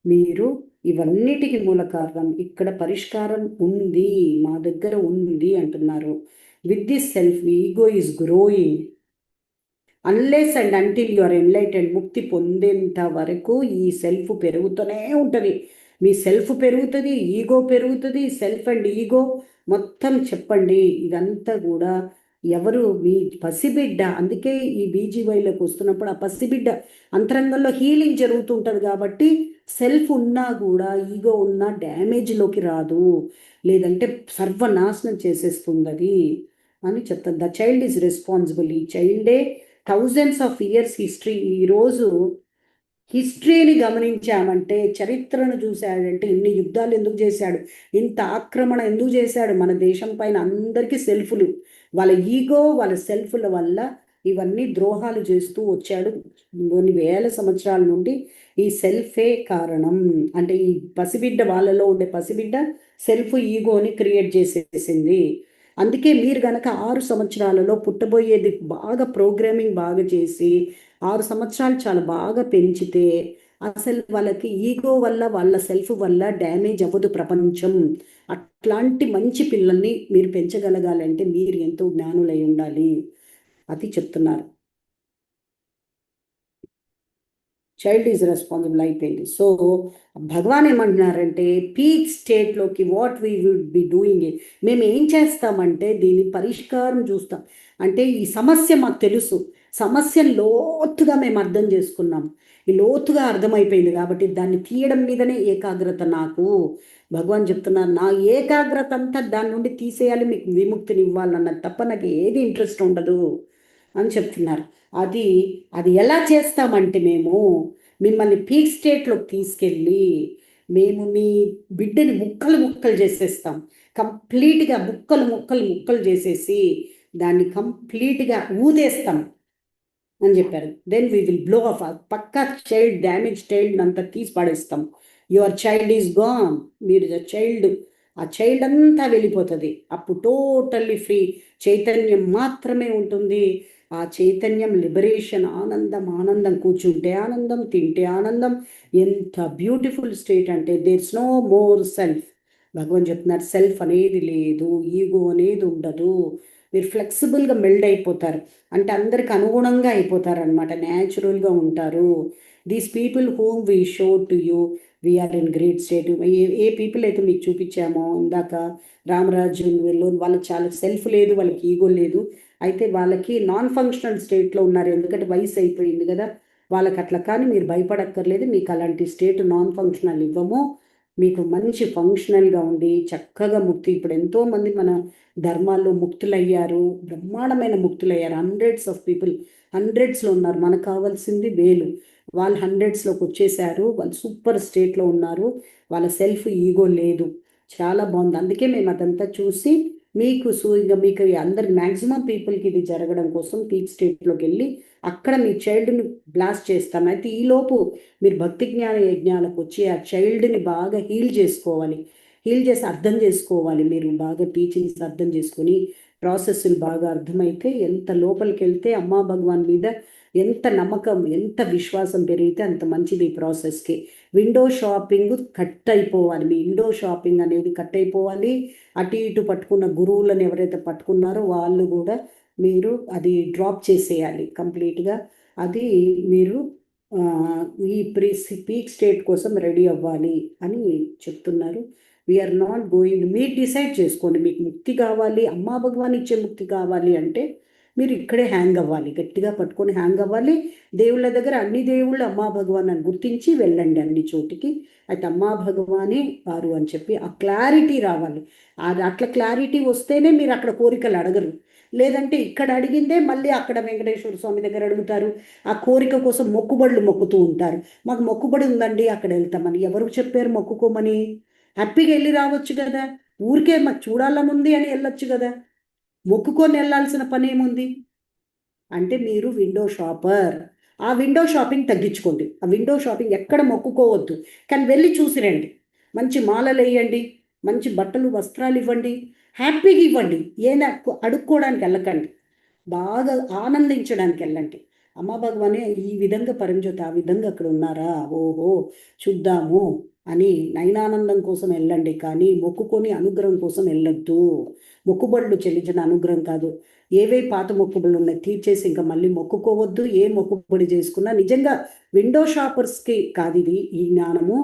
మీరు ఇవన్నిటికి మూల కారణం ఇక్కడ పరిష్కారం ఉంది, మా దగ్గర ఉంది అంటున్నారు. With this self ego is growing unless and until you are enlightened. ముక్తి పొందేంత వరకు ఈ సెల్ఫ్ పెరుగుతూనే ఉంటుంది. మీ సెల్ఫ్ పెరుగుతుంది, ఈగో పెరుగుతుంది. సెల్ఫ్ అండ్ ఈగో మొత్తం చెప్పండి. ఇదంతా కూడా ఎవరు మీ పసిబిడ్డ. అందుకే ఈ బీజీవైలోకి వస్తున్నప్పుడు ఆ పసిబిడ్డ అంతరంగంలో హీలింగ్ జరుగుతుంటుంది. కాబట్టి సెల్ఫ్ ఉన్నా కూడా ఈగో ఉన్నా డ్యామేజ్లోకి రాదు, లేదంటే సర్వనాశనం చేసేస్తుంది అది అని చెప్తాను. The child is responsible. ఈ చైల్డే థౌజండ్స్ ఆఫ్ ఇయర్స్ హిస్టరీ. ఈరోజు హిస్టరీని గమనించామంటే, చరిత్రను చూశాడంటే, ఇన్ని యుద్ధాలు ఎందుకు చేశాడు, ఇంత ఆక్రమణ ఎందుకు చేశాడు మన దేశం పైన, అందరికీ సెల్ఫ్లు, వాళ్ళ ఈగో వాళ్ళ సెల్ఫ్ల వల్ల ఇవన్నీ ద్రోహాలు చేస్తూ వచ్చాడు. కొన్ని వేల సంవత్సరాల నుండి ఈ సెల్ఫే కారణం. అంటే ఈ పసిబిడ్డ, వాళ్ళలో ఉండే పసిబిడ్డ సెల్ఫ్ ఈగోని క్రియేట్ చేసేసింది. అందుకే మీరు కనుక 6 సంవత్సరాలలో పుట్టబోయేది బాగా ప్రోగ్రామింగ్ బాగా చేసి 6 సంవత్సరాలు చాలా బాగా పెంచితే అసలు వాళ్ళకి ఈగో వల్ల వాళ్ళ సెల్ఫ్ వల్ల డ్యామేజ్ అవ్వదు ప్రపంచం. అట్లాంటి మంచి పిల్లల్ని మీరు పెంచగలగాలంటే మీరు ఎంతో జ్ఞానులై ఉండాలి. అది చెప్తున్నారు. చైల్డ్ ఈజ్ రెస్పాన్సిబుల్ అయిపోయింది. సో భగవాన్ ఏమంటున్నారంటే, పీక్ స్టేట్లోకి what we would be doing, మేము ఏం చేస్తామంటే దీని పరిష్కారం చూస్తాం. అంటే ఈ సమస్య మాకు తెలుసు, సమస్య లోతుగా మేము అర్థం చేసుకున్నాం, ఈ లోతుగా అర్థమైపోయింది కాబట్టి దాన్ని తీయడం మీదనే ఏకాగ్రత. నాకు భగవాన్ చెప్తున్నారు, నా ఏకాగ్రత అంతా దాని నుండి తీసేయాలి, మీకు విముక్తిని ఇవ్వాలన్నది తప్ప నాకు ఏది ఇంట్రెస్ట్ ఉండదు అని చెప్తున్నారు. అది ఎలా చేస్తామంటే, మేము మిమ్మల్ని పీక్ స్టేట్లోకి తీసుకెళ్ళి మేము మీ బిడ్డని ముక్కలు ముక్కలు చేసేస్తాం. కంప్లీట్గా ముక్కలు ముక్కలు ముక్కలు చేసేసి దాన్ని కంప్లీట్గా ఊదేస్తాం అని చెప్పారు. Then we will blow off పక్కా చైల్డ్ డ్యామేజ్ చైల్డ్ అంతా తీసి పడేస్తాం. Your child is gone. మీరు ఆ చైల్డ్ అంతా వెళ్ళిపోతుంది. అప్పుడు టోటల్లీ ఫ్రీ చైతన్యం మాత్రమే ఉంటుంది. ఆ చైతన్యం లిబరేషన్, ఆనందం, కూర్చుంటే ఆనందం, తింటే ఆనందం. ఎంత బ్యూటిఫుల్ స్టేట్ అంటే దేర్స్ నో మోర్ సెల్ఫ్. భగవాన్ చెప్తున్నారు సెల్ఫ్ అనేది లేదు, ఈగో అనేది ఉండదు. మీరు ఫ్లెక్సిబుల్గా మెల్డ్ అయిపోతారు, అంటే అందరికి అనుగుణంగా అయిపోతారు అనమాట, న్యాచురల్గా ఉంటారు. These people whom we show to you we're in great state. ఏ పీపుల్ అయితే మీకు చూపించామో ఇందాక రామరాజు వాళ్ళకి చాలా సెల్ఫ్ లేదు, వాళ్ళకి ఈగో లేదు, అయితే వాళ్ళకి నాన్ ఫంక్షనల్ స్టేట్లో ఉన్నారు. ఎందుకంటే వయసు అయిపోయింది కదా వాళ్ళకి అట్లా. కానీ మీరు భయపడక్కర్లేదు, మీకు అలాంటి స్టేట్ నాన్ ఫంక్షనల్ ఇవ్వము. మీకు మంచి ఫంక్షనల్గా ఉండి చక్కగా ముక్తి. ఇప్పుడు ఎంతోమంది మన ధర్మాల్లో ముక్తులయ్యారు, బ్రహ్మాండమైన ముక్తులయ్యారు. హండ్రెడ్స్ ఆఫ్ పీపుల్ హండ్రెడ్స్లో ఉన్నారు. మనకు కావాల్సింది వేలు, వాళ్ళు హండ్రెడ్స్లోకి వచ్చేసారు. వాళ్ళు సూపర్ స్టేట్లో ఉన్నారు, వాళ్ళ సెల్ఫ్ ఈగో లేదు. చాలా బాగుంది. అందుకే మేము అదంతా చూసి మీకు ఇంకా మీకు అందరికి మ్యాక్సిమం పీపుల్కి ఇది జరగడం కోసం పీక్ స్టేట్లోకి వెళ్ళి అక్కడ మీ చైల్డ్ని బ్లాస్ట్ చేస్తాం. అయితే ఈలోపు మీరు భక్తి జ్ఞాన యజ్ఞాలకు వచ్చి ఆ చైల్డ్ని బాగా హీల్ చేసుకోవాలి. హీల్ చేసి అర్థం చేసుకోవాలి. మీరు బాగా టీచింగ్స్ అర్థం చేసుకొని ప్రాసెస్లు బాగా అర్థమైతే ఎంత లోపలికి వెళ్తే అమ్మా భగవాన్ మీద ఎంత నమ్మకం, ఎంత విశ్వాసం పెరిగితే అంత మంచిది ఈ ప్రాసెస్కి. విండో షాపింగ్ కట్ అయిపోవాలి. మీ విండో షాపింగ్ అనేది కట్ అయిపోవాలి. అటు ఇటు పట్టుకున్న గురువులను ఎవరైతే పట్టుకున్నారో వాళ్ళు కూడా మీరు అది డ్రాప్ చేసేయాలి కంప్లీట్గా. అది మీరు ఈ పీక్ స్టేట్ కోసం రెడీ అవ్వాలి అని చెప్తున్నారు. వీఆర్ నాట్ గోయింగ్, మీరు డిసైడ్ చేసుకోండి. మీకు ముక్తి కావాలి, అమ్మా భగవాన్ ఇచ్చే ముక్తి కావాలి అంటే మీరు ఇక్కడే హ్యాంగ్ అవ్వాలి, గట్టిగా పట్టుకొని హ్యాంగ్ అవ్వాలి. దేవుళ్ళ దగ్గర అన్ని దేవుళ్ళు అమ్మా భగవాన్ అని గుర్తించి వెళ్ళండి అన్ని చోటికి. అయితే అమ్మా భగవానే వారు అని చెప్పి ఆ క్లారిటీ రావాలి. అది అట్లా క్లారిటీ వస్తేనే మీరు అక్కడ కోరికలు అడగరు. లేదంటే ఇక్కడ అడిగిందే మళ్ళీ అక్కడ వెంకటేశ్వర స్వామి దగ్గర అడుగుతారు. ఆ కోరిక కోసం మొక్కుబడులు మొక్కుతూ ఉంటారు. మాకు మొక్కుబడి ఉందండి అక్కడ వెళ్తామని. ఎవరు చెప్పారు మొక్కుకోమని? హ్యాపీగా వెళ్ళి రావచ్చు కదా. ఊరికే మాకు చూడాలని ఉంది అని వెళ్ళొచ్చు కదా. మొక్కుకొని వెళ్ళాల్సిన పని ఏముంది? అంటే మీరు విండో షాపర్. ఆ విండో షాపింగ్ తగ్గించుకోండి. ఆ విండో షాపింగ్ ఎక్కడ మొక్కుకోవద్దు, కానీ వెళ్ళి చూసిరండి. మంచి మాలలు వేయండి, మంచి బట్టలు వస్త్రాలు ఇవ్వండి, హ్యాపీగా ఇవ్వండి. ఏనా అడుక్కోవడానికి వెళ్ళకండి, బాగా ఆనందించడానికి వెళ్ళండి. అమ్మా భగవానే ఈ విధంగా పరంజ్యోతి ఆ విధంగా అక్కడ ఉన్నారా, ఓహో చూద్దాము అని నయనానందం కోసం వెళ్ళండి. కానీ మొక్కుకొని అనుగ్రహం కోసం వెళ్ళొద్దు. మొక్కుబడులు చెల్లించిన అనుగ్రహం కాదు. ఏవే పాత మొక్కుబడులు ఉన్నాయి తీర్చేసి ఇంకా మళ్ళీ మొక్కుకోవద్దు. ఏ మొక్కుబడి చేసుకున్నా నిజంగా విండో షాపర్స్కి కాదు ఇది ఈ జ్ఞానము.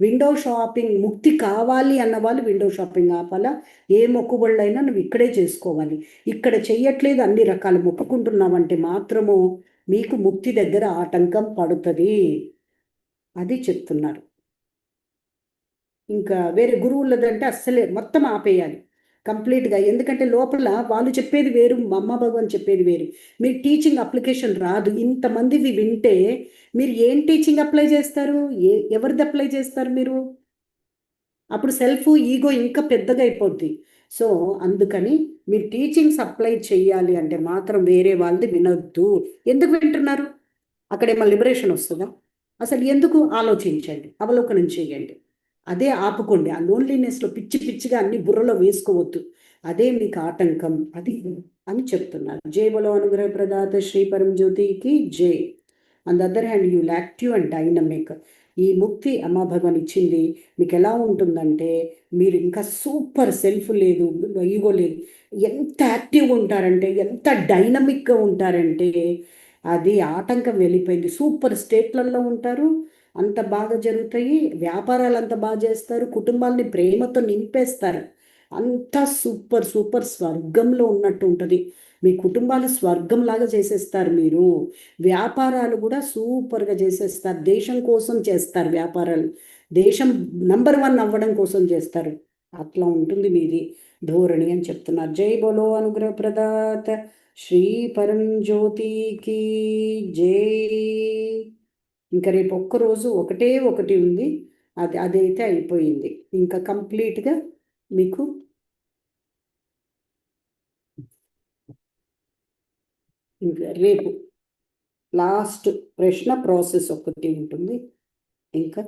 విండో షాపింగ్ ముక్తి కావాలి అన్న వాళ్ళు విండో షాపింగ్ ఆపాలా. ఏ మొక్కుబడులు అయినా నువ్వు ఇక్కడే చేసుకోవాలి. ఇక్కడ చెయ్యట్లేదు అన్ని రకాలు మొక్కుకుంటున్నావంటే మాత్రము మీకు ముక్తి దగ్గర ఆటంకం పడుతుంది. అది చెప్తున్నారు. ఇంకా వేరే గురువులదంటే అస్సలే మొత్తం ఆపేయాలి కంప్లీట్గా. ఎందుకంటే లోపల వాళ్ళు చెప్పేది వేరు, అమ్మ భగవాన్ చెప్పేది వేరు. మీరు టీచింగ్ అప్లికేషన్ రాదు. ఇంతమందివి వింటే మీరు ఏం టీచింగ్ అప్లై చేస్తారు? ఎవరిది అప్లై చేస్తారు మీరు? అప్పుడు సెల్ఫ్ ఈగో ఇంకా పెద్దగా అయిపోద్ది. సో అందుకని మీరు టీచింగ్స్ అప్లై చేయాలి అంటే మాత్రం వేరే వాళ్ళది వినొద్దు. ఎందుకు వింటున్నారు? అక్కడేమో లిబరేషన్ వస్తుందా? అసలు ఎందుకు ఆలోచించండి, అవలోకనం చేయండి. అదే ఆపుకోండి. ఆ లోన్లీనెస్లో పిచ్చి పిచ్చిగా అన్ని బుర్రలో వేసుకోవద్దు. అదే మీకు ఆటంకం అది అని చెప్తున్నారు. జై బలో అనుగ్రహ ప్రదాత శ్రీ పరంజ్యోతికి జై. On the other hand you will active and dynamic. ఈ ముక్తి అమ్మా భగవాన్ ఇచ్చింది. మీకు ఎలా ఉంటుందంటే మీరు ఇంకా సూపర్ సెల్ఫ్ లేదు, ఈగో లేదు, ఎంత యాక్టివ్గా ఉంటారంటే, ఎంత డైనమిక్గా ఉంటారంటే అది ఆటంకం వెళ్ళిపోయింది. సూపర్ స్టేట్లలో ఉంటారు, అంత బాగా జరుగుతాయి. వ్యాపారాలు అంత బాగా చేస్తారు, కుటుంబాలని ప్రేమతో నింపేస్తారు. అంతా సూపర్ సూపర్ స్వర్గంలో ఉన్నట్టు ఉంటుంది. మీ కుటుంబాలు స్వర్గంలాగా చేసేస్తారు. మీరు వ్యాపారాలు కూడా సూపర్గా చేసేస్తారు. దేశం కోసం చేస్తారు వ్యాపారాలు, దేశం నంబర్ 1 అవ్వడం కోసం చేస్తారు. అట్లా ఉంటుంది మీది ధోరణి అని చెప్తున్నారు. జై బోలో అనుగ్రహ ప్రదాత శ్రీ పరంజ్యోతికి జై. ఇంకా రేపు ఒక్కరోజు ఒకటే ఒకటి ఉంది, అదైతే అయిపోయింది. ఇంకా కంప్లీట్గా మీకు ఇంకా రేపు లాస్ట్ ప్రశ్న ప్రాసెస్ ఒకటి ఉంటుంది. ఇంకా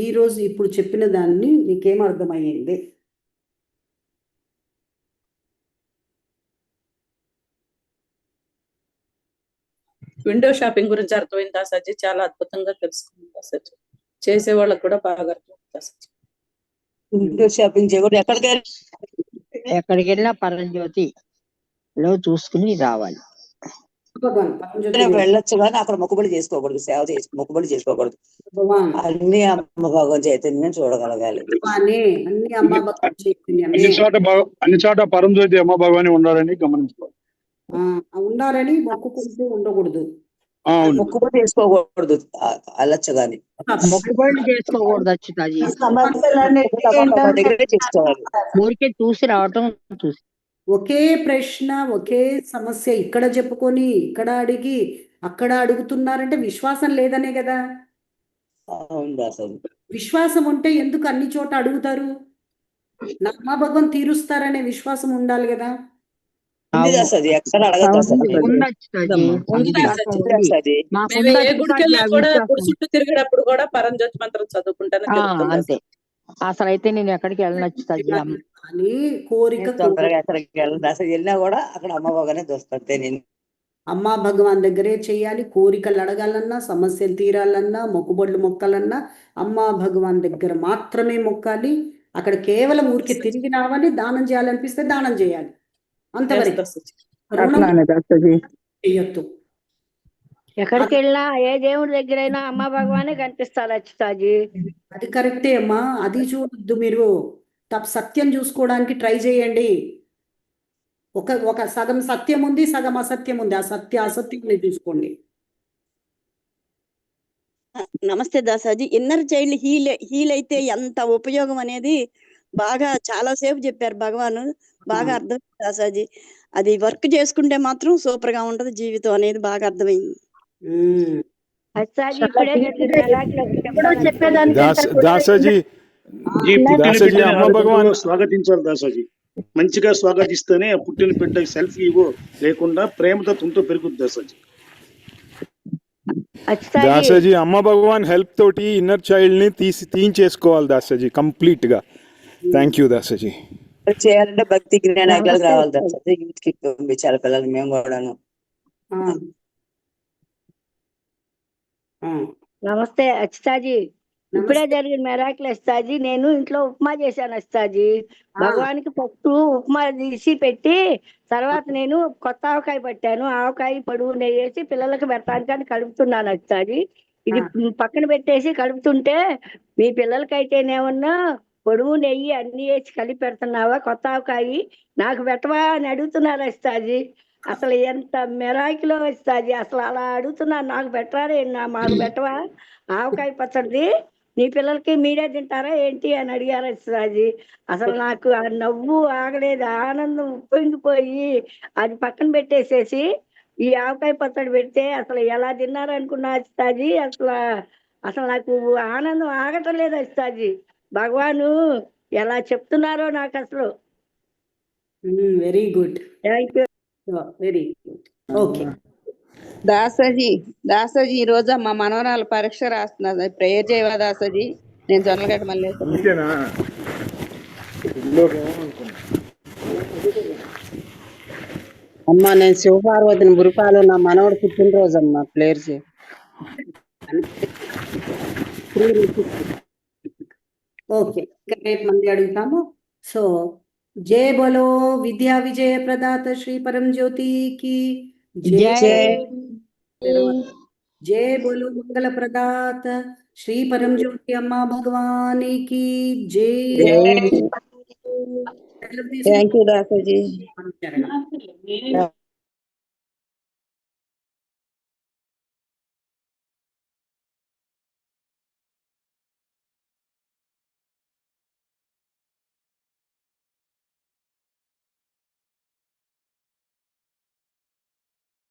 ఈరోజు ఇప్పుడు చెప్పిన దాన్ని మీకేం అర్థమయ్యింది? విండో షాపింగ్ గురించి అర్థమైంది దాసాజీ, చాలా అద్భుతంగా తెలుసుకుంది దాసాజీ. చేసే వాళ్ళకి కూడా బాగా అర్థమైంది దాసాజీ. విండో షాపింగ్ చేయకూడదు, ఎక్కడికి వెళ్ళినా పరంజ్యోతిలో చూసుకుని రావాలి. వెళ్ళొచ్చు కానీ అక్కడ మొక్కుబడి చేసుకోకూడదు, సేవ మొక్కుబడి చేసుకోకూడదు. అన్ని అమ్మ భగవాన్ చైతన్యం చూడగలగాలి. అన్ని చోట పరంజ్యోతి అమ్మ భగవాని ఉండాలని గమనించుకోవాలి. ఉండాలని మొక్కుకుంటూ ఉండకూడదు, మొక్కుబడి చేసుకోకూడదు, అలచ్చు గాని మొక్కుబడి చేసుకోకూడదు అచ్చుతాజీ. చేసుకోవాలి. ఊరికే చూసి రావటం చూసి ఒకే ప్రశ్న ఒకే సమస్య ఇక్కడ చెప్పుకొని ఇక్కడ అడిగి అక్కడ అడుగుతున్నారంటే విశ్వాసం లేదనే కదా. విశ్వాసం ఉంటే ఎందుకు అన్ని చోట అడుగుతారు? నా అమ్మ భగవాన్ తీరుస్తారనే విశ్వాసం ఉండాలి కదా. చుట్టూ తిరిగేటప్పుడు కూడా పరంజ్యోతి మంత్రం చదువుకుంటాను. అంతే, అసలు అయితే నేను ఎక్కడికి వెళ్ళనొచ్చుతాజీ. అని కోరిక వెళ్ళినా కూడా అక్కడ అమ్మ భగవానే దొస్తాయి. నేను అమ్మా భగవాన్ దగ్గరే చేయాలి. కోరికలు అడగాలన్నా, సమస్యలు తీరాలన్నా, మొక్కుబడులు మొక్కాలన్నా అమ్మా భగవాన్ దగ్గర మాత్రమే మొక్కాలి. అక్కడ కేవలం ఊరికి తిరిగి రావాలి, దానం చేయాలనిపిస్తే దానం చేయాలి, అంతవరకు చెయ్యొద్దు. ఎక్కడికి వెళ్ళినా ఏ దేవుడి దగ్గరైనా అమ్మ భగవానే కనిపిస్తారు అచ్చుతాజీ. అది కరెక్టే అమ్మా, అది చూడొద్దు. మీరు సత్యం చూసుకోవడానికి ట్రై చేయండి. ఒక సగం సత్యం ఉంది, సగం అసత్యం ఉంది. ఆ అసత్యం చూసుకోండి. నమస్తే దాసాజీ. ఇన్నర్ చైల్డ్ హీల్ అయితే ఎంత ఉపయోగం అనేది బాగా చాలా సేపు చెప్పారు భగవాను. బాగా అర్థమైంది దాసాజీ. అది వర్క్ చేసుకుంటే మాత్రం సూపర్ గా ఉంటది జీవితం అనేది బాగా అర్థమైంది. దాసాజీ అమ్మ భగవాన్ స్వాగతించాలి దాసాజీ. మంచిగా స్వాగతిస్తేనే పుట్టిన బిడ్డ సెల్ఫ్ ఈగో లేకుండా ప్రేమతో తుంటూ పెరుగుద్ది దాసాజీ. దాసాజీ అమ్మ భగవాన్ హెల్ప్ తోటి ఇన్నర్ చైల్డ్ ని తీయించేసుకోవాలి దాసాజీ కంప్లీట్ గా. Thank you Dasaji. చేయాలంటే భక్తి జ్ఞానాలు రావాలి దాసాజీ. యూత్ కి పంపించాలి పిల్లలు, మేము కూడాను. నమస్తే అచ్చుతాజీ. ఇప్పుడే జరిగిన మెరాకిల్ అచ్చుతాజీ. నేను ఇంట్లో ఉప్మా చేశాను అచ్చుతాజీ. భగవానికి పప్పు ఉప్మా తీసి పెట్టి తర్వాత నేను కొత్త ఆవకాయ పట్టాను. ఆవకాయ పొడుగు నెయ్యి వేసి పిల్లలకి పెట్టడానికి కలుపుతున్నాను అచ్చుతాజీ. ఇది పక్కన పెట్టేసి కలుపుతుంటే మీ పిల్లలకైతేనేమన్నా పొడుగు నెయ్యి అన్ని వేసి కలిపి పెడుతున్నావా, కొత్త ఆవకాయ నాకు పెట్టవా అని అడుగుతున్నారు అచ్చుతాజీ. అసలు ఎంత మెరాకిలో వస్తాది. అసలు అలా అడుగుతున్నారు, నాకు పెట్టరారే, మాకు పెట్టవా ఆవకాయ పచ్చడిది, నీ పిల్లలకి మీరే తింటారా ఏంటి అని అడిగారు వస్తాది. అసలు నాకు ఆ నవ్వు ఆగలేదు, ఆనందం ఉప్పొంగిపోయి అది పక్కన పెట్టేసేసి ఈ ఆవకాయ పచ్చడి పెడితే అసలు ఎలా తిన్నారు అనుకున్నా వస్తాది. అసలు నాకు ఆనందం ఆగటం లేదు వస్తాది. భగవాను ఎలా చెప్తున్నారో నాకు అసలు. Very good, thank you. Very good. Okay Dasaji ఈ రోజు మా మనవరాలు పరీక్ష రాస్తున్నా, ప్రేయర్ చేయవా దాసాజీ? నేను జొన్నలగడ్డ మళ్ళీ అమ్మా, నేను శివపార్వతిని బురిపాలు, నా మనవడు పుట్టినరోజు అమ్మా, ప్లేయర్ చేయి. ఓకే, రేపు మళ్ళీ అడుగుతాము. సో జయ బోలో విద్యా విజయ ప్రదాత శ్రీ పరంజ్యోతికి జయ. जय बोलो मंगल प्रदात श्री परमज्योति अम्मा भगवानी की जय। సెలవు థ్యాంక్ యూ దాసాజీ. తీసుకుంటాం.